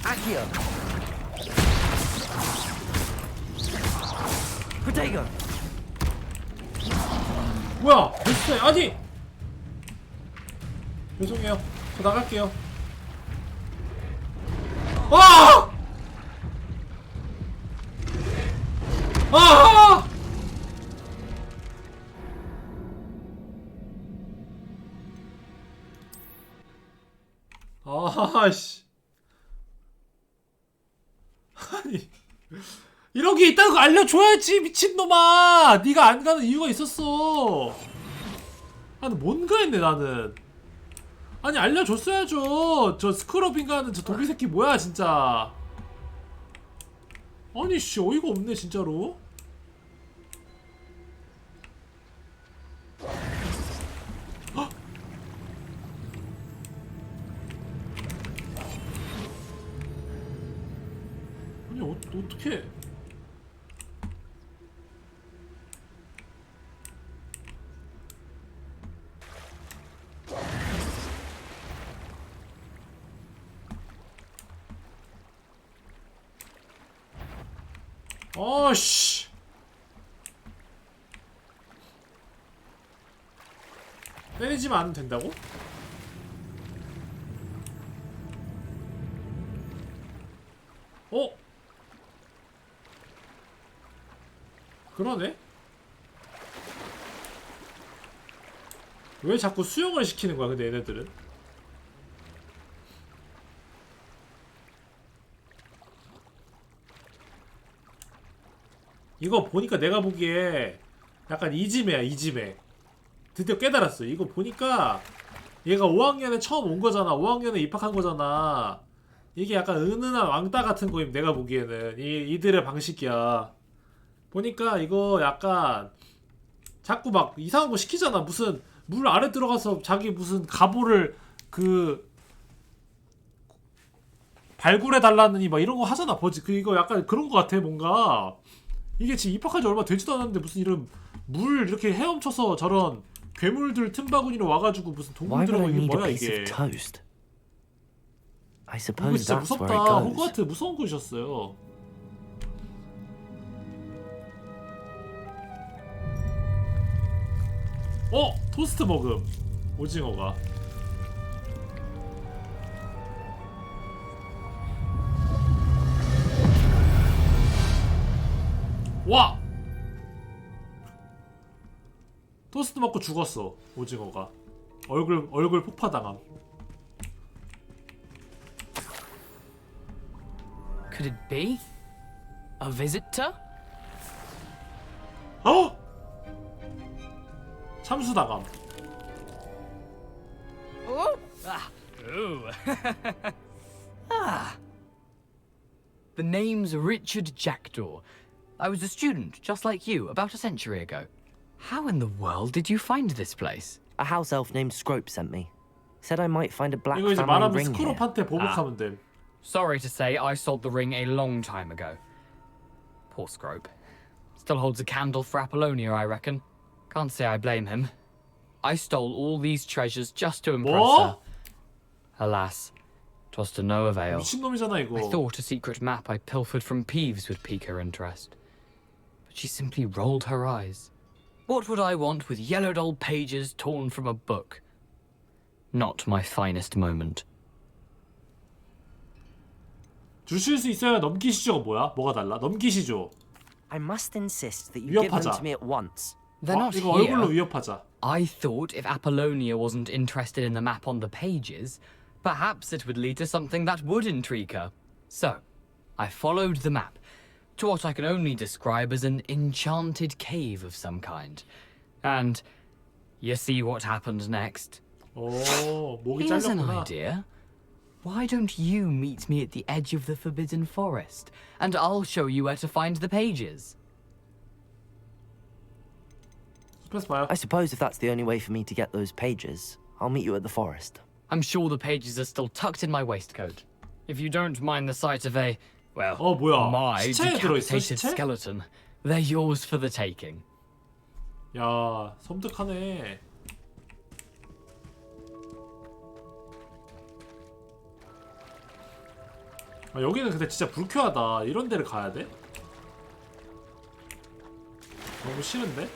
Accio. Protego.
뭐야? 됐어요. 아니! 죄송해요. 저 나갈게요. 아! 아! 아씨. 아니. 이런 게 있다는 거 알려줘야지, 미친놈아! 네가 안 가는 이유가 있었어. 아니, 뭔가 했네, 나는. 아니, 알려줬어야죠. 저 스크럽인가는 저 독일 새끼 뭐야, 진짜. 아니, 씨, 어이가 없네, 진짜로. 헉! 아니, 어떡해. 어씨. 때리지만 않으면 된다고? 어? 그러네? 왜 자꾸 수영을 시키는 거야, 근데 얘네들은? 이거 보니까 내가 보기에 약간 이지매야, 이지매. 드디어 깨달았어. 이거 보니까 얘가 5학년에 처음 온 거잖아. 5학년에 입학한 거잖아. 이게 약간 은은한 왕따 같은 거임, 내가 보기에는. 이들의 방식이야. 보니까 이거 약간 자꾸 막 이상한 거 시키잖아. 무슨 물 아래 들어가서 자기 무슨 가보를 그 발굴해 달라느니 막 이런 거 하잖아. 버지. 이거 약간 그런 거 같아, 뭔가. 이게 지금 입학한 지 얼마 되지도 않았는데 무슨 이런 물 이렇게 헤엄쳐서 저런 괴물들 틈바구니로 와가지고 무슨 동굴 들어가고 이게 뭐야 이게.
I
이거
suppose
진짜
that's where it
무섭다.
goes.
호그와트 무서운 곳이었어요. 토스트 먹음. 오징어가. 와! 토스트 먹고 죽었어, 오징어가. 얼굴 폭파당함.
Could it be? A visitor?
어? 참수당함.
Oh! Ah. Ooh. Ah. The name's Richard Jackdaw. I was a student, just like you, about a century ago. How in the world did you find this place?
A house elf named Scrope sent me. Said I might find a black
이거 이제
family
말하면
ring here.
스크롭한테 보복하면 됨.
Sorry to say, I sold the ring a long time ago. Poor Scrope. Still holds a candle for Apollonia, I reckon. Can't say I blame him. I stole all these treasures just to impress her. Alas, 'twas to no avail.
미친놈이잖아 이거.
I thought a secret map I pilfered from Peeves would pique her interest. But she simply rolled her eyes. What would I want with yellowed old pages torn from a book? Not my finest moment.
주실 수 있어야 넘기시죠가 뭐야? 뭐가 달라? 넘기시죠.
I must insist that you give them
위협하자.
to me at once.
They're not
이거
here.
얼굴로 위협하자.
I thought if Apollonia wasn't interested in the map on the pages, perhaps it would lead to something that would intrigue her. So, I followed the map to what I can only describe as an enchanted cave of some kind. And you see what happened next?
오, 목이
Here's an
잘렸구나.
idea. Why don't you meet me at the edge of the Forbidden Forest, and I'll show you where to find the pages.
I suppose if that's the only way for me to get those pages, I'll meet you at the forest.
I'm sure the pages are still tucked in my waistcoat. If you don't mind the sight of a, well,
뭐야?
my
시체에 들어있어,
decapitated
시체?
skeleton, they're yours for the taking.
야, 섬뜩하네. 아, 여기는 근데 진짜 불쾌하다. 이런 데를 가야 돼? 너무 싫은데?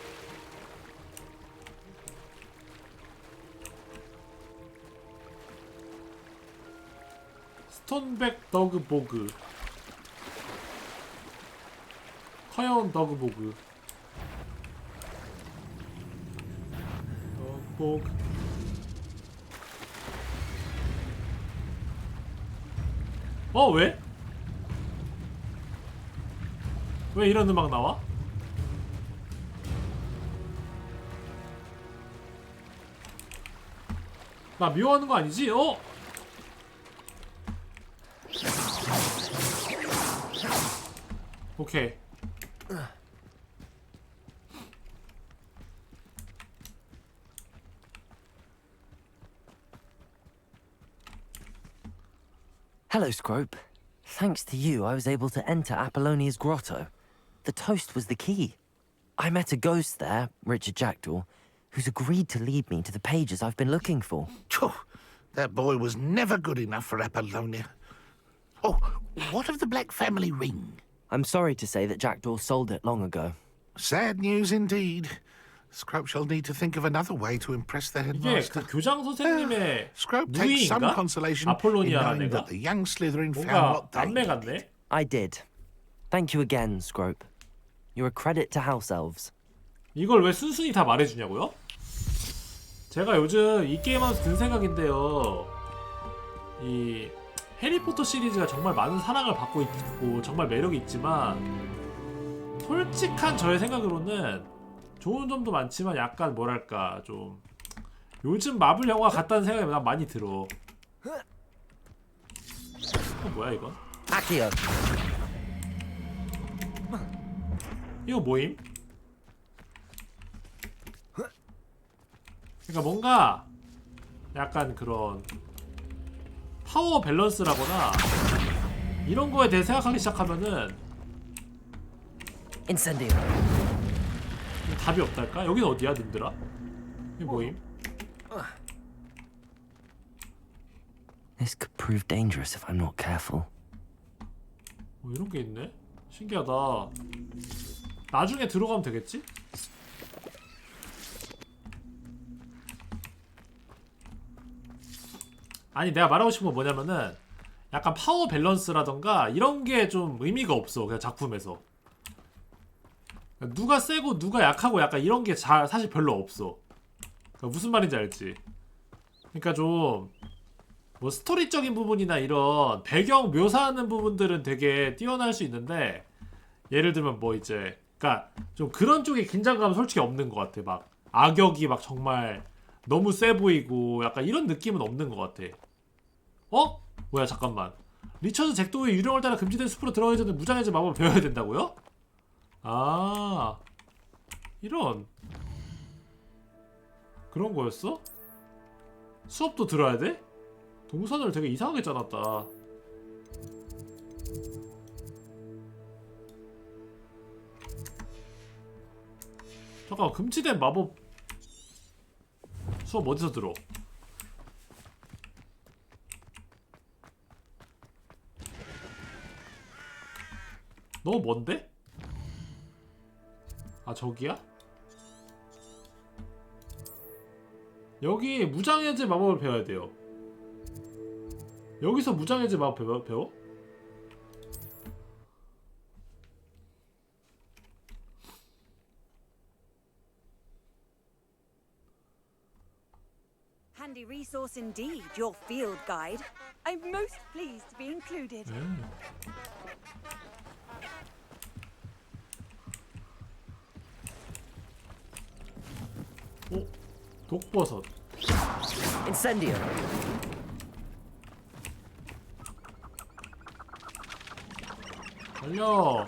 스톤백 더그보그, 커여운 더그보그, 더그보그. 왜? 왜 이런 음악 나와? 나 미워하는 거 아니지? 오케이.
Hello, Scrope. Thanks to you, I was able to enter Apollonia's grotto. The toast was the key. I met a ghost there, Richard Jackdaw, who's agreed to lead me to the pages I've been looking for.
Phew, that boy was never good enough for Apollonia. Oh, what of the Black family ring?
I'm sorry to say that Jackdaw sold it long ago.
Sad news indeed. Scrope shall need to think of another way to impress the
이게
headmaster.
그 교장 선생님의
Scrope takes some
누이인가?
consolation in
아폴로니아라는
knowing
애가?
that the young Slytherin found
뭔가
what they
남매 같네?
I did. Thank you again, Scrope. You're a credit to House Elves.
이걸 왜 순순히 다 말해주냐고요? 제가 요즘 이 게임하면서 든 생각인데요. 이 해리포터 시리즈가 정말 많은 사랑을 받고 있고 정말 매력이 있지만 솔직한 저의 생각으로는 좋은 점도 많지만 약간 뭐랄까 좀 요즘 마블 영화 같다는 생각이 난 많이 들어. 뭐야 이건?
아키요.
이거 뭐임? 그러니까 뭔가 약간 그런 파워 밸런스라거나 이런 거에 대해 생각하기 시작하면은
인센디오.
답이 없달까? 여긴 어디야, 님들아? 이게 뭐임?
This could prove dangerous if I'm not careful.
이런 게 있네? 신기하다. 나중에 들어가면 되겠지? 아니 내가 말하고 싶은 건 뭐냐면은 약간 파워 밸런스라던가 이런 게 좀 의미가 없어 그냥 작품에서. 누가 세고 누가 약하고 약간 이런 게 사실 별로 없어. 그러니까 무슨 말인지 알지? 그러니까 좀 뭐 스토리적인 부분이나 이런 배경 묘사하는 부분들은 되게 뛰어날 수 있는데 예를 들면 뭐 이제 그러니까 좀 그런 쪽에 긴장감은 솔직히 없는 것 같아. 막 악역이 막 정말 너무 세 보이고 약간 이런 느낌은 없는 것 같아. 뭐야 잠깐만. 리처드 잭도의 유령을 따라 금지된 숲으로 들어가기 전에 무장해제 마법을 배워야 된다고요? 아 이런 그런 거였어? 수업도 들어야 돼? 동선을 되게 이상하게 짜놨다. 잠깐만 금지된 마법 수업 어디서 들어? 너무 먼데? 아 저기야? 여기 무장해제 마법을 배워야 돼요. 여기서 무장해제 마법 배워?
Handy resource indeed, your field guide. I'm most pleased to be included.
오, 독버섯.
Incendio.
달려.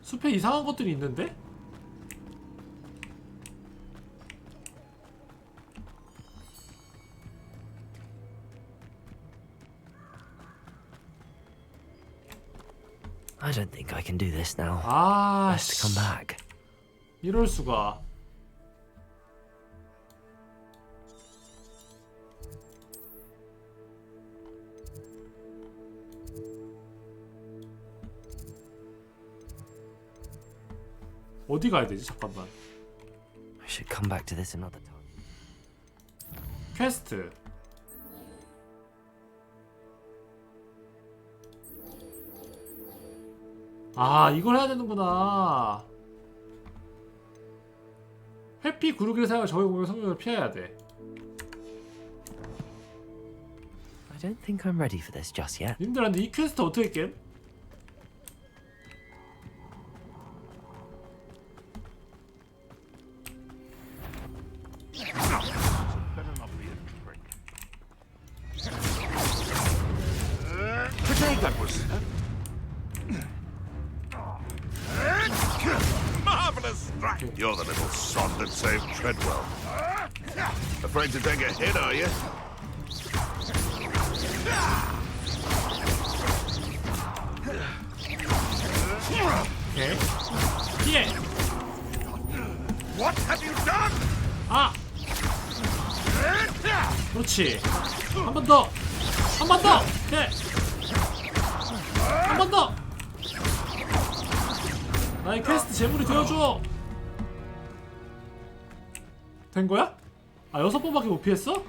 숲에 이상한 것들이 있는데?
I don't think I can do this now.
아,
Best to come back.
이럴 수가. 어디 가야 되지? 잠깐만.
I should come back to this another time.
퀘스트. 아, 이걸 해야 되는구나. 회피 구르기를 사용해 적의 공격 성공을 피해야 돼.
I don't think I'm ready for this just yet.
님들 근데 이 퀘스트 어떻게 깸?
That was marvelous strike. You're the little sod that saved Treadwell. Afraid to take a hit, are you?
오케이. 피해.
What have you done?
아. 그렇지. 한 번 더. 한 번 더. 오케이. 한 번 더. 나의 퀘스트 재물이 되어줘. 된 거야? 아, 6번밖에 못 피했어?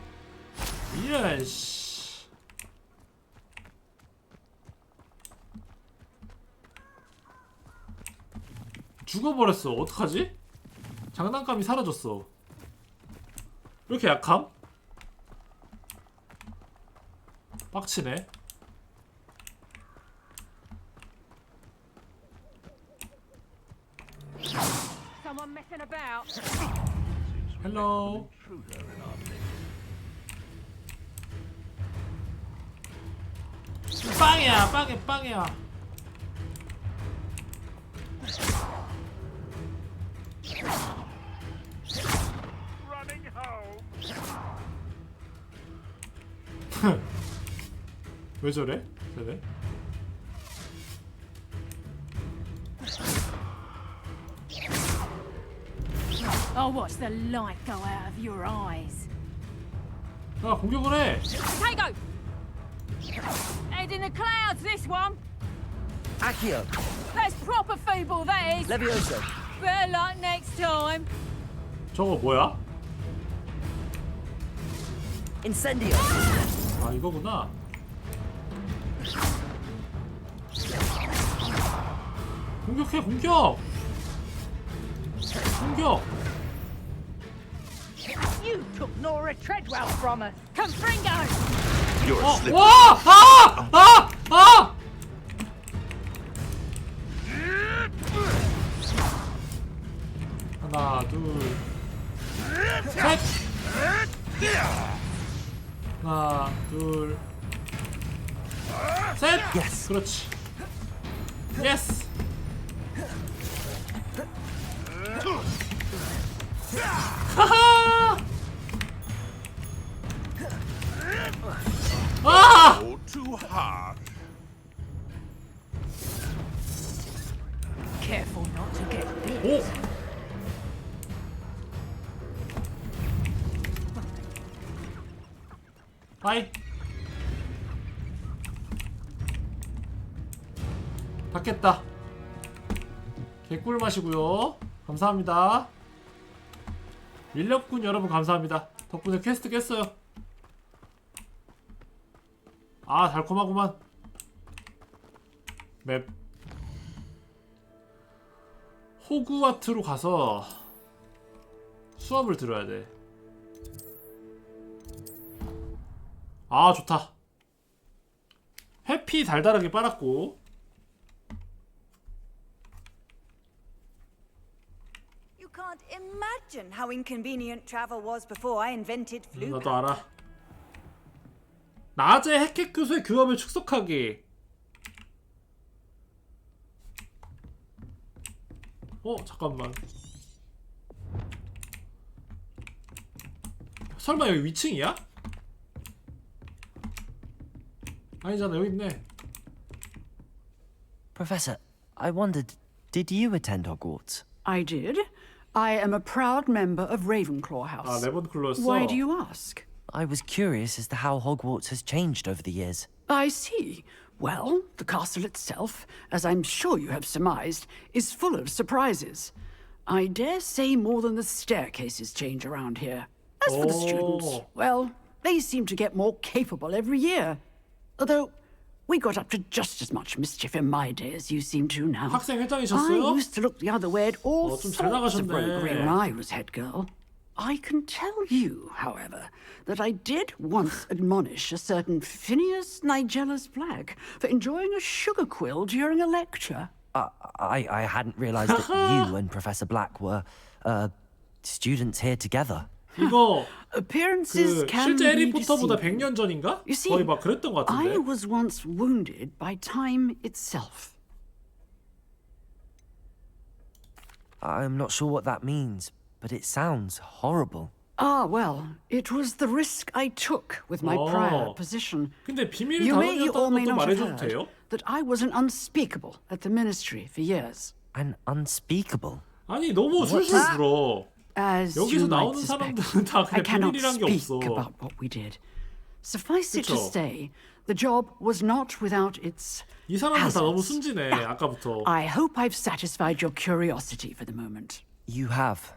이런 씨. 죽어버렸어. 어떡하지? 장난감이 사라졌어. 왜 이렇게 약함? 빡치네.
Someone messing about.
헬로. 빵이야, 빵이야.
Running home.
왜 저래? 쟤네?
I'll watch the light go out of your eyes.
야, 공격을 해.
Potato! Head in the clouds, this one.
Accio.
That's proper feeble, that is.
Levioso.
Better luck next time.
저거 뭐야?
Incendio.
아, 이거구나. 공격해, 공격! 공격!
You took Nora Treadwell from us. Confringo!
You're a slip.
와! 아! 아! 아! 하나, 둘, 셋! 하나, 둘, 셋!
Yes.
그렇지. 예스! 하하! 아!
Oh, too hard.
Careful not to get bit.
오! 하이. 다 깼다. 개꿀 맛이고요. 감사합니다. 밀렵군 여러분 감사합니다. 덕분에 퀘스트 깼어요. 아, 달콤하구만. 맵. 호그와트로 가서 수업을 들어야 돼. 아 좋다. 해피 달달하게 빨았고.
You can't imagine how inconvenient travel was before I invented flu.
나도 알아. 낮에 핵핵 교수의 교합을 축소하기. 잠깐만. 설마 여기 위층이야? 아니잖아, 여기 있네.
Professor, I wondered, did you attend Hogwarts?
I did. I am a proud member of Ravenclaw House.
아, 레븐클로였어.
Why do you ask?
I was curious as to how Hogwarts has changed over the years.
I see. Well, the castle itself, as I'm sure you have surmised, is full of surprises. I dare say more than the staircases change around here. As for the students, well, they seem to get more capable every year. Although, we got up to just as much mischief in my day as you seem to now.
학생
I
회장이셨어요?
used to look the other way at all
좀 잘
sorts of
나가셨네.
roguery when I was head girl. I can tell you, however, that I did once admonish a certain Phineas Nigellus Black for enjoying a sugar quill during a lecture.
I hadn't realized that you and Professor Black were, students here together.
이거
Appearances
그
can
실제
be
해리포터보다
deceiving.
100년 전인가?
You see,
거의 막 그랬던 것
I
같은데.
was once wounded by time itself.
I'm not sure what that means, but it sounds horrible.
Ah, well, it was the risk I took with my prior
어.
position.
근데 비밀
You may or may
다원이었다는 것도
not have
말해줘도 돼요?
heard that I was an unspeakable at the ministry for years.
An unspeakable?
아니 너무 술술 불어.
As you
여기서
might
나오는
suspect,
사람들은 다
I
그냥
cannot
비밀이란 게
speak
없어.
about what we did. Suffice it to
그쵸?
say, the job was not without its
이 사람들 다 너무
hazards.
순진해. 아까부터.
I hope I've satisfied your curiosity for the moment.
You have.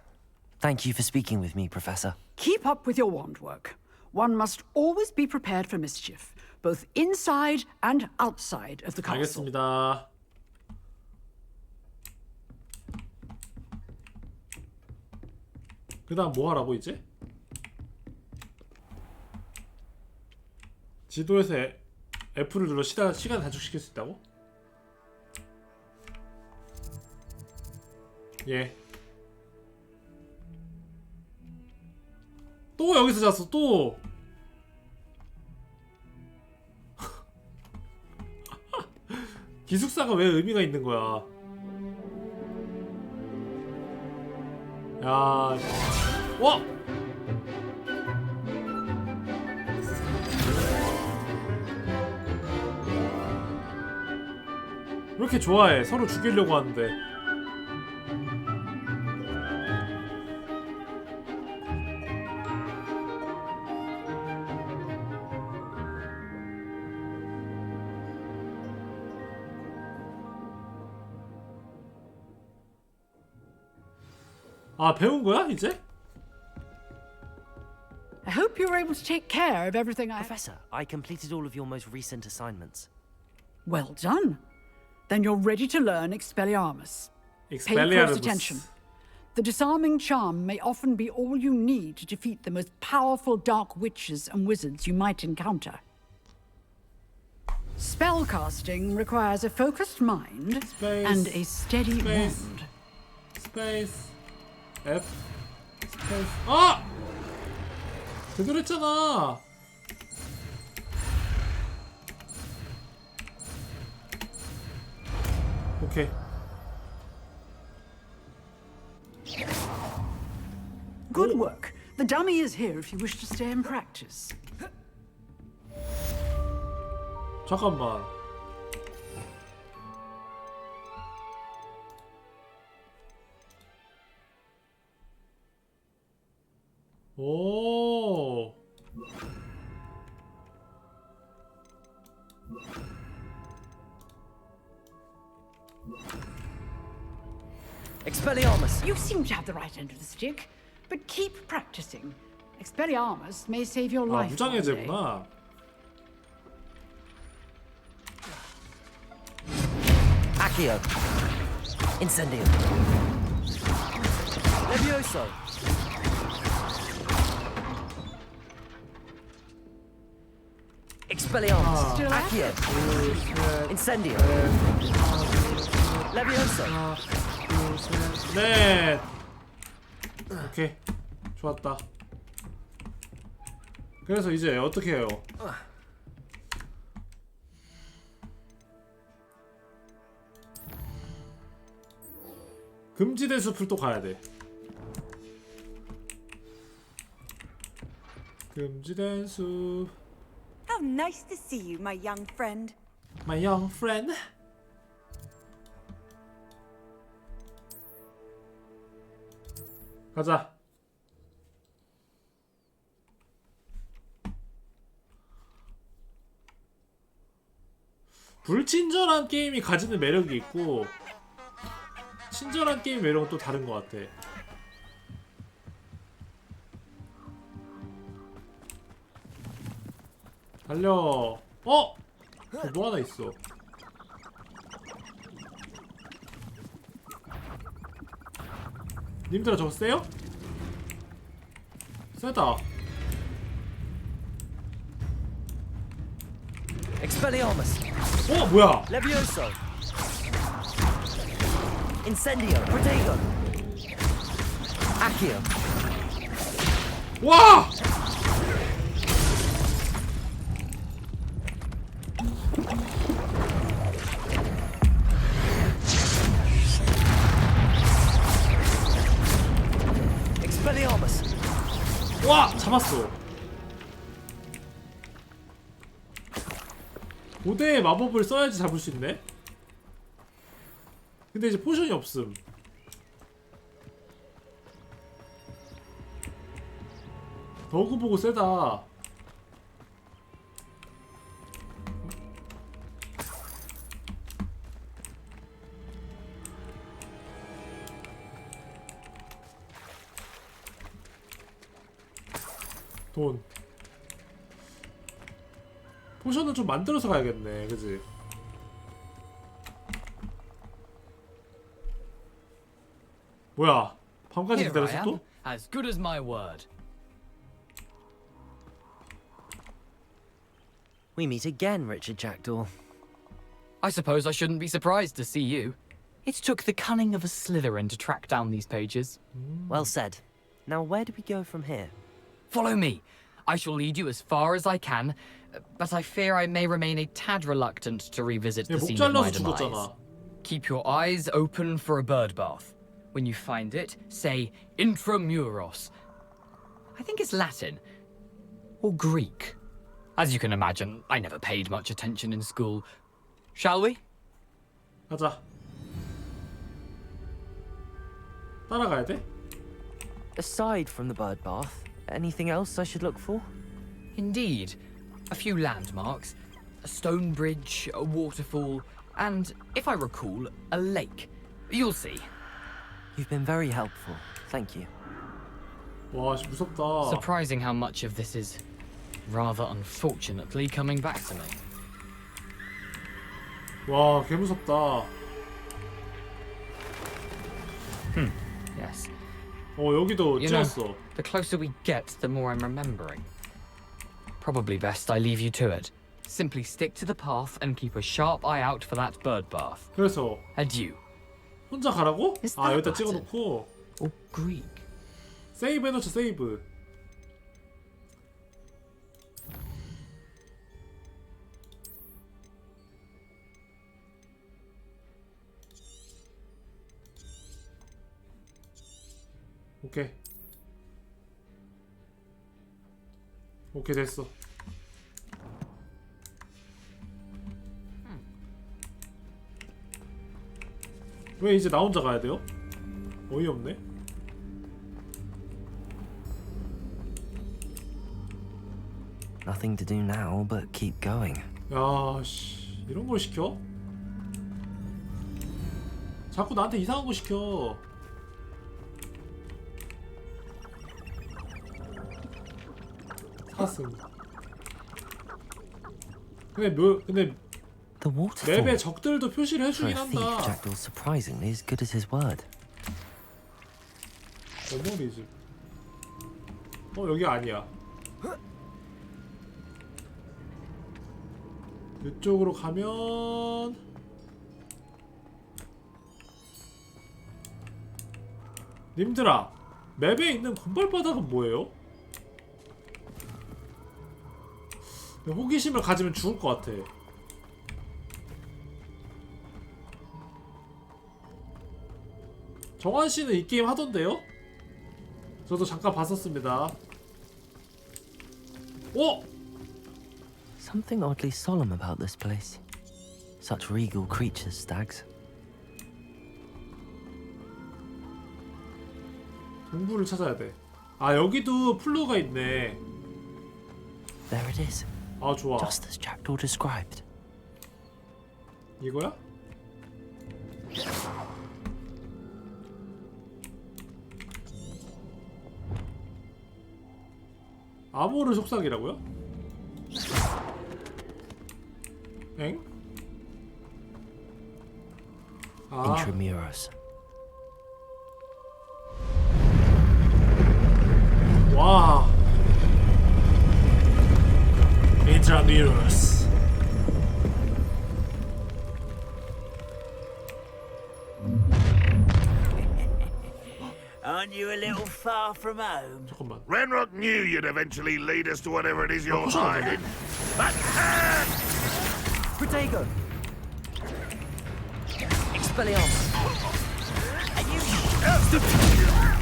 Thank you for speaking with me, Professor.
Keep up with your wand work. One must always be prepared for mischief, both inside and outside of the castle.
알겠습니다. 그 다음 뭐 하라고 이제? 지도에서 F를 눌러 시간 단축시킬 수 있다고? 예. 또 여기서 잤어 또. 기숙사가 왜 의미가 있는 거야? 야, 와! 왜 이렇게 좋아해? 서로 죽이려고 하는데. 아, 배운 거야, 이제?
I hope you were able to take care of everything I...
Professor, I completed all of your most recent assignments.
Well done. Then you're ready to learn Expelliarmus. Pay close
Expelliarmus.
attention. The disarming charm may often be all you need to defeat the most powerful dark witches and wizards you might encounter. Spellcasting requires a focused mind and a steady wand.
스페이스 F 스페이스 아! 제대로 했잖아. 오케이.
Good work. The dummy is here if you wish to stay and practice.
잠깐만. 오.
Expelliarmus!
You seem to have the right end of the stick, but keep practicing. Expelliarmus may save your
아,
life.
무장해제구나.
Accio! Incendio! Levioso. Expelliarmus. Accio. Incendio. Levioso.
네. 오케이. 좋았다. 그래서 이제 어떻게 해요? 금지된 숲을 또 가야 돼. 금지된 숲.
How nice to see you, my young friend.
My young friend. 가자. 불친절한 게임이 가지는 매력이 있고 친절한 게임 매력은 또 다른 것 같아. 달려. 어? 뭐 하나 있어. 님들아 저거 세요? 세다.
Expelliarmus.
어 뭐야?
Levioso. Incendio. Protego. Accio.
와!
Expelliarmus.
와! 잡았어. 고대의 마법을 써야지 잡을 수 있네? 근데 이제 포션이 없음. 버그 보고 세다. 돈. 포션을 좀 만들어서 가야겠네, 그지? 뭐야? 밤까지
Here I
기다렸어
am,
또?
as good as my word.
We meet again, Richard Jackdaw.
I suppose I shouldn't be surprised to see you. It took the cunning of a Slytherin to track down these pages.
Well said. Now where do we go from here?
Follow me. I shall lead you as far as I can, but I fear I may remain a tad reluctant to revisit the scene of my demise. Keep your eyes open for a bird bath. When you find it, say intramuros. I think it's Latin. Or Greek. As you can imagine, I never paid much attention in school. Shall we?
가자. 따라가야 돼?
Aside from the bird bath, anything else I should look for?
Indeed. A few landmarks. A stone bridge, a waterfall, and, if I recall, a lake. You'll see.
You've been very helpful. Thank you.
와, 무섭다.
Surprising how much of this is, rather unfortunately, coming back to me.
와, 개 무섭다.
Yes.
여기도
You know,
찍었어.
the closer we get, the more I'm remembering. Probably best I leave you to it. Simply stick to the path and keep a sharp eye out for that bird bath.
그래서
Adieu.
혼자 가라고?
Is
아,
that
여기다
Latin?
찍어놓고
Or Greek?
세이브 해놓자. 세이브. 오케이. 오케이, 됐어. 왜 이제 나 혼자 가야 돼요? 어이없네.
Nothing to do now but keep going.
야, 씨, 이런 걸 시켜? 자꾸 나한테 이상한 거 시켜. 사슴. 근데
The waterfall.
맵에 적들도 표시를
For
해주긴
a thief,
한다.
Jackdaw's surprisingly as good as his word.
메모리 집. 여기 아니야. 이쪽으로 가면 님들아, 맵에 있는 건발바닥은 뭐예요? 호기심을 가지면 죽을 것 같아. 정환씨는 이 게임 하던데요? 저도 잠깐 봤었습니다. 오!
Something oddly solemn about this place. Such regal creatures, stags.
동굴을 찾아야 돼. 아, 여기도 플루가 있네.
There it is.
아, 좋아.
Just as Jackdaw described.
이거야? 아모르 속삭이라고요? 엥? 아.
Intramuros.
와. Intramuros.
Aren't you a little far from home?
잠깐만.
Ranrock knew you'd eventually lead us to whatever it is you're hiding. But
Protego! Expelliarmus!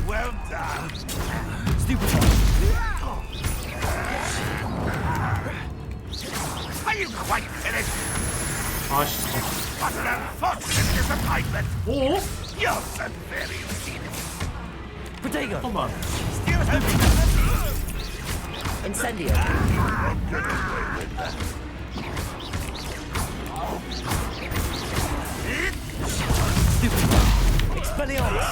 well done.
Stupid!
Are you quite finished?
아씨.
What an unfortunate disappointment.
오?
You're so very
Protego!
잠깐만.
Incendio! Stupid! Expelliarmus!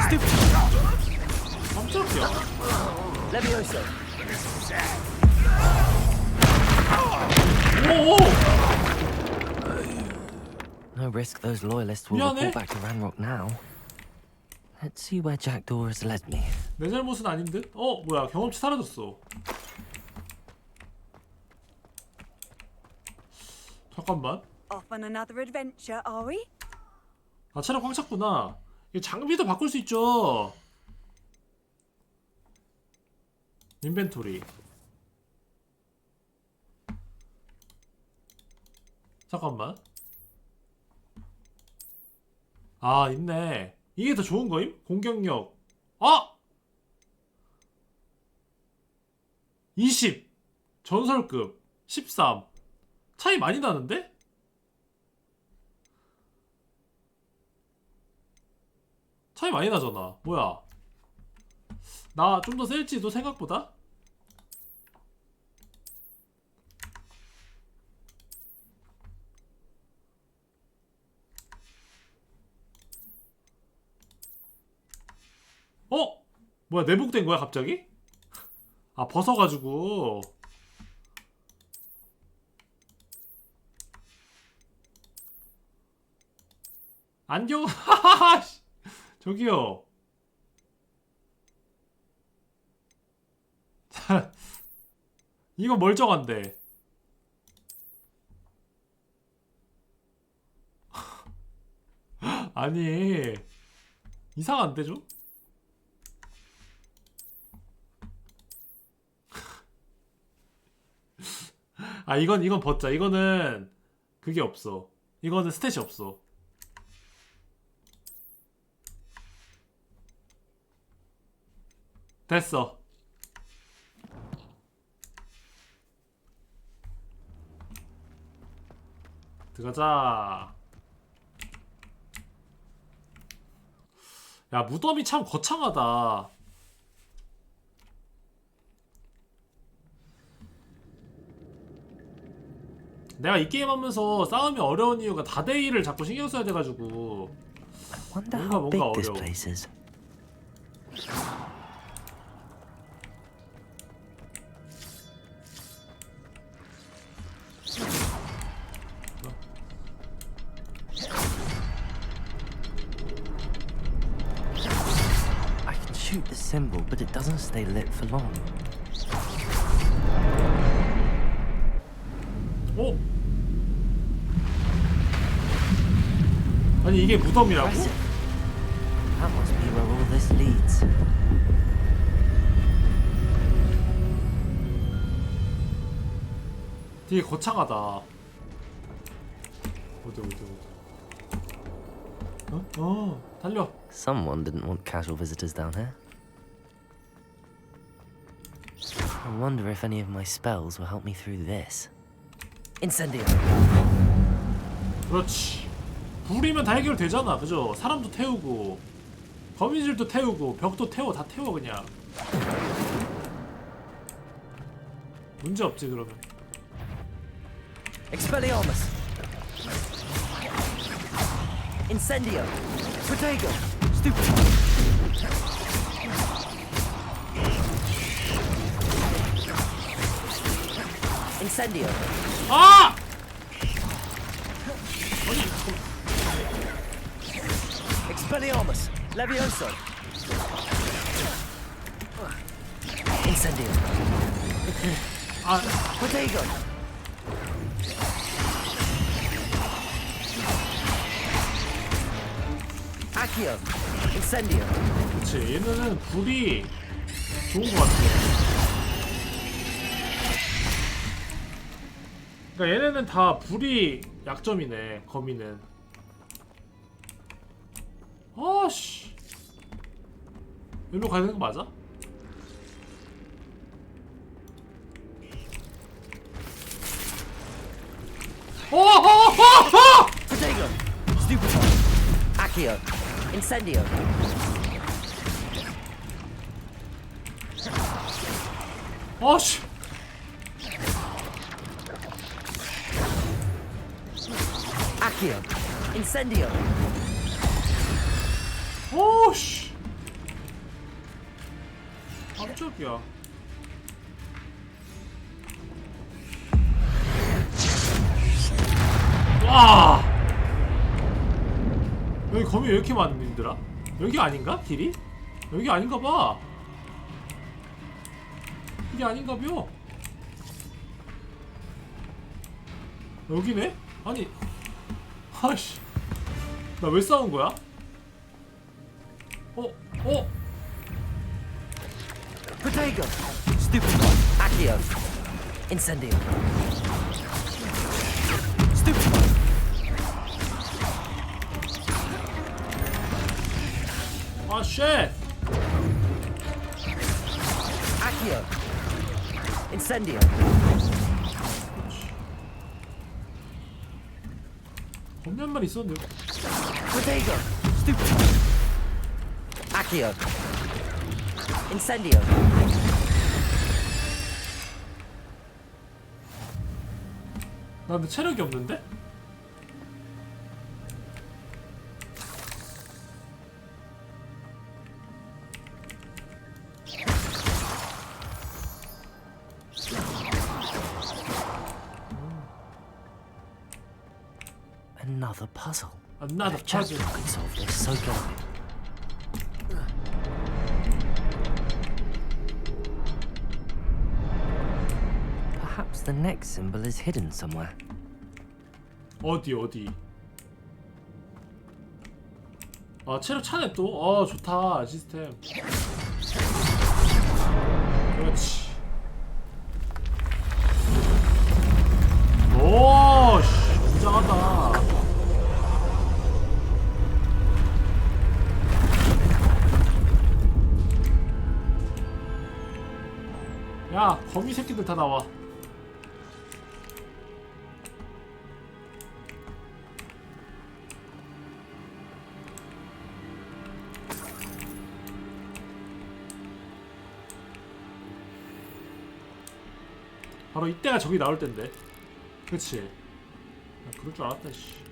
Stupid!
깜짝이야.
Levioso!
오오!
No risk those loyalists will report back to Ranrock now. Let's see where Jackdaw has led me.
내 잘못은 아닌 듯? 뭐야, 경험치 사라졌어. 잠깐만.
Off on another adventure, are we?
아, 차량 꽉 찼구나. 이 장비도 바꿀 수 있죠. 인벤토리. 잠깐만. 아, 있네. 이게 더 좋은 거임? 공격력. 아! 20. 전설급. 13. 차이 많이 나는데? 차이 많이 나잖아. 뭐야. 나 좀 더 셀지도 생각보다? 뭐야, 내복된 거야 갑자기? 아, 벗어가지고. 안경. 저기요. 이거 멀쩡한데. 아니, 이상한데 좀? 아, 이건 벗자. 이거는 그게 없어. 이거는 스탯이 없어. 됐어. 들어가자. 야, 무덤이 참 거창하다. 내가 이 게임 하면서 싸움이 어려운 이유가 다대일을 자꾸 신경 써야 돼가지고 뭔가 어려워.
symbol, but it doesn't stay lit for long.
어? 아니 이게 무덤이라고?
That must be where all this leads.
되게 거창하다. 어디. 달려.
Someone didn't want casual visitors down here. I wonder if any of my spells will help me through this. Incendio.
그렇지. 불이면 다 해결되잖아, 그죠? 사람도 태우고, 거미줄도 태우고, 벽도 태워, 다 태워 그냥. 문제 없지 그러면.
Expelliarmus. Incendio. Protego. Stupid. Incendio.
아!
Expelliarmus. Levioso. Incendio. Protego. Accio. Incendio.
그치, 얘네는 불이 좋은 것 같아. 그러니까 얘네는 다 불이 약점이네, 거미는. 아씨. 여기로 가야 되는 거 맞아?
Protego. Stupid. Accio. Incendio.
아씨.
Accio. Incendio.
오씨. 깜짝이야. 와. 여기 거미 왜 이렇게 많은들아? 여기 아닌가? 길이? 여기 아닌가 봐. 이게 아닌가 봐. 여기네? 아니. 아씨. 나 왜 싸운 거야?
Protego. Stupid. Accio. Incendio. Stupid.
아, 쉣!
Accio. Incendio.
겁나 한 마리 있었는데.
Protego. Stupid. Accio. Incendio.
나 근데 체력이 없는데?
Another puzzle.
Another
If Jack
puzzle.
could solve this, so can I. Perhaps the next symbol is hidden somewhere.
어디? 아, 체력 차네 또. 좋다 시스템. 그렇지. 오, 씨, 굉장하다. 야, 거미 새끼들 다 나와. 바로 이때가 저기 나올 텐데. 그치? 나 그럴 줄 알았다, 씨.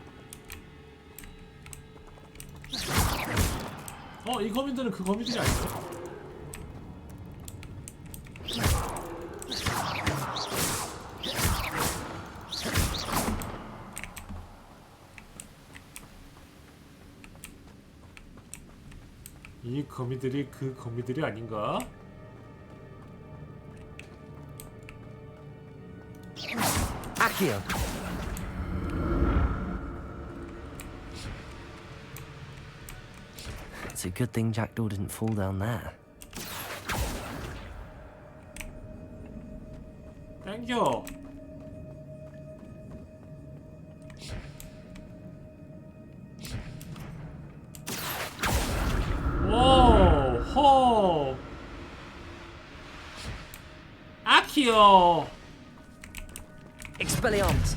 이 거미들은 그 거미들이 아닌가? 이 거미들이 그 거미들이 아닌가?
Accio. It's a good thing Jackdaw didn't fall down there.
땡겨. 오, 호. 아키오.
Expelliarmus.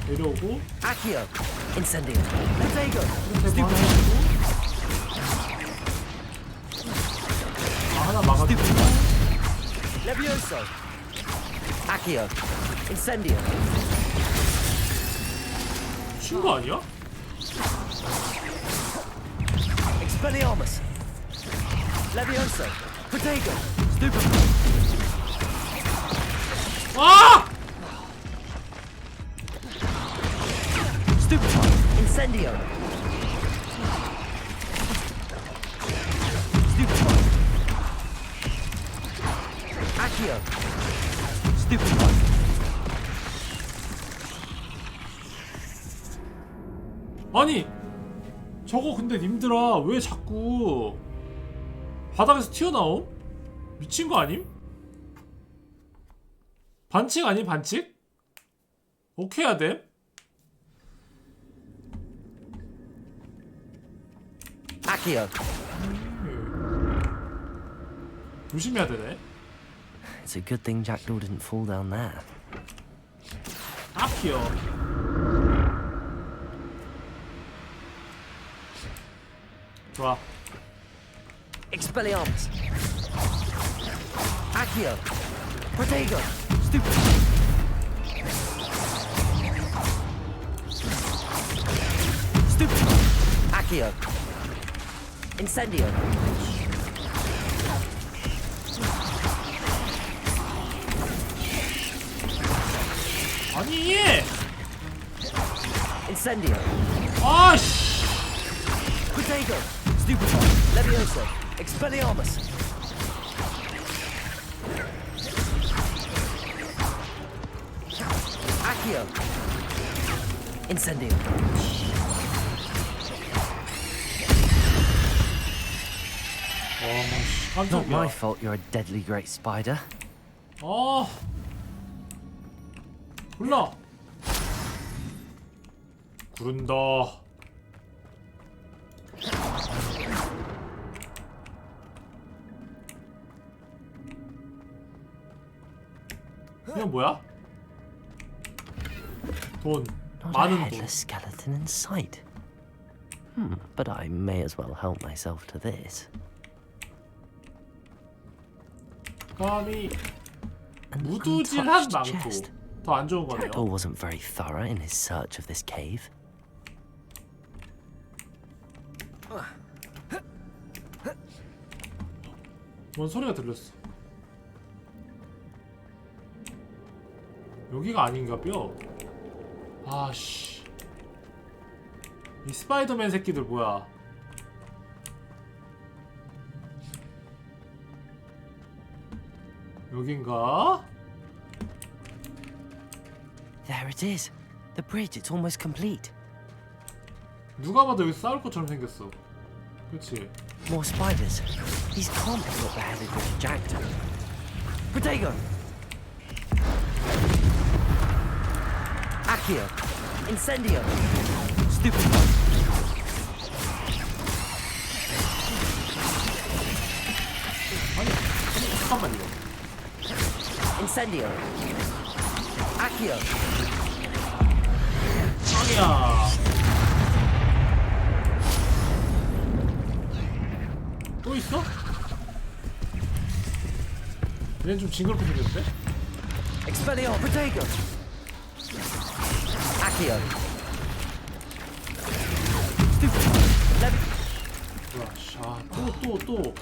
내려오고.
Accio. Incendio. Protego.
하나 막아주고.
Levioso. Accio. Incendio.
친 거 아니야?
Expelliarmus. Levioso. Protego. Stupid.
아!
Stupid. Incendio. Stupid. Accio. Stupid.
아니 저거 근데 님들아 왜 자꾸 바닥에서 튀어나옴? 미친 거 아님? 반칙 아님 반칙? 오케이 해야 돼?
Accio.
조심해야 되네.
It's a good thing Jackdaw didn't fall down there.
아키요. 좋아.
Expelliarmus. Accio. Protego. Stupid. Stupid. Accio. Incendio.
아니!
Incendio.
아씨!
Protego. Stupid. Levioso. Expelliarmus. Accio. Incendio. Not my fault you're a deadly great spider.
어. 굴러. 구른다. 이건 뭐야? 돈.
Not a
많은 돈.
headless skeleton in sight. But I may as well help myself to this.
감히
An
무두질한
untouched
망토.
chest.
더 안 좋은
Jackdaw
거네요.
wasn't very thorough in his search of this cave.
뭔 소리가 들렸어. 여기가 아닌가벼? 아씨. 이 스파이더맨 새끼들 뭐야? 여긴가?
There it is. The bridge, it's almost complete.
누가 봐도 여기 싸울 것처럼 생겼어. 그치?
More spiders. These can't be what the hell it was Jackdaw. Protego. Accio. Incendio. Stupid.
아니, 잠깐만요.
Incendio. Accio.
아니야. 또 있어? 얘는 좀 징그럽게 생겼는데?
Expelliarmus. Protego. Accio. Stupid.
뭐야, 샤, 또.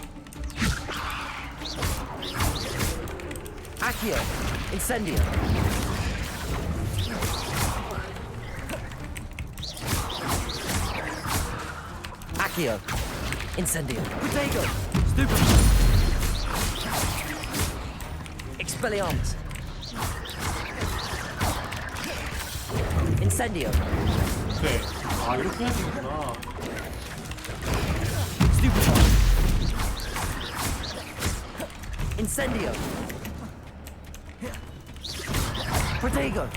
Accio. Incendio. Accio. Incendio. Protego. Stupid. Expelliarmus. Incendio.
오케이. 아 이렇게 해야 되는구나.
Stupid. Incendio. Protego.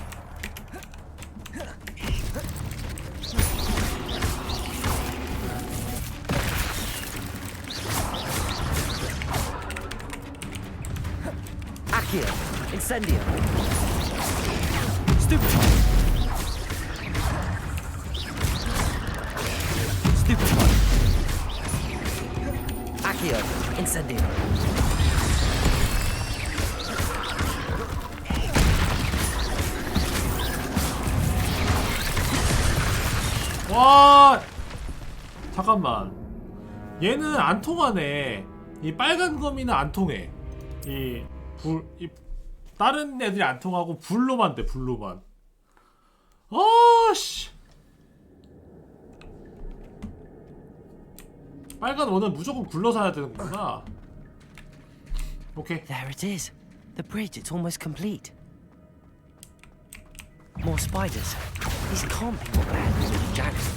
Accio. Incendio. Stupid. Stupid one. Accio. Incendio.
와 잠깐만 얘는 안 통하네. 이 빨간 거미는 안 통해. 이 다른 애들이 안 통하고 불로만 돼. 불로만. 아씨 빨간 원은 무조건 굴러서 해야 되는 거구나. 오케이.
There it is. The bridge, it's almost complete. More spiders. These can't be what they had with Jackson.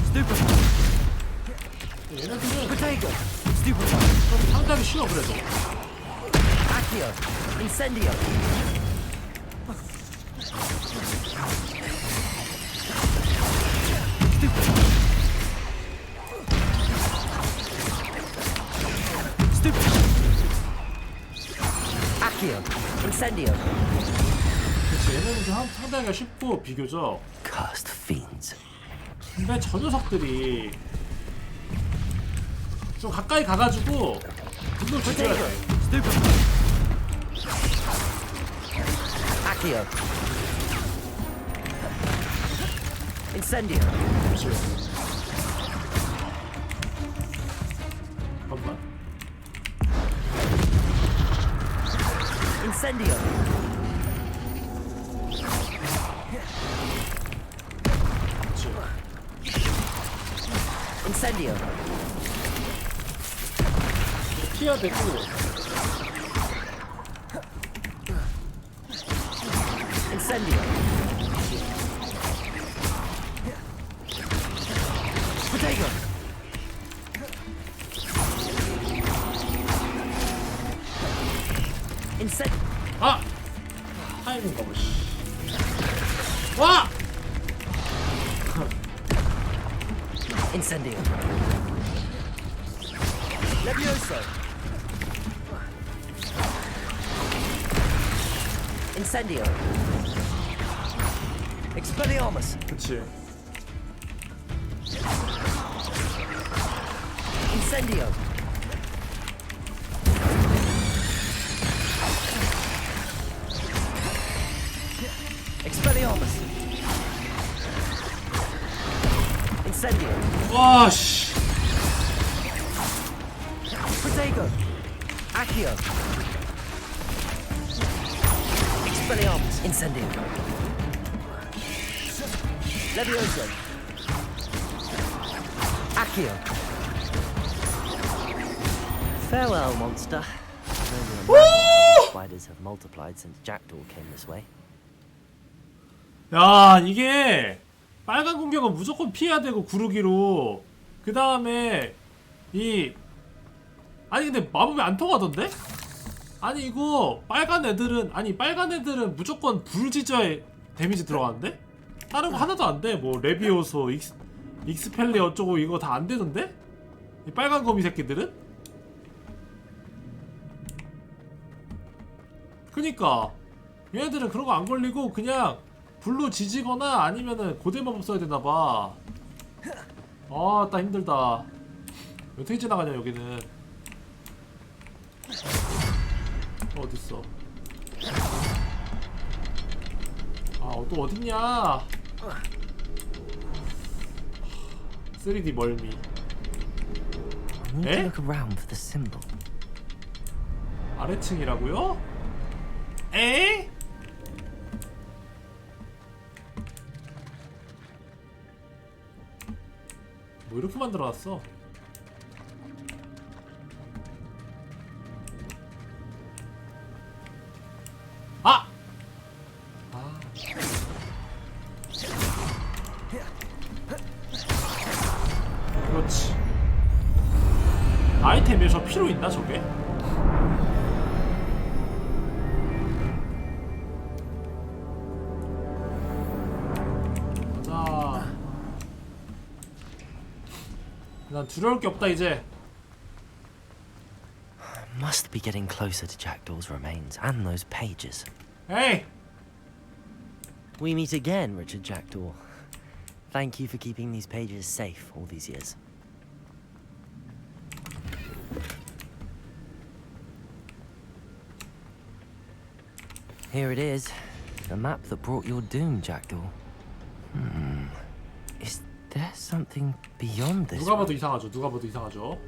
Stupid.
얘네들은
Protego. Stupid.
좀 상당히 쉬워 그래도.
Accio. Incendio. Stupid. Accio. Incendio.
그치 얘네는 좀 상당히 쉽고 비교적.
Cursed fiends.
근데 저 녀석들이 좀 가까이 가가지고 분노 죽여야 돼.
Stupid. Accio. Incendio.
잠깐만.
Incendio. Incendio.
피해야 되고.
Incendio. Protego. Incendio.
아! 타이밍 가보 씨. 와!
Incendio. Levioso. Incendio. Expelliarmus.
그치.
Incendio. Expelliarmus. Incendio.
와 씨.
Protego. Accio. Expelliarmus. Incendio. Levioso. Accio. Farewell, monster. Spiders have multiplied since Jackdaw came this way.
야 이게 빨간 공격은 무조건 피해야 되고 구르기로. 그 다음에 이 아니 근데 마법이 안 통하던데? 아니 이거 빨간 애들은 무조건 불지저에 데미지 들어가는데? 다른 거 하나도 안 돼. 뭐 레비오소, 익스펠레 어쩌고 이거 다 안 되던데? 이 빨간 거미 새끼들은? 그니까 얘네들은 그런 거 안 걸리고 그냥 불로 지지거나 아니면은 고대 마법 써야 되나봐. 아, 나 힘들다. 어떻게 지나가냐 여기는. 어딨어? 아, 또 어딨냐? 3D 멀미.
I need to look around for the symbol.
아래층이라고요? 에? 뭐 이렇게 만들어놨어? 아이템이야? 저 필요 있나 저게? 자, 난 두려울 게 없다 이제.
Must be getting closer to Jackdaw's remains and those pages.
Hey!
We meet again, Richard Jackdaw. Thank you for keeping these pages safe all these years. Here it is, the map that brought your doom, Jackdaw. Is there something beyond this?
누가 봐도 이상하죠. 누가 봐도 이상하죠.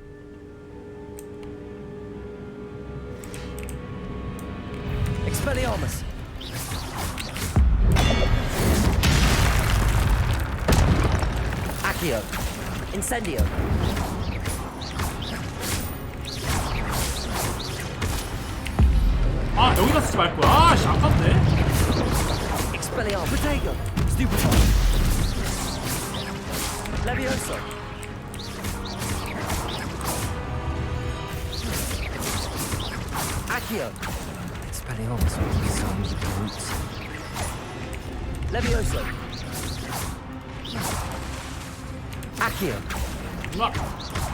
Expelliarmus! Accio! Incendio!
아 여기다 쓰지 말 거야. 아씨 아깝네.
Expelliarmus! Protego! Stupefy! Levioso! Accio! Expelliarmus will be some brutes. Levioso! Accio!
누나!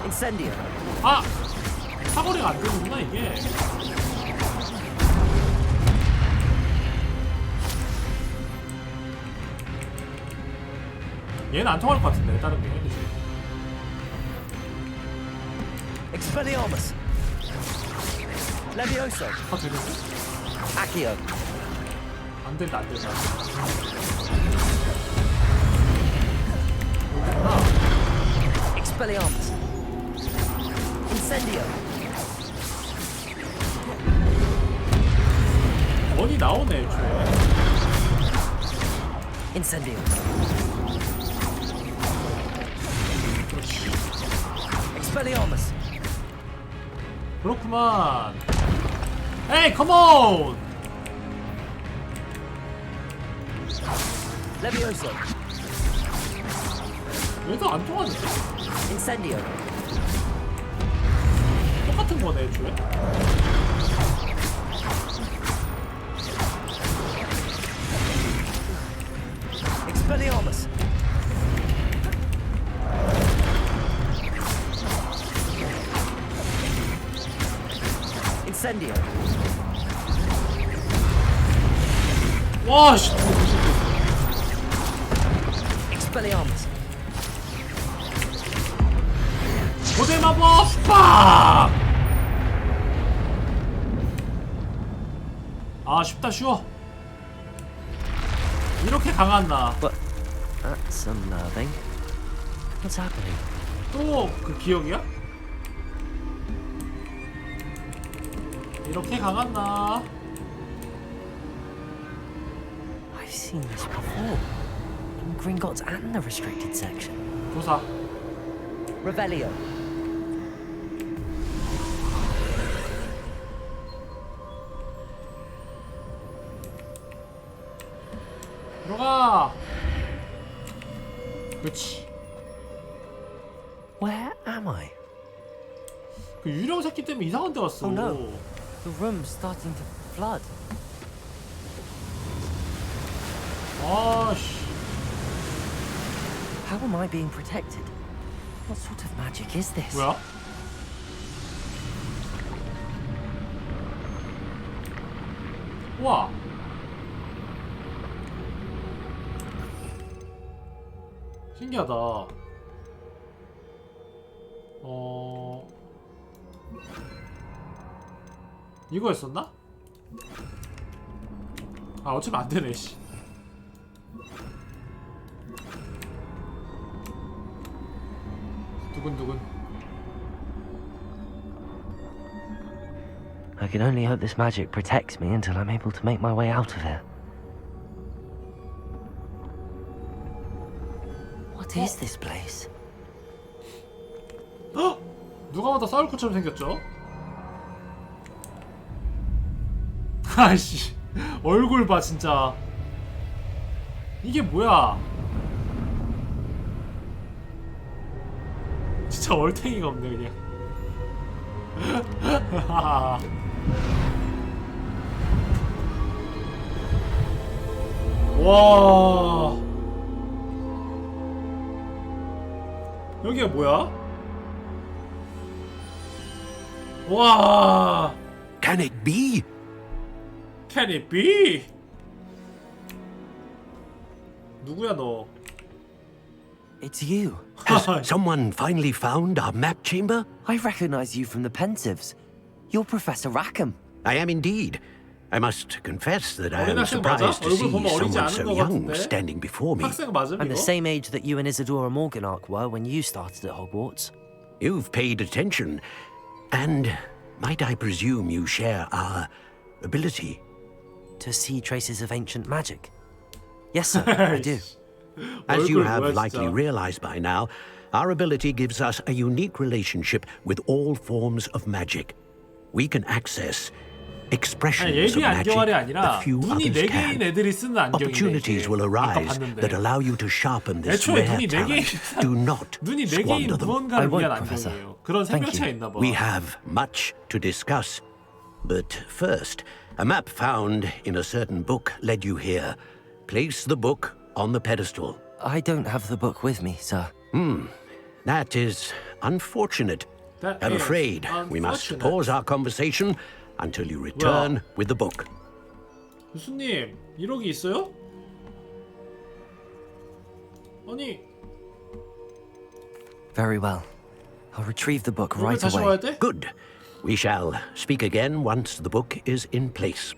Incendio!
아! 사거리가 안 되는구나 이게. 얘는 안 통할 것 같은데 다른 게. 그치?
Expelliarmus! Levioso!
아 되는데?
Accio!
안 된다 안 된다.
Expelliarmus! Incendio!
원이 나오네 애초에.
Incendio! Expelliarmus!
그렇구만. 에이 컴온!
Levioso!
얘도 안 통하는데?
Incendio!
똑같은 거네 애초에.
Expelliarmus! Incendio!
와 씨.
Expelliarmus!
고대 마법 빡! 아 쉽다 쉬워. 이렇게 강한 나.
That's unnerving. What's happening?
또 그 기억이야? 이렇게 강한 나.
I've seen this before. In Gringotts and the restricted section.
조사.
Revelio.
들어가. 그렇지.
Where am I?
그 유령 새끼 때문에 이상한 데 왔어.
Oh no. The room's starting to flood.
아씨.
How am I being protected? What sort of magic is this?
뭐야? 와. 신기하다. 이거였었나? 아 어차피 안 되네 씨. 두근두근.
I can only hope this magic protects me until I'm able to make my way out of here. What is this place?
헉! 누가 봐도 싸울 것처럼 생겼죠? 아이씨 얼굴 봐 진짜. 이게 뭐야? 진짜 얼탱이가 없네 그냥. 와. 여기가 뭐야? 와.
Can it be?
Can it be? 누구야 너?
It's you.
Has someone finally found our map chamber?
I recognize you from the Pensives. You're Professor Rackham.
I am indeed. I must confess that I
어린
am
학생 맞아?
surprised to
얼굴
see
보면 어리지
someone
않은
so
것
young
같은데?
standing before me.
학생 맞음
I'm the
이거?
same age that you and Isadora Morganach were when you started at Hogwarts.
You've paid attention, and might I presume you share our ability?
To see traces of ancient magic. Yes, sir, I do.
As you
얼굴
have
뭐야,
likely
진짜.
realized by now, our ability gives us a unique relationship with all forms of magic. We can access
아니
expressions
예비
of magic
안경알이
that
아니라
few
눈이
others
4개인
can.
애들이 쓰는 안경인데
Opportunities will
이게. 아까
arise that
봤는데
allow you to sharpen this
애초에
rare
눈이 4개인
talent. Do not
눈이 4개인
squander them.
무언가를 위한 안경이에요. 그런 생명체가 있나 봐.
We have much to discuss. But first, a map found in a certain book led you here. Place the book on the pedestal.
I don't have the book with me, sir.
That is unfortunate.
That
I'm
is
afraid we must
unfortunate.
pause our conversation until you return with the book.
교수님 1억이 있어요? 아니
Very well. I'll retrieve the book right
다시
away.
와야 돼?
Good. We shall speak again once the book is in place.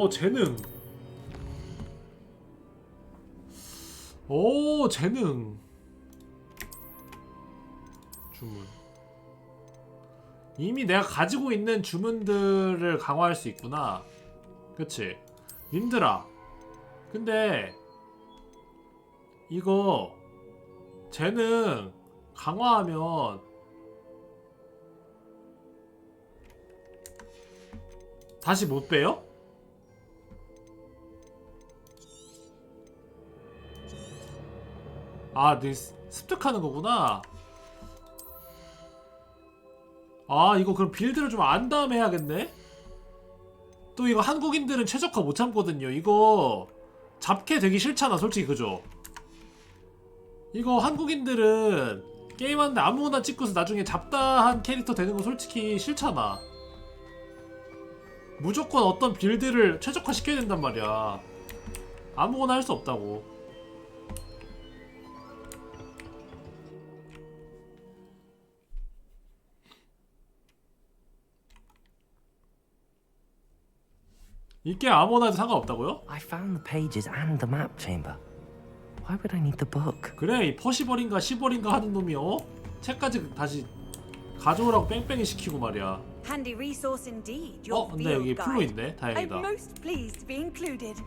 재능. 오 재능. 주문. 이미 내가 가지고 있는 주문들을 강화할 수 있구나. 그치? 님들아. 근데 이거 재능 강화하면 다시 못 빼요? 아, 네 습득하는 거구나. 아, 이거 그럼 빌드를 좀 안 다음에 해야겠네? 또 이거 한국인들은 최적화 못 참거든요. 이거 잡게 되기 싫잖아, 솔직히. 그죠? 이거 한국인들은 게임하는데 아무거나 찍고서 나중에 잡다한 캐릭터 되는 거 솔직히 싫잖아. 무조건 어떤 빌드를 최적화 시켜야 된단 말이야. 아무거나 할 수 없다고. 이게 아무거나 해도 상관없다고요?
I found the pages and the map chamber. Why would I need the book?
그래, 이 퍼시벌인가 시벌인가 하는 놈이 책까지 다시 가져오라고 뺑뺑이 시키고 말이야.
Handy resource indeed. Your
근데 여기
field
풀로
guide.
있네.
I'm
다행이다.
most pleased to be included.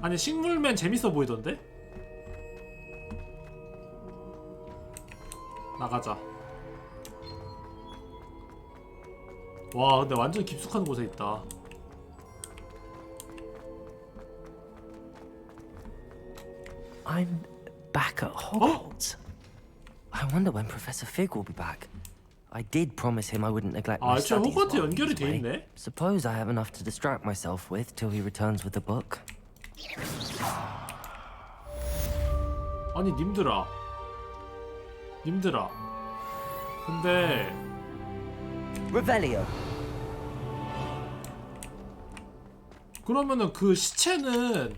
아니 식물맨 재밌어 보이던데? 나가자. 와 근데 완전 깊숙한 곳에 있다.
I'm back at Hogwarts. I wonder when Professor Fig will be back. I did promise him I wouldn't neglect my
애초에
studies
호그와트
while
연결이
he's
돼
away.
있네?
Suppose I have enough to distract myself with till he returns with the book.
아니 님들아 근데
Revelio.
그러면은 그 시체는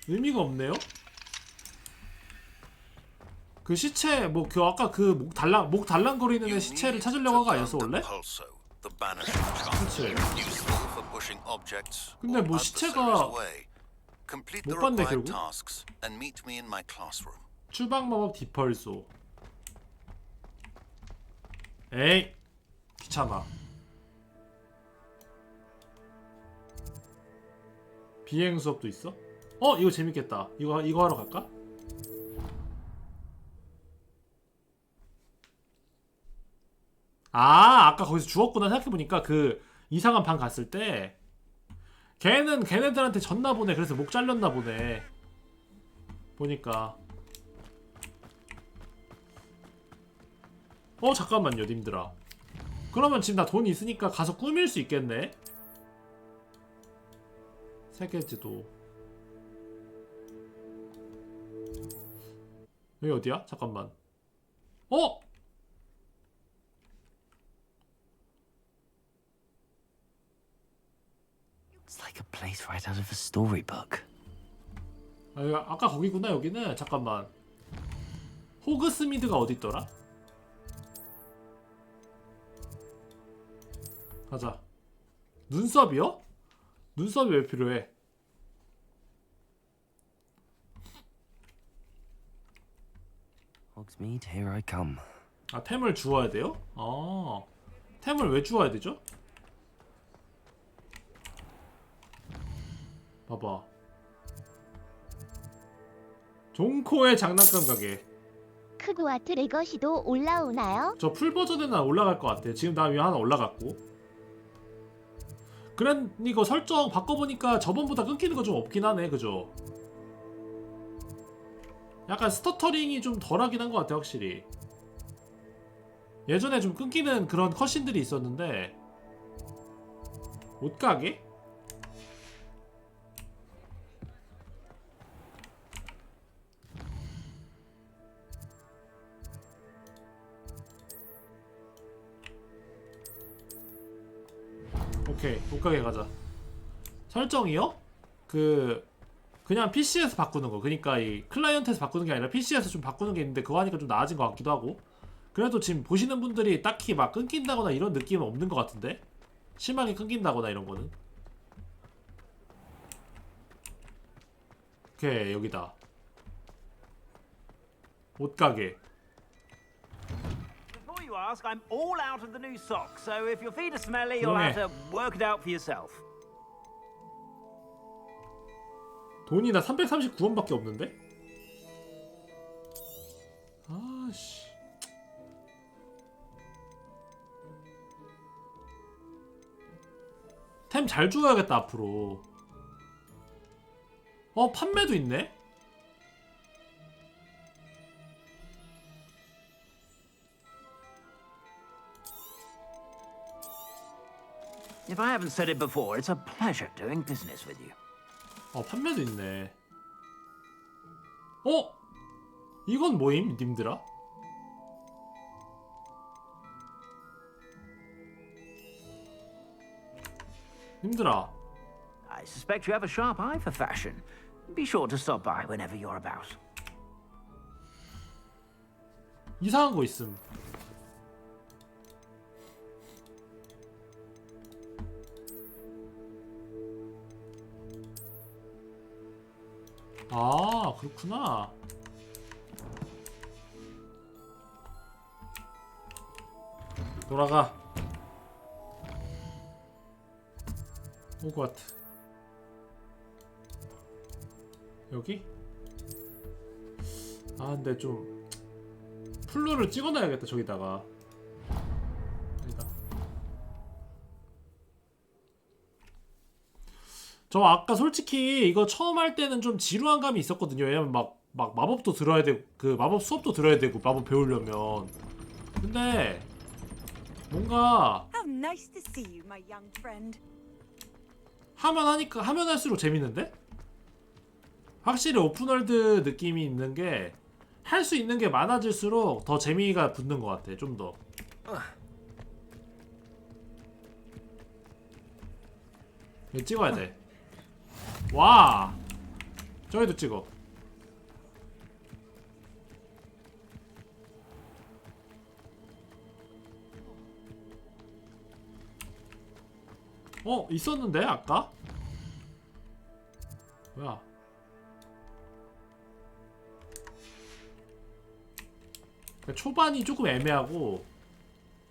의미가 없네요? 그 시체 뭐 그 아까 그 목 달랑거리는 애 시체를 찾으려고 한 거 아니었어 원래? 그치. 근데 뭐 시체가 못 봤네 결국. 추방 마법 디펄소. 에이 귀찮아. 비행 수업도 있어? 이거 재밌겠다. 이거 하러 갈까? 아까 거기서 죽었구나 생각해보니까 그 이상한 방 갔을 때 걔네들한테 졌나 보네. 그래서 목 잘렸나 보네. 보니까 잠깐만요 님들아. 그러면 지금 나 돈이 있으니까 가서 꾸밀 수 있겠네. 세계지도. 여기 어디야? 잠깐만.
It's like a place right out of a storybook.
아까 거기구나. 여기는. 잠깐만. 호그스미드가 어디 있더라? 가자. 눈썹이요? 눈썹이 왜 필요해?
Hogsmeade, here I come.
아, 템을 주워야 돼요? 템을 왜 주워야 되죠? 봐봐. 종코의 장난감 가게.
크그와트 레거시도 올라오나요?
저 풀 버전에는 올라갈 것 같아요. 지금 나 위에 하나 올라갔고. 그래, 이거 설정 바꿔보니까 저번보다 끊기는 거 좀 없긴 하네. 그죠? 약간 스터터링이 좀 덜하긴 한 것 같아 확실히. 예전에 좀 끊기는 그런 컷신들이 있었는데. 옷가게? 오케이, 옷가게 가자. 설정이요? 그냥 PC에서 바꾸는 거. 그러니까 이 클라이언트에서 바꾸는 게 아니라 PC에서 좀 바꾸는 게 있는데 그거 하니까 좀 나아진 것 같기도 하고. 그래도 지금 보시는 분들이 딱히 막 끊긴다거나 이런 느낌은 없는 것 같은데? 심하게 끊긴다거나 이런 거는. 오케이, 여기다. 옷가게.
Before you ask, I'm all out of the new socks, so if your feet are smelly, you'll have to work it out for yourself.
돈이 나 339원밖에 없는데? 아씨. 템 잘 주워야겠다 앞으로. 판매도 있네?
If I haven't said it before, it's a pleasure doing business with you.
판매도 있네. 이건 뭐임, 님들아? 님들아.
I suspect you have a sharp eye for fashion. Be sure to stop by whenever you're about.
이상한 거 있음. 아, 그렇구나. 돌아가. 호그와트. 여기? 근데 좀 플루를 찍어놔야겠다. 저기다가. 여기다. 저 아까 솔직히 이거 처음 할 때는 좀 지루한 감이 있었거든요. 왜냐면 막 마법도 들어야 되고 마법 수업도 들어야 되고 마법 배우려면. 근데 뭔가
How nice to see you, my young friend.
하면 할수록 재밌는데? 확실히 오픈월드 느낌이 있는 게 할 수 있는 게 많아질수록 더 재미가 붙는 것 같아. 좀 더. 이거 찍어야 돼. 와! 저기도 찍어. 있었는데 아까? 뭐야? 초반이 조금 애매하고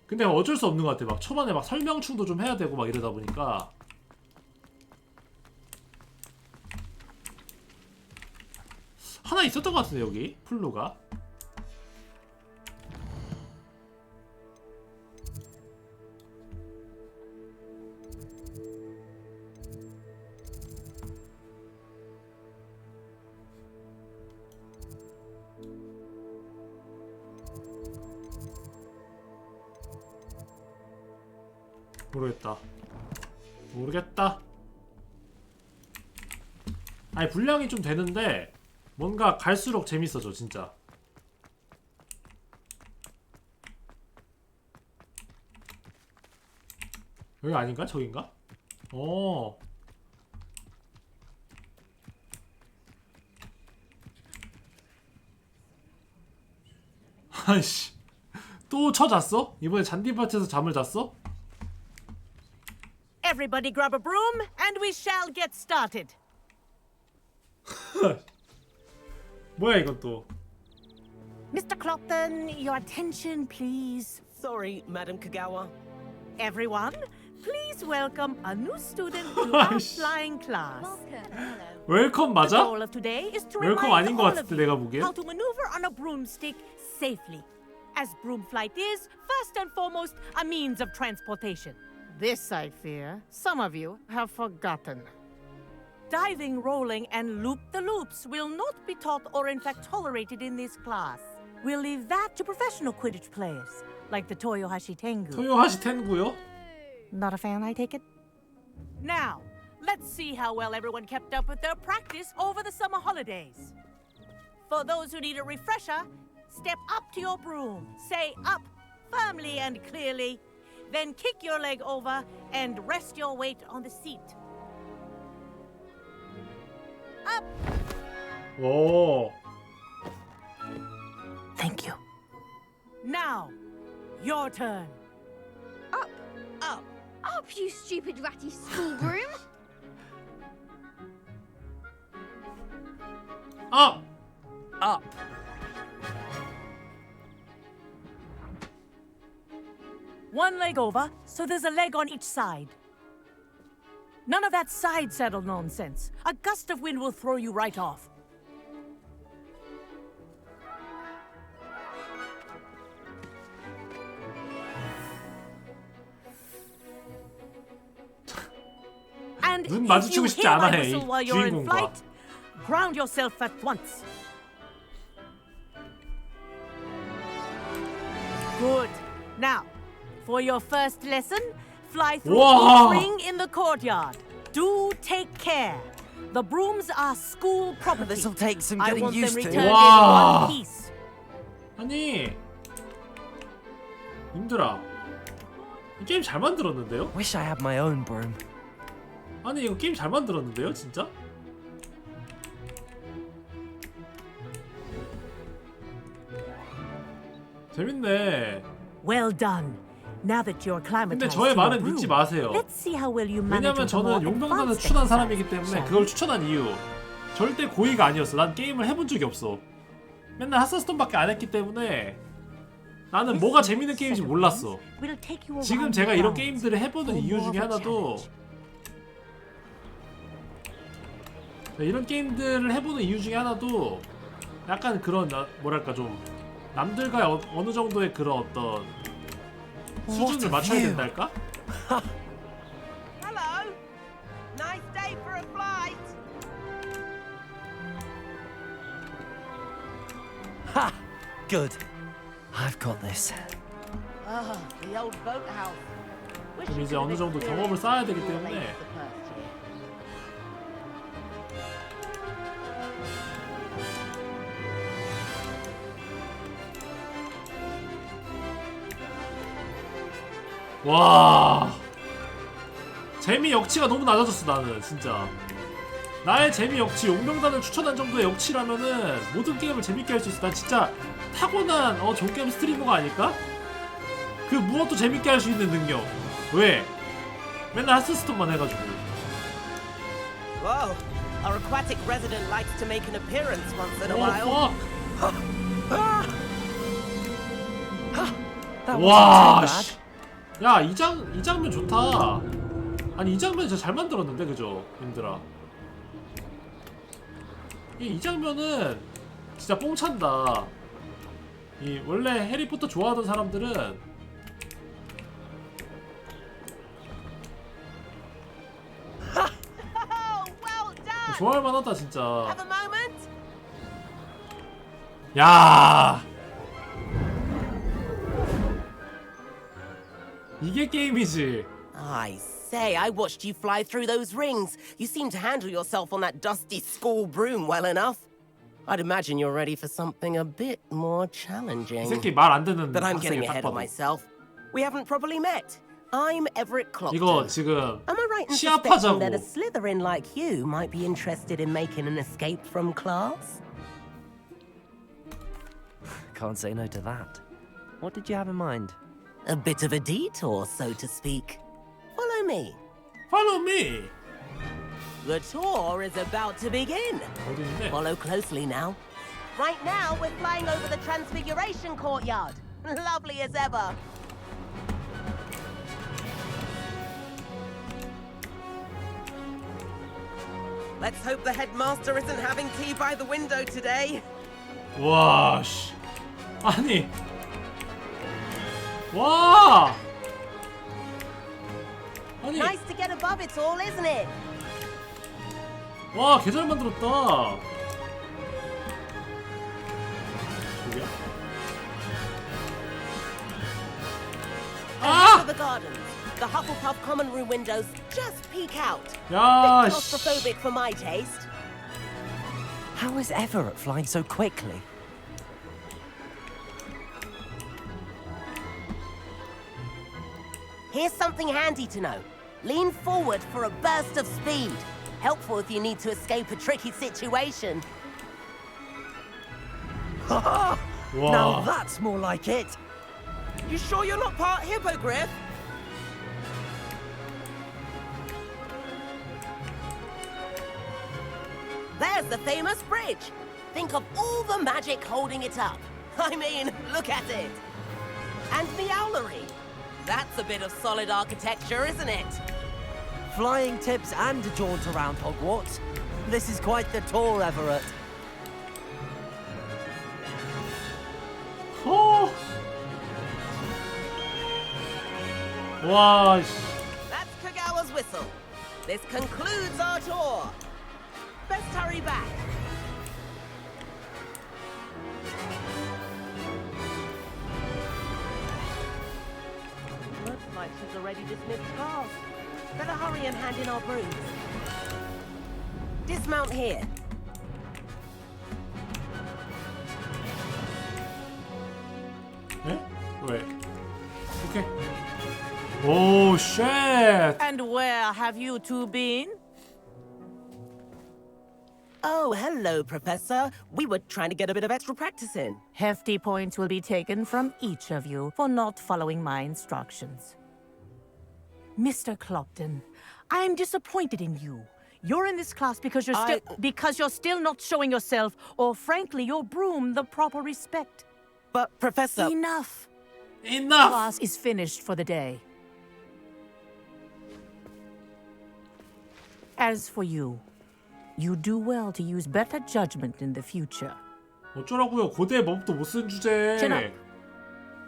근데 어쩔 수 없는 것 같아. 막 초반에 막 설명충도 좀 해야 되고 막 이러다 보니까 하나 있었던 것 같은데 여기 플루가. 모르겠다. 아니 분량이 좀 되는데 뭔가 갈수록 재밌어져 진짜. 여기 아닌가? 저긴가? 아이씨 또 잤어? 이번에 잔디밭에서 잠을 잤어?
Everybody grab a broom and we shall get started.
뭐야 이건 또.
Mr. Clopton, your attention, please.
Sorry, Madam Kagawa.
Everyone, please welcome a new student to our flying class.
웰컴
The
맞아?
goal of today is to
웰컴
remind
아닌 것
all of
같은데
you
내가 보기엔.
how to maneuver on a broomstick safely, as broom flight is, first and foremost, a means of transportation. This, I fear, some of you have forgotten. Diving, rolling, and loop-the-loops will not be taught or in fact tolerated in this class. We'll leave that to professional Quidditch players, like the Toyohashi Tengu.
토요하시 텐구요?
Not a fan, I take it? Now, let's see how well everyone kept up with their practice over the summer holidays. For those who need a refresher, step up to your broom, say up firmly and clearly, then kick your leg over and rest your weight on the seat. Up!
오.
Thank you. Now, your turn.
Up, up, up, you stupid ratty school broom!
Up!
Up.
One leg over, so there's a leg on each side. None of that side saddle nonsense. A gust of wind will throw you right off. And
눈
if
마주치고
you
싶지
hear my
않아, 해,
whistle while you're in
주인공과.
flight, ground yourself at once. Good. Now, for your first lesson, fly through
Wow.
each ring in the courtyard. Do take care. The brooms are school property.
This'll take some
I
getting
want them
used to.
returned in
Wow.
one piece.
아니 님들아 이 게임 잘 만들었는데요?
Wish I had my own broom.
아니 이거 게임 잘 만들었는데요 진짜? 재밌네.
Well done. Now that you're
근데
acclimatized
저의
to your
말은
broom,
믿지 마세요.
let's see how well you manage
왜냐면
with the
저는
more
용병단을
advanced
추천한
exercise,
사람이기 때문에
shall
그걸
we?
추천한 이유 절대 고의가 아니었어. 난 게임을 해본 적이 없어. 맨날 하스스톤밖에 안 했기 때문에 나는 뭐가 재밌는 게임인지 몰랐어.
We'll take you
지금
around
제가
the
이런
grounds
게임들을 해보는
for
이유
more
중에
of a
하나도
challenge.
이런 게임들을 해보는 이유 중에 하나도 약간 그런 뭐랄까 좀 남들과 어느 정도의 그런 어떤 수준을 맞춰야 된달까?
Hello. Nice day for a flight.
Ha! Good. I've got this.
Ah, the old boathouse.
좀 이제 어느 정도 경험을 쌓아야 되기 때문에 와 재미 역치가 너무 낮아졌어. 나는 진짜 나의 재미 역치 용병단을 추천한 정도의 역치라면은 모든 게임을 재밌게 할 수 있어. 난 진짜 타고난 종게임 스트리머가 아닐까? 그 무엇도 재밌게 할 수 있는 능력. 왜? 맨날 하스스톤만 해가지고.
Whoa, our aquatic resident likes to make an appearance once in a
오,
while.
That
와,
wasn't too
씨. 야, 이 장면 좋다. 아니, 이 장면 진짜 잘 만들었는데, 그죠? 님들아. 이 장면은 진짜 뽕찬다. 원래 해리포터 좋아하던 사람들은 좋아할 만하다, 진짜.
Have a moment.
야, 이게 게임이지.
I say, I watched you fly through those rings. You seem to handle yourself on that dusty school broom well enough. I'd imagine you're ready for something a bit more challenging.
이 새끼 말 안 듣는
But I'm getting
학생이야,
ahead
딱
of
봐도.
myself. We haven't properly met. I'm Everett Clopton.
이거 지금
Am I right in suspecting that a
시합하자고.
Slytherin like you might be interested in making an escape from class?
Can't say no to that. What did you have in mind?
A bit of a detour, so to speak. Follow me.
Follow me.
The tour is about to begin.
어디인데?
Follow closely now. Right now, we're flying over the Transfiguration Courtyard. Lovely as ever. Let's hope the headmaster isn't having tea by the window today.
와, 씨. 아니. 와. 아니.
Nice to get above it all, isn't it?
와, 개 잘 만들었다. 여기야?
And the gardens. The Hufflepuff common room windows just peek out.
야,
Bit claustrophobic for my taste.
How is Everett flying so quickly?
Here's something handy to know. Lean forward for a burst of speed. Helpful if you need to escape a tricky situation.
Now that's more like it.
You sure you're not part hippogriff? There's the famous bridge. Think of all the magic holding it up. I mean, look at it. And the owlery. That's a bit of solid architecture, isn't it?
Flying tips and a jaunt around Hogwarts. This is quite the tour, Everett.
호. 와, 씨.
That's Kagawa's whistle. This concludes our tour. Best hurry back. Looks like she's already dismissed class. Better hurry and hand in our brooms. Dismount here.
에? 왜? 오케이. 오, 쉣.
And where have you two been?
Oh, hello, Professor. We were trying to get a bit of extra practice in.
Hefty points will be taken from each of you for not following my instructions. Mr. Clopton, I am disappointed in you. You're in this class because you're still not showing yourself, or frankly, your broom the proper respect.
But, Professor...
Enough.
Enough!
Class is finished for the day. As for you, you do well to use better judgment in the future.
어쩌라고요? 고대 법도 못 쓴 주제.
Chin up.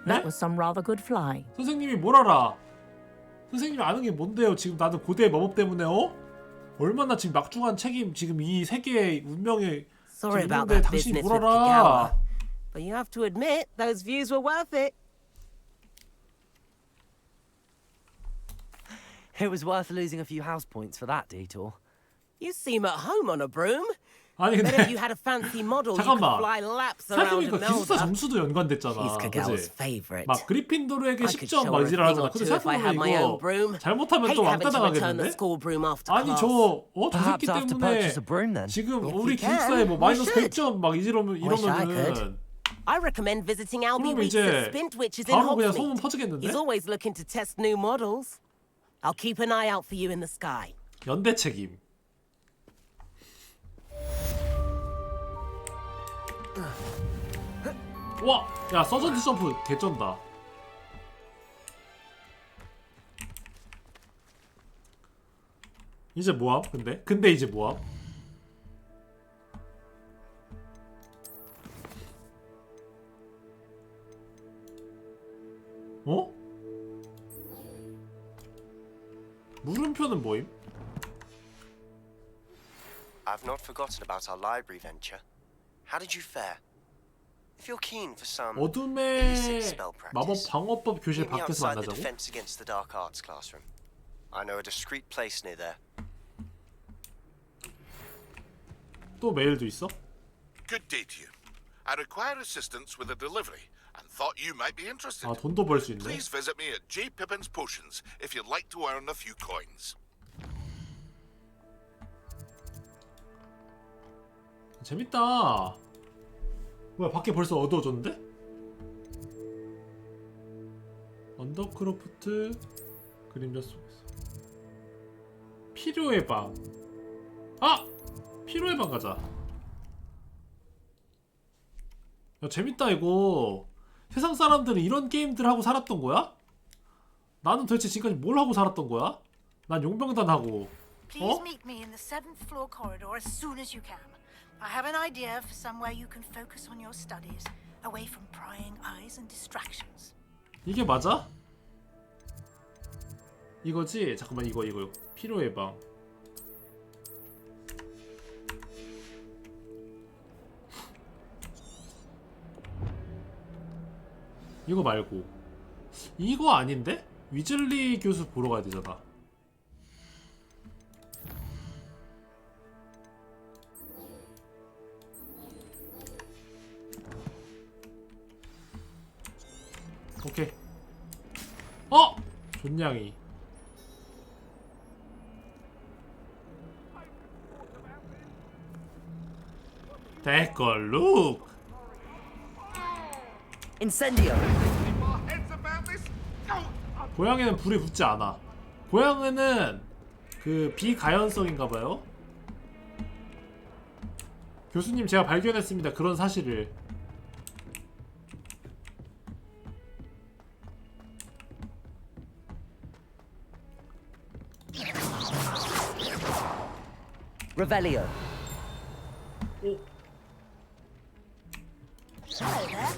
That was some rather good flying.
선생님이 뭘 알아? 선생님이 아는 게 뭔데요? 지금 나는 고대 마법 때문에 얼마나 지금 막중한 책임 지금 이 세계의 운명에
Sorry
지금
about
있는데
that
당신이
business
뭘
with
알아?
Kagawa. But you have to admit, those views were worth it.
It was worth losing a few house points for that detour.
You seem at home on a broom.
아니 근데
Bet if you had a fancy model, you could
잠깐만.
fly laps around
생각해보니까
Imelda.
기숙사 점수도 연관됐잖아.
She's Kagawa's
그치?
favorite.
막 그리핀도르에게
I could
10점
show
막
her a
이지랄
thing or
하잖아. 근데
two if I had my own
생각해보면
broom.
이거 잘못하면
Hate
좀
having to return the
왕따당하겠는데?
school broom after
아니
class.
저
Perhaps
새끼
have to
때문에
purchase a broom then.
지금
If
우리
you can,
기숙사에 뭐
you
마이너스
should.
100점 막
Wish I could.
이러면은
I recommend visiting Albie
그럼
Weeks
이제
at Spintwitches in
바로 그냥 소문
Hogsmeade.
퍼지겠는데?
He's always looking to test new models. I'll keep an eye out for you in the sky.
연대 책임. 와, 야 서전트 점프 개쩐다. 이제 뭐함? 근데 이제 뭐함? 어? 물음표는 뭐임?
I've not forgotten about our library venture. How did you fare? If you're keen for some
어둠의
basic spell
마법
practice,
방어법 교실
meet me
밖에서
outside the
만나자고?
defense against the dark arts classroom. I know a discreet place near there.
또 메일도 있어?
Good day to you. I require assistance with a delivery and thought you might be interested.
아, 돈도 벌 수 있네.
Please visit me at J. Pippin's Potions if you'd like to earn a few coins.
재밌다. 뭐야, 밖에 벌써 어두워졌는데? 언더크로프트 그림자 속에서 필요의 방. 아! 필요의 방 가자. 야, 재밌다 이거. 세상 사람들은 이런 게임들 하고 살았던 거야? 나는 도대체 지금까지 뭘 하고 살았던 거야? 난 용병단 하고.
Please meet me in the 7th floor corridor as soon as you can. I have an idea for somewhere you can focus on your studies, away from prying eyes and distractions.
이게 맞아? 이거지? 잠깐만, 이거 필요의 방. 이거 말고 이거 아닌데? 위즐리 교수 보러 가야 되잖아. 오케이. 존냥이. 댓글 룩.
Incendio.
고향에는 불이 붙지 않아. 고향에는 그 비가연성인가봐요. 교수님, 제가 발견했습니다. 그런 사실을.
Revelio.
Hello there.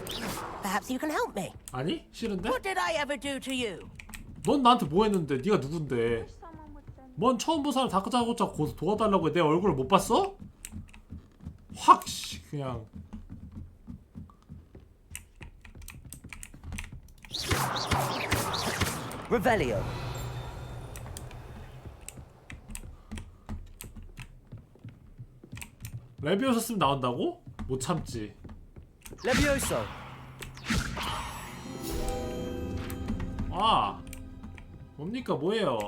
Perhaps you can help me.
아니? 싫은데?
What did I ever do to you?
넌 나한테 뭐 했는데? 네가 누군데? 뭔 처음 본 사람 다짜고짜 고서 도와달라고 해. 내 얼굴을 못 봤어? 확 씨, 그냥.
Revelio.
레비오서 쓰면 나온다고? 못 참지.
Levioso.
아, 뭡니까? 뭐예요?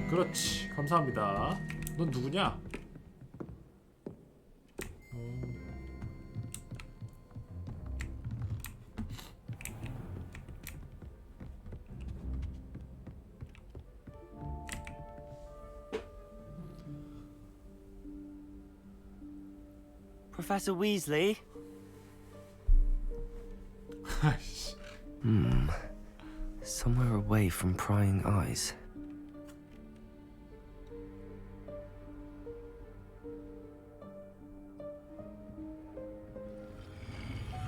그렇지, 감사합니다. 넌 누구냐?
Professor Weasley.
Somewhere away from prying eyes.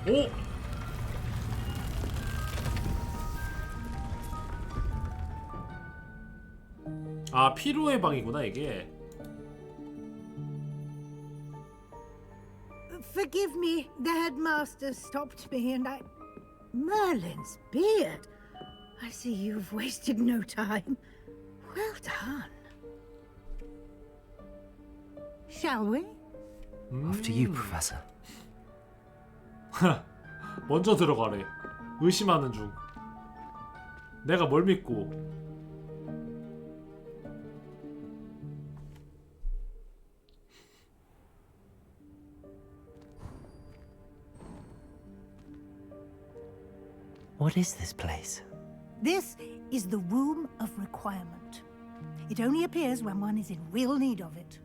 오! 아, 피로의 방이구나 이게.
Forgive me, the headmaster stopped me and I... Merlin's beard. I see you've wasted no time. Well done. Shall we?
After you, Professor.
먼저 들어가래. 의심하는 중. 내가 뭘 믿고.
What is this place?
This is the Room of Requirement. It only appears when one is in real need of it.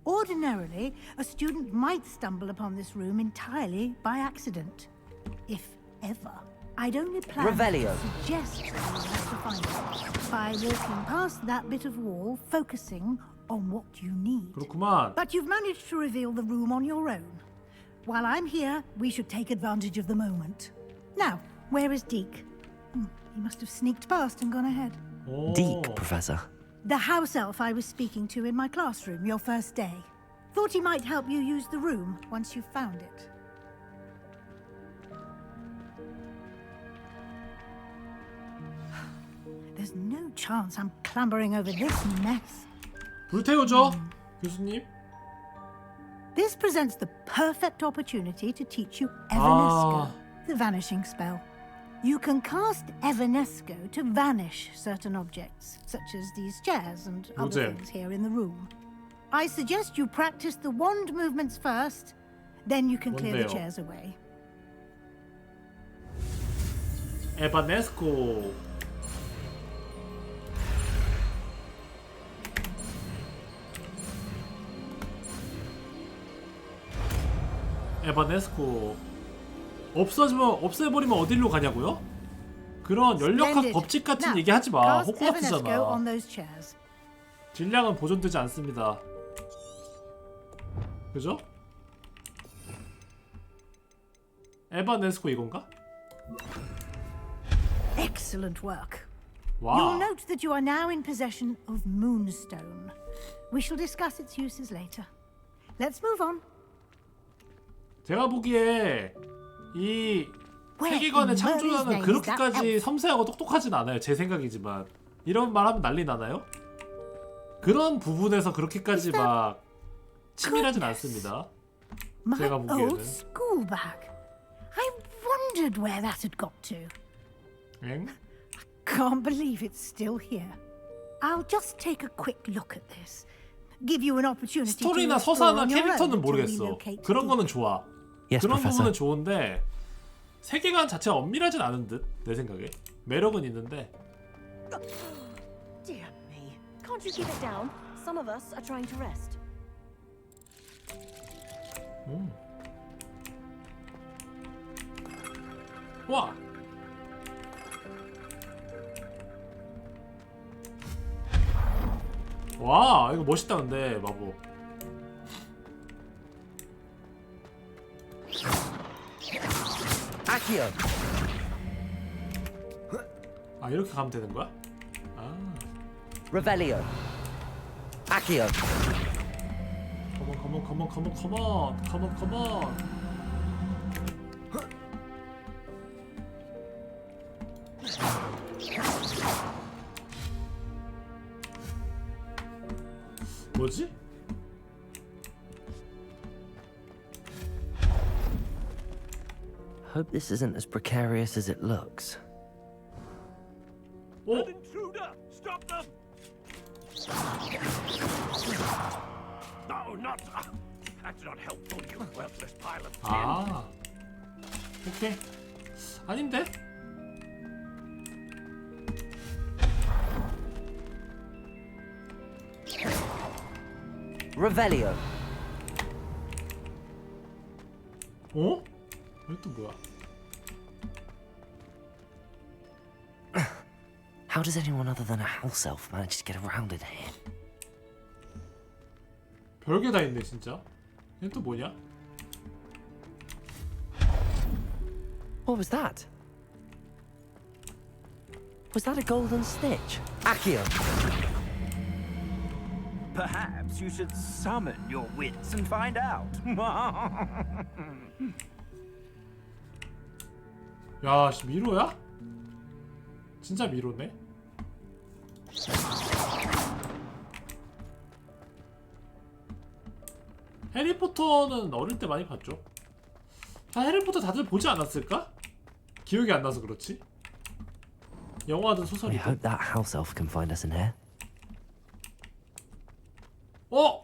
Ordinarily, a student might stumble upon this room entirely by accident. If ever. I'd only plan
Revelio.
to suggest that you have to find it by walking past that bit of wall, focusing on what you need.
그렇구만.
But you've managed to reveal the room on your own. While I'm here, we should take advantage of the moment. Now, where is Deke? He must have sneaked past and gone ahead.
Deke, Professor.
The house elf I was speaking to in my classroom your first day. Thought he might help you use the room once you've found it. There's no chance I'm clambering over this mess.
불태우죠, 교수님.
This presents the perfect opportunity to teach you Evanesco, the vanishing spell. You can cast Evanesco to vanish certain objects, such as these chairs and other things here in the room. I suggest you practice the wand movements first, then you can clear the chairs away.
에바네스코. 에바네스코. 없애버리면 어디로 가냐고요? 그런 연력학 법칙 같은 얘기 하지 마. 호그와트잖아. 질량은 보존되지 않습니다. 그죠? 에바네스코 이건가?
Excellent work.
Wow.
You'll note that you are now in possession of Moonstone. We shall discuss its uses later. Let's move on.
제가 보기에 이 세계관의 창조자는 그렇게까지 섬세하고 똑똑하진 않아요. 제 생각이지만 이런 말 하면 난리 나나요? 그런 부분에서 그렇게까지 막 치밀하진 않습니다. 제가 보기에는.
Old school bag. I wondered where that had got to.
엥?
Can't believe it's still here. I'll just take a quick look at this. Give you an opportunity.
스토리나 서사나 캐릭터는 모르겠어. 그런 거는 좋아. 그런 부분은 좋은데 세계관 자체가 엄밀하진 않은 듯 내 생각에. 매력은 있는데.
Dear me. Can't you keep it down? Some of us are trying to rest.
와. 와, 이거 멋있다 근데 마법.
아키요.
아, 이렇게 가면 되는 거야? 아.
Revelio. 아키요.
Come on. 뭐지?
Hope this isn't as precarious as it looks.
An
intruder! Stop them! No, not. That's not helpful, you worthless pile of tin.
아, 오케이. 아닌데?
Revelio.
어? 이거 또 뭐야?
How does anyone other than a house elf manage to get around in here?
별게 다 있네 진짜. 이건 또 뭐냐?
What was that? Was that a golden stitch? Accio.
Perhaps you should summon your wits and find out.
야, 미로야? 진짜 미로네? 해리포터는 어릴 때 많이 봤죠. 다 해리포터 다들 보지 않았을까? 기억이 안 나서 그렇지. 영화든
We
소설이든.
hope that house elf can find us in here.
어?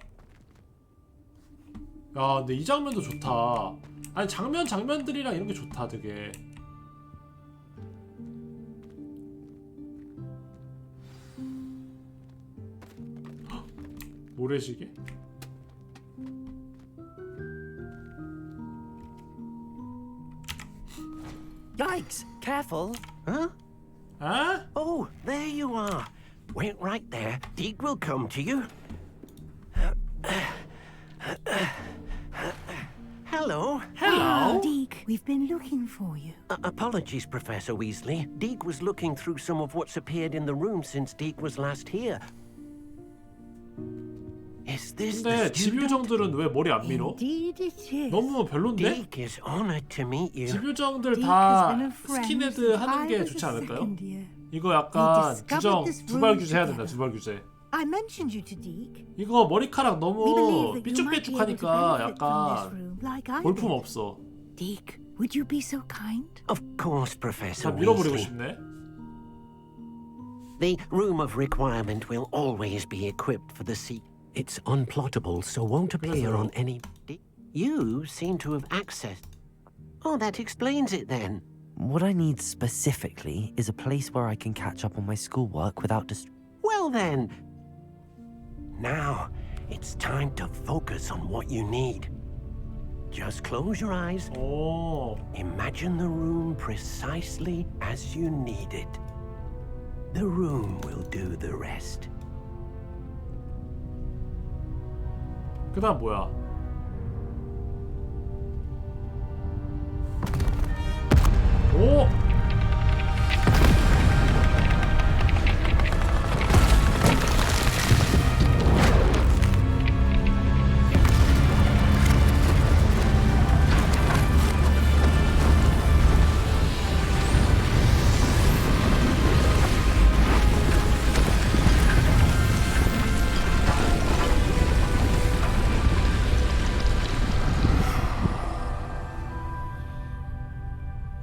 야, 근데 이 장면도 좋다. 아니 장면들이랑 이런 게 좋다, 되게. 헉, 모래시계?
Yikes! Careful! Huh?
Huh?
Oh, there you are. Wait right there. Deke will come to you. Hello.
Hello. Deke, we've been looking for you.
Apologies, Professor Weasley. Deke was looking through some of what's appeared in the room since Deke was last here. Is this
근데
the student?
집요정들은 왜 머리 안 밀어? 너무 별론데?
Deke is honored to meet you.
집요정들 다 스킨헤드 하는 게 좋지 않을까요? 이거 약간 규정 두발 규제 해야 된다. 두발 규제.
I mentioned you to Deke.
이거 머리카락
We
너무
believe that you might be able to
삐쭉삐쭉하니까
benefit from this
약간
room like I
볼품
did.
없어.
Deke, would you be so kind?
Of course,
다
Professor
밀어버리고
Weasley.
싶네.
The room of requirement will always be equipped for the sea. It's unplottable, so won't appear on any... You seem to have access. Oh, that explains it then.
What I need specifically is a place where I can catch up on my schoolwork without
Well then. Now, it's time to focus on what you need. Just close your eyes.
Oh.
Imagine the room precisely as you need it. The room will do the rest.
그다음 뭐야? 오!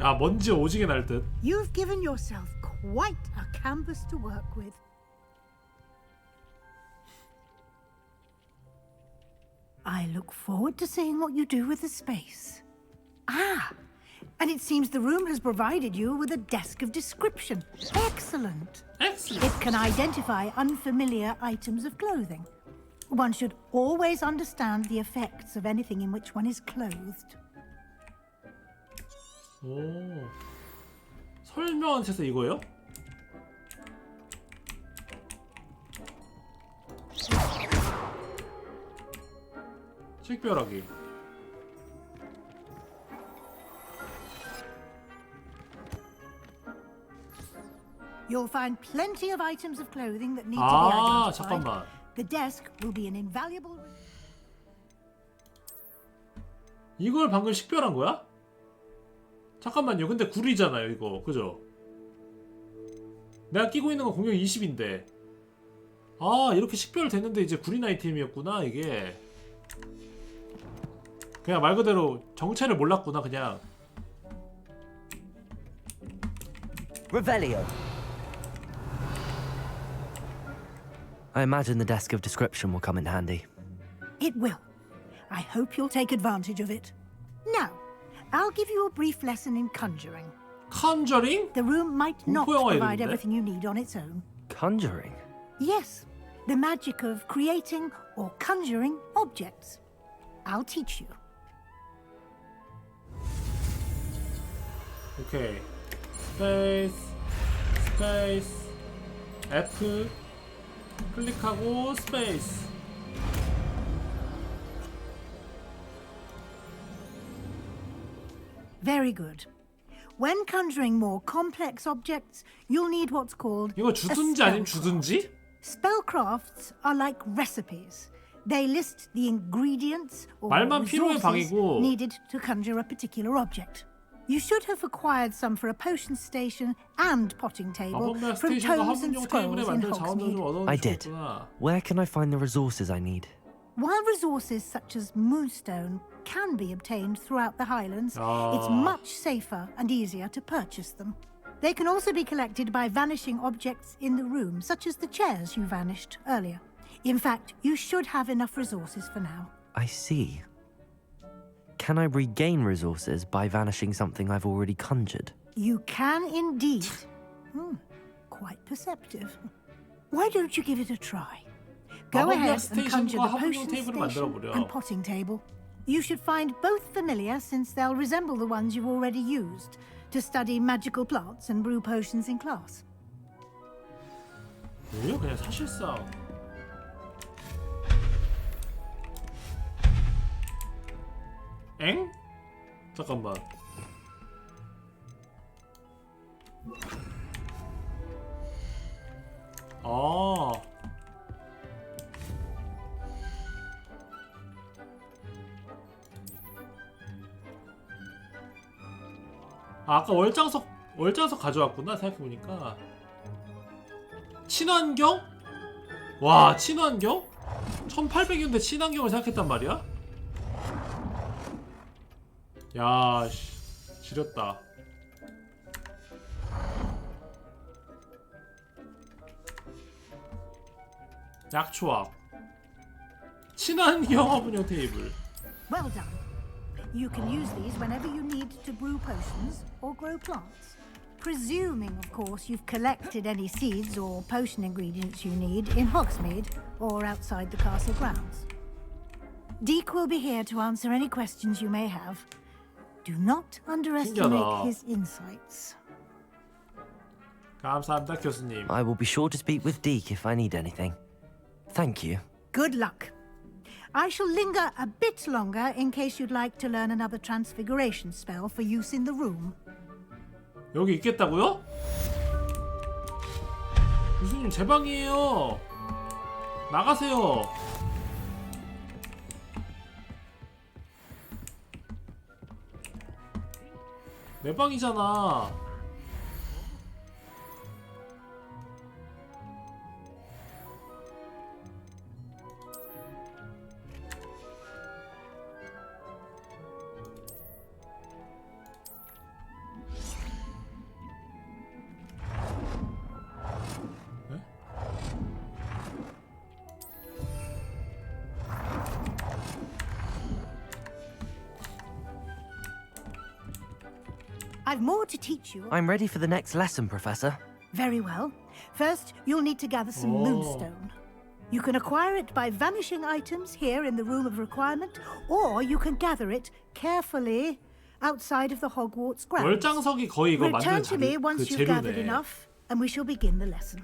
야, 먼지 오지게 날 듯.
You've given yourself quite a canvas to work with. I look forward to seeing what you do with the space. Ah, and it seems the room has provided you with a desk of description. Excellent.
Excellent.
It can identify unfamiliar items of clothing. One should always understand the effects of anything in which one is clothed.
오. 설명한 책에서 이거예요? 식별하기.
You'll find plenty of items of clothing that need to be
아,
identified.
잠깐만.
The desk will be an invaluable.
이걸 방금 식별한 거야? 잠깐만요. 근데 구리잖아요, 이거. 그죠? 내가 끼고 있는 건 공격 20인데. 아, 이렇게 식별됐는데 이제 구린 아이템이었구나, 이게. 그냥 말 그대로 정체를 몰랐구나, 그냥.
Revelio. I imagine the desk of description will come in handy.
It will. I hope you'll take advantage of it. Now, I'll give you a brief lesson in conjuring.
Conjuring?
The room might not
공포 영화
provide
이름인데?
everything you need on its own.
Conjuring?
Yes, the magic of creating or conjuring objects. I'll teach you.
오케이. 스페이스, 스페이스, F 클릭하고 스페이스.
Very good. When conjuring more complex objects, you'll need what's called
이거 주둔지 아님 주둔지?
Spellcrafts are like recipes. They list the ingredients or
말만 필요해
resources
방이고.
needed to conjure a particular object. You should have acquired some for a potion station and potting table
마법약
from
스테이션과
tomes and
화분용
scrolls
테이블에
in
만든 자원을 좀
Hogsmeade.
I did.
얻어주셨구나.
Where can I find the resources I need?
While resources such as moonstone can be obtained throughout the Highlands, it's
Ah.
much safer and easier to purchase them. They can also be collected by vanishing objects in the room, such as the chairs you vanished earlier. In fact, you should have enough resources for now.
I see. Can I regain resources by vanishing something I've already conjured?
You can indeed. Quite perceptive. Why don't you give it a try? Go
마법약
ahead and conjure
스테이션과
the
화분용
potion
테이블을
station
만들어버려.
and potting table. You should find both familiar since they'll resemble the ones you've already used to study magical plants and brew potions in class.
뭐요? 그냥 사실상 엥? 잠깐만. 아. 아까 월장석 가져왔구나 생각해보니까. 친환경? 와 친환경? 1800년대 친환경을 생각했단 말이야? 야 씨, 지렸다. 약초학 친환경 화분용 테이블.
Well done. You can use these whenever you need to brew potions or grow plants. Presuming, of course, you've collected any seeds or potion ingredients you need in Hogsmeade or outside the castle grounds. Deke will be here to answer any questions you may have. Do not underestimate
신기하다.
his insights.
감사합니다 교수님.
I will be sure to speak with Deke if I need anything. Thank you.
Good luck. I shall linger a bit longer in case you'd like to learn another transfiguration spell for use in the room.
여기 있겠다고요? 교수님 제 방이에요. 나가세요. 내 방이잖아.
I've more to teach you.
I'm ready for the next lesson, Professor.
Very well. First, you'll need to gather some moonstone. You can acquire it by vanishing items here in the Room of Requirement, or you can gather it carefully outside of the Hogwarts grounds.
월장석이 거의 이거
Return
만드는
to me
그
once you've gathered
재료네.
enough, and we shall begin the lesson.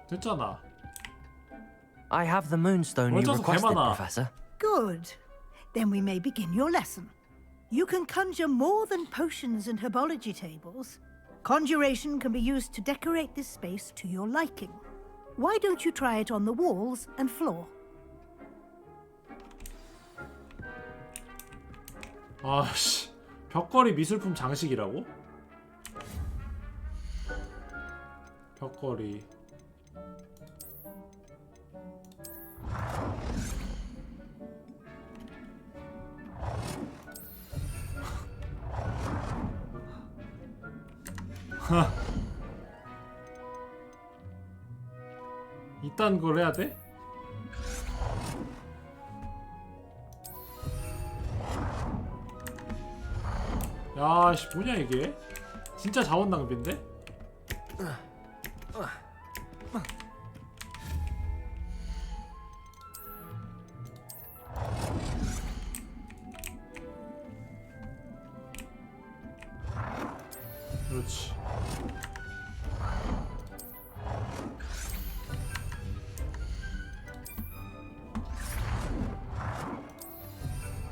됐잖아.
I have the moonstone you
월장석
requested,
개많아.
Professor.
Good. Then we may begin your lesson. You can conjure more than potions and herbology tables. Conjuration can be used to decorate this space to your liking. Why don't you try it on the walls and floor?
아씨, 벽걸이 미술품 장식이라고? 벽걸이. 이딴 걸 해야 돼? 야씨 뭐냐 이게? 진짜 자원 낭비인데? 그렇지.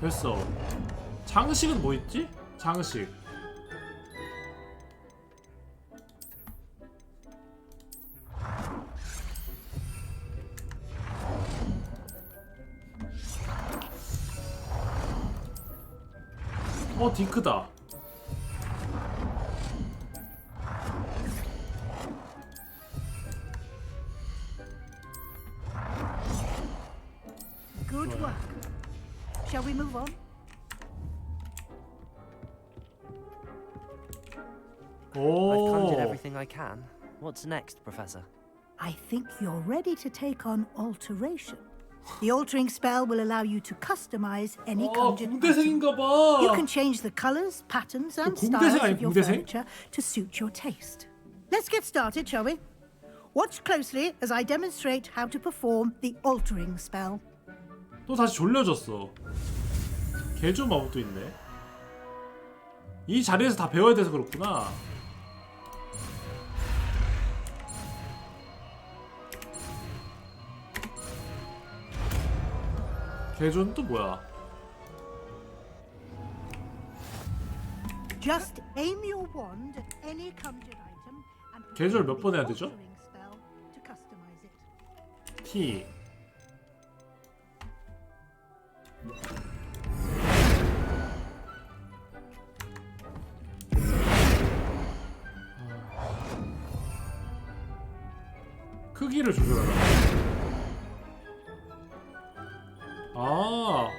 됐어. 장식은 뭐 있지? 장식. 디크다.
Good work. Shall we move on?
I've conjured everything I can. What's next, Professor?
I think you're ready to take on alteration. The altering spell will allow you to customize any conjured item.
공대생인가봐.
You can change the colors, patterns, and
공대생
styles
아니
of your
공대생?
furniture to suit your taste. Let's get started, shall we? Watch closely as I demonstrate how to perform the altering spell.
또 다시 졸려졌어. 개조 마법도 있네. 이 자리에서 다 배워야 돼서 그렇구나. 개조는 또 뭐야?
Just aim your wand at any conjured item and
개조를 몇 번 해야 되죠?
altering spell to customize it.
T. 크기를 조절하라. 아.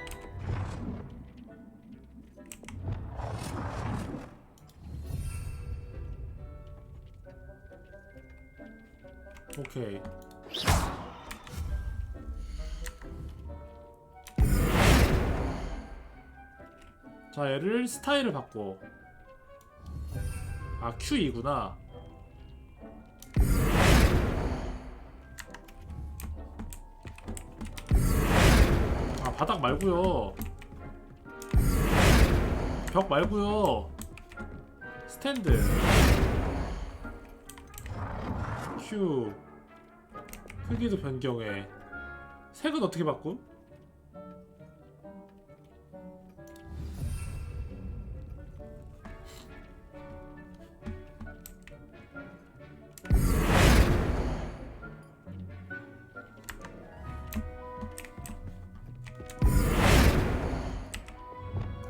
오케이. 자, 얘를 스타일을 바꿔. 아, Q2구나. 아, 바닥 말고요. 벽 말고요. 스탠드. Q. 크기도 변경해. 색은 어떻게 바꿈?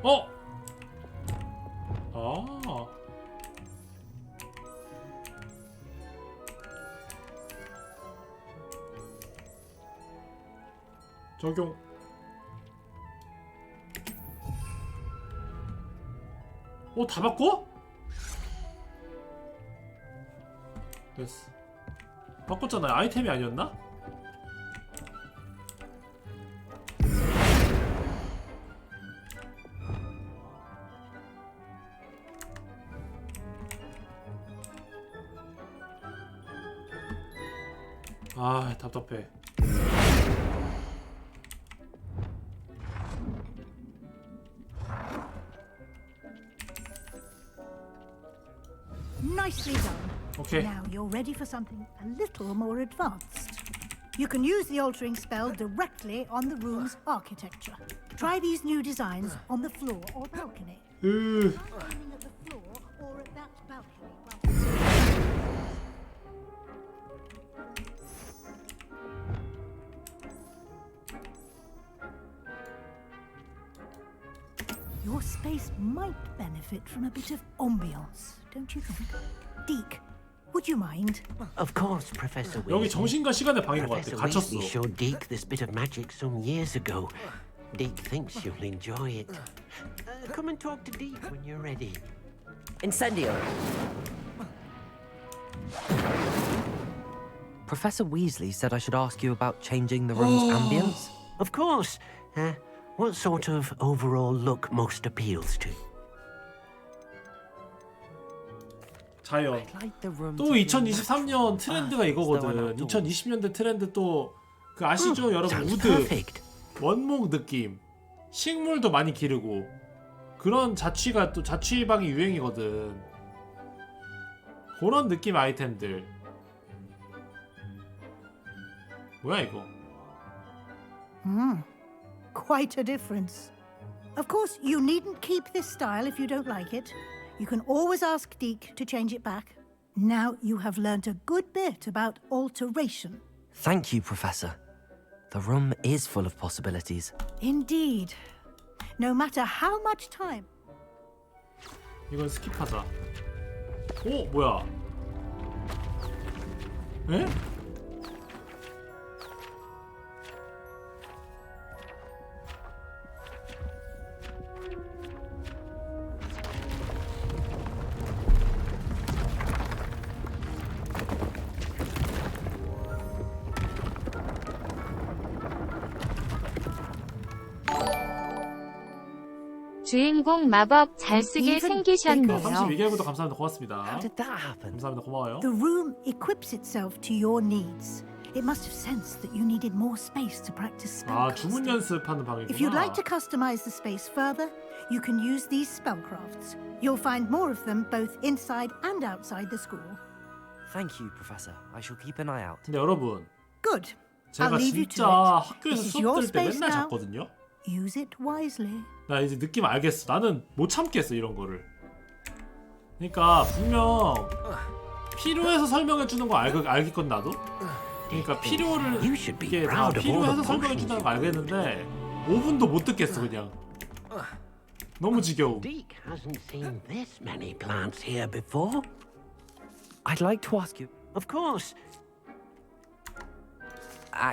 어? 아. 적용. 다 바꿔? 됐어. 바꿨잖아요. 아이템이 아니었나? 아, 답답해.
Nicely done.
Okay.
Now you're ready for something a little more advanced. You can use the altering spell directly on the room's architecture. Try these new designs on the floor or balcony. Aiming at the floor or at that balcony. Your space might benefit from a bit of ambiance, don't you think? Deke, would you mind?
Of course, Professor
여기
Weasley.
정신과 시간의 방인 것 같아.
Professor
갇혔어.
Weasley showed Deke this bit of magic some years ago. Deke thinks you'll enjoy it. Come and talk to Deke when you're ready.
Incendio! Professor Weasley said I should ask you about changing the room's ambience.
Of course. What sort of overall look most appeals to?
자연. 또 2023년 트렌드가 이거거든. 2020년대 트렌드 또 그 아시죠, 여러분? 우드. 원목 느낌. 식물도 많이 기르고. 그런 자취가 또 자취방이 유행이거든. 그런 느낌 아이템들. 뭐야 이거?
Quite a difference. Of course, you needn't keep this style if you don't like it. You can always ask Deke to change it back. Now you have learnt a good bit about alteration.
Thank you, Professor. The room is full of possibilities.
Indeed. No matter how much time.
이건 스킵하자. 오, 뭐야? 에?
주인공 마법 잘 쓰게 생기셨네요.
32개월부터 감사합니다. 고맙습니다. 감사합니다. 고마워요.
The room equips itself to your needs. It must have sensed that you needed more space to practice
아,
spellcasting.
주문 연습하는 방이구나.
If you'd like to customize the space further, you can use these spellcrafts. You'll find more of them both inside and outside the school.
Thank you, Professor. I shall keep an eye out.
근데 여러분,
Good.
제가
I'll leave you
진짜
to it.
학교에서
This is
수업
your
들을 때
space
맨날
now.
잤거든요.
Use it wisely.
나 이제 느낌 알겠어. 나는 못 참겠어 이런 거를. 그러니까 분명 필요해서 설명해 주는 거 알겠건 나도. 그러니까 필요를 이게 다 필요해서 설명해 준다는 거 알겠는데 5분도 못 듣겠어 그냥. 너무 지겨워.
Deke hasn't seen this many plants here before.
I'd like to ask you.
Of course.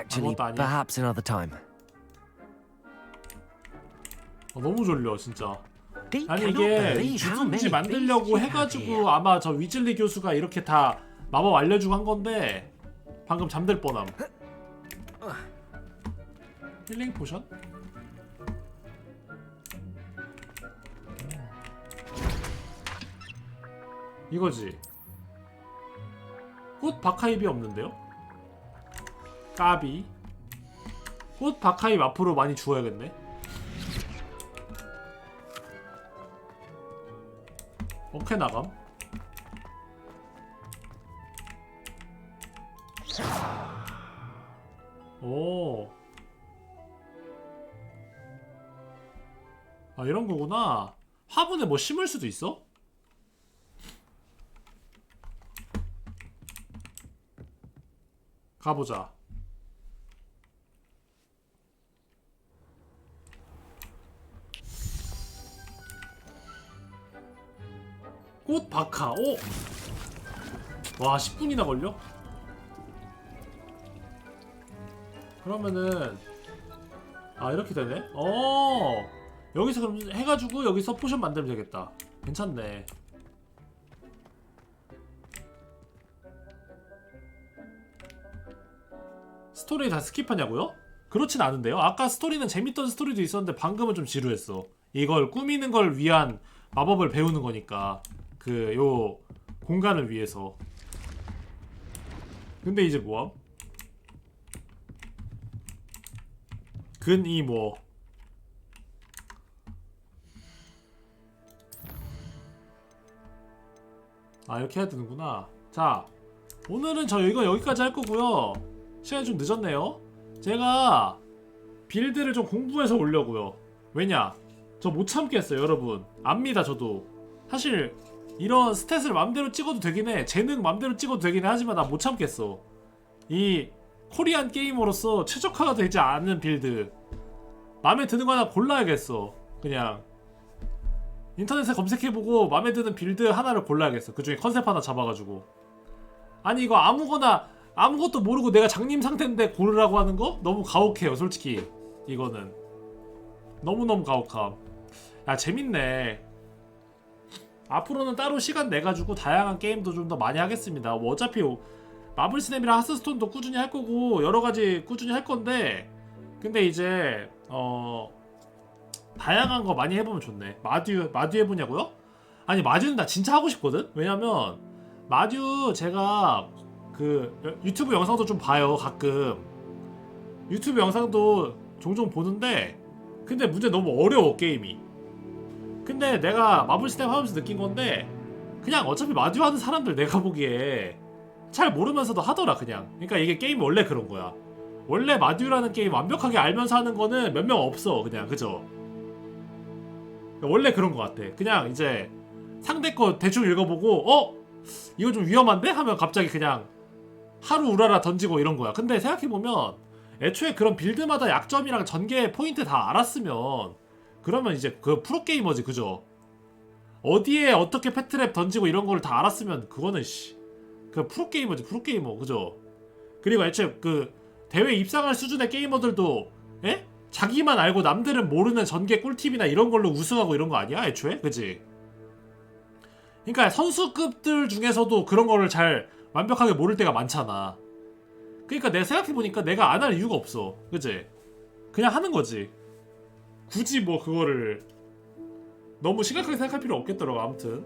Actually,
아무것도 아니야.
perhaps another time.
너무 졸려 진짜.
They
아니
cannot
이게
believe how
주둥지
many
만들려고
beasts you have
해가지고
here.
아마 저 위즐리 교수가 이렇게 다 마법 알려주고 한 건데 방금 잠들 뻔함. 힐링 포션? 이거지. 꽃 박하입이 없는데요? 까비. 꽃 박하입 앞으로 많이 주어야겠네. 오케이 나감. 오. 아 이런 거구나. 화분에 뭐 심을 수도 있어? 가보자. 꽃 박하. 오! 와 10분이나 걸려? 그러면은 아 이렇게 되네? 여기서 그럼 해가지고 여기서 포션 만들면 되겠다. 괜찮네. 스토리 다 스킵하냐고요? 그렇진 않은데요. 아까 스토리는 재밌던 스토리도 있었는데 방금은 좀 지루했어. 이걸 꾸미는 걸 위한 마법을 배우는 거니까 그 요 공간을 위해서. 근데 이제 뭐함? 근이 뭐 아 이렇게 해야 되는구나. 자 오늘은 저 이거 여기까지 할 거고요. 시간이 좀 늦었네요. 제가 빌드를 좀 공부해서 오려고요. 왜냐 저 못 참겠어요 여러분. 압니다 저도. 사실 이런 스탯을 맘대로 찍어도 되긴 해. 재능 맘대로 찍어도 되긴 해. 하지만 나 못 참겠어. 이 코리안 게이머로서 최적화가 되지 않은 빌드 맘에 드는 거 하나 골라야겠어. 그냥 인터넷에 검색해보고 맘에 드는 빌드 하나를 골라야겠어. 그 중에 컨셉 하나 잡아가지고. 아니 이거 아무것도 모르고 내가 장님 상태인데 고르라고 하는 거? 너무 가혹해요 솔직히. 이거는 너무너무 가혹함. 야 재밌네. 앞으로는 따로 시간 내가지고 다양한 게임도 좀 더 많이 하겠습니다. 뭐 어차피 마블 스냅이랑 하스스톤도 꾸준히 할 거고 여러가지 꾸준히 할 건데 근데 이제 다양한 거 많이 해보면 좋네. 마듀 해보냐고요? 아니 마듀는 나 진짜 하고 싶거든? 왜냐면 마듀 제가 그 유튜브 영상도 좀 봐요 가끔. 유튜브 영상도 종종 보는데 근데 문제 너무 어려워 게임이. 근데 내가 마블 스냅 하면서 느낀 건데 그냥 어차피 마듀 하는 사람들 내가 보기에 잘 모르면서도 하더라 그냥. 그러니까 이게 게임이 원래 그런 거야. 원래 마듀라는 게임 완벽하게 알면서 하는 거는 몇 명 없어 그냥. 그죠? 원래 그런 거 같아. 그냥 이제 상대 거 대충 읽어보고 이거 좀 위험한데? 하면 갑자기 그냥 하루 우라라 던지고 이런 거야. 근데 생각해보면 애초에 그런 빌드마다 약점이랑 전개 포인트 다 알았으면 그러면 이제 그 프로게이머지 그죠? 어디에 어떻게 패트랩 던지고 이런 거를 다 알았으면 그거는 그 프로게이머지 프로게이머 그죠? 그리고 애초에 그 대회 입상할 수준의 게이머들도 에? 자기만 알고 남들은 모르는 전개 꿀팁이나 이런 걸로 우승하고 이런 거 아니야 애초에? 그지? 그러니까 선수급들 중에서도 그런 거를 잘 완벽하게 모를 때가 많잖아. 그러니까 내가 생각해보니까 내가 안 할 이유가 없어. 그치? 그냥 하는 거지. 굳이 뭐 그거를 너무 심각하게 생각할 필요 없겠더라고. 아무튼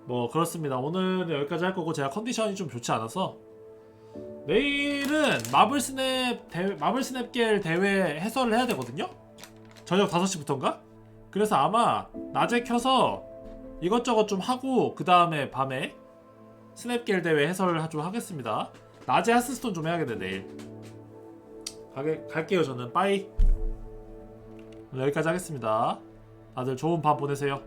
뭐 그렇습니다. 오늘은 여기까지 할 거고 제가 컨디션이 좀 좋지 않아서 내일은 마블 스냅겔 대회 해설을 해야 되거든요? 저녁 5시부터인가? 그래서 아마 낮에 켜서 이것저것 좀 하고 그 다음에 밤에 스냅겔 대회 해설을 좀 하겠습니다. 낮에 하스스톤 좀 해야겠네 내일. 갈게요 저는. 빠이. 여기까지 하겠습니다. 다들 좋은 밤 보내세요.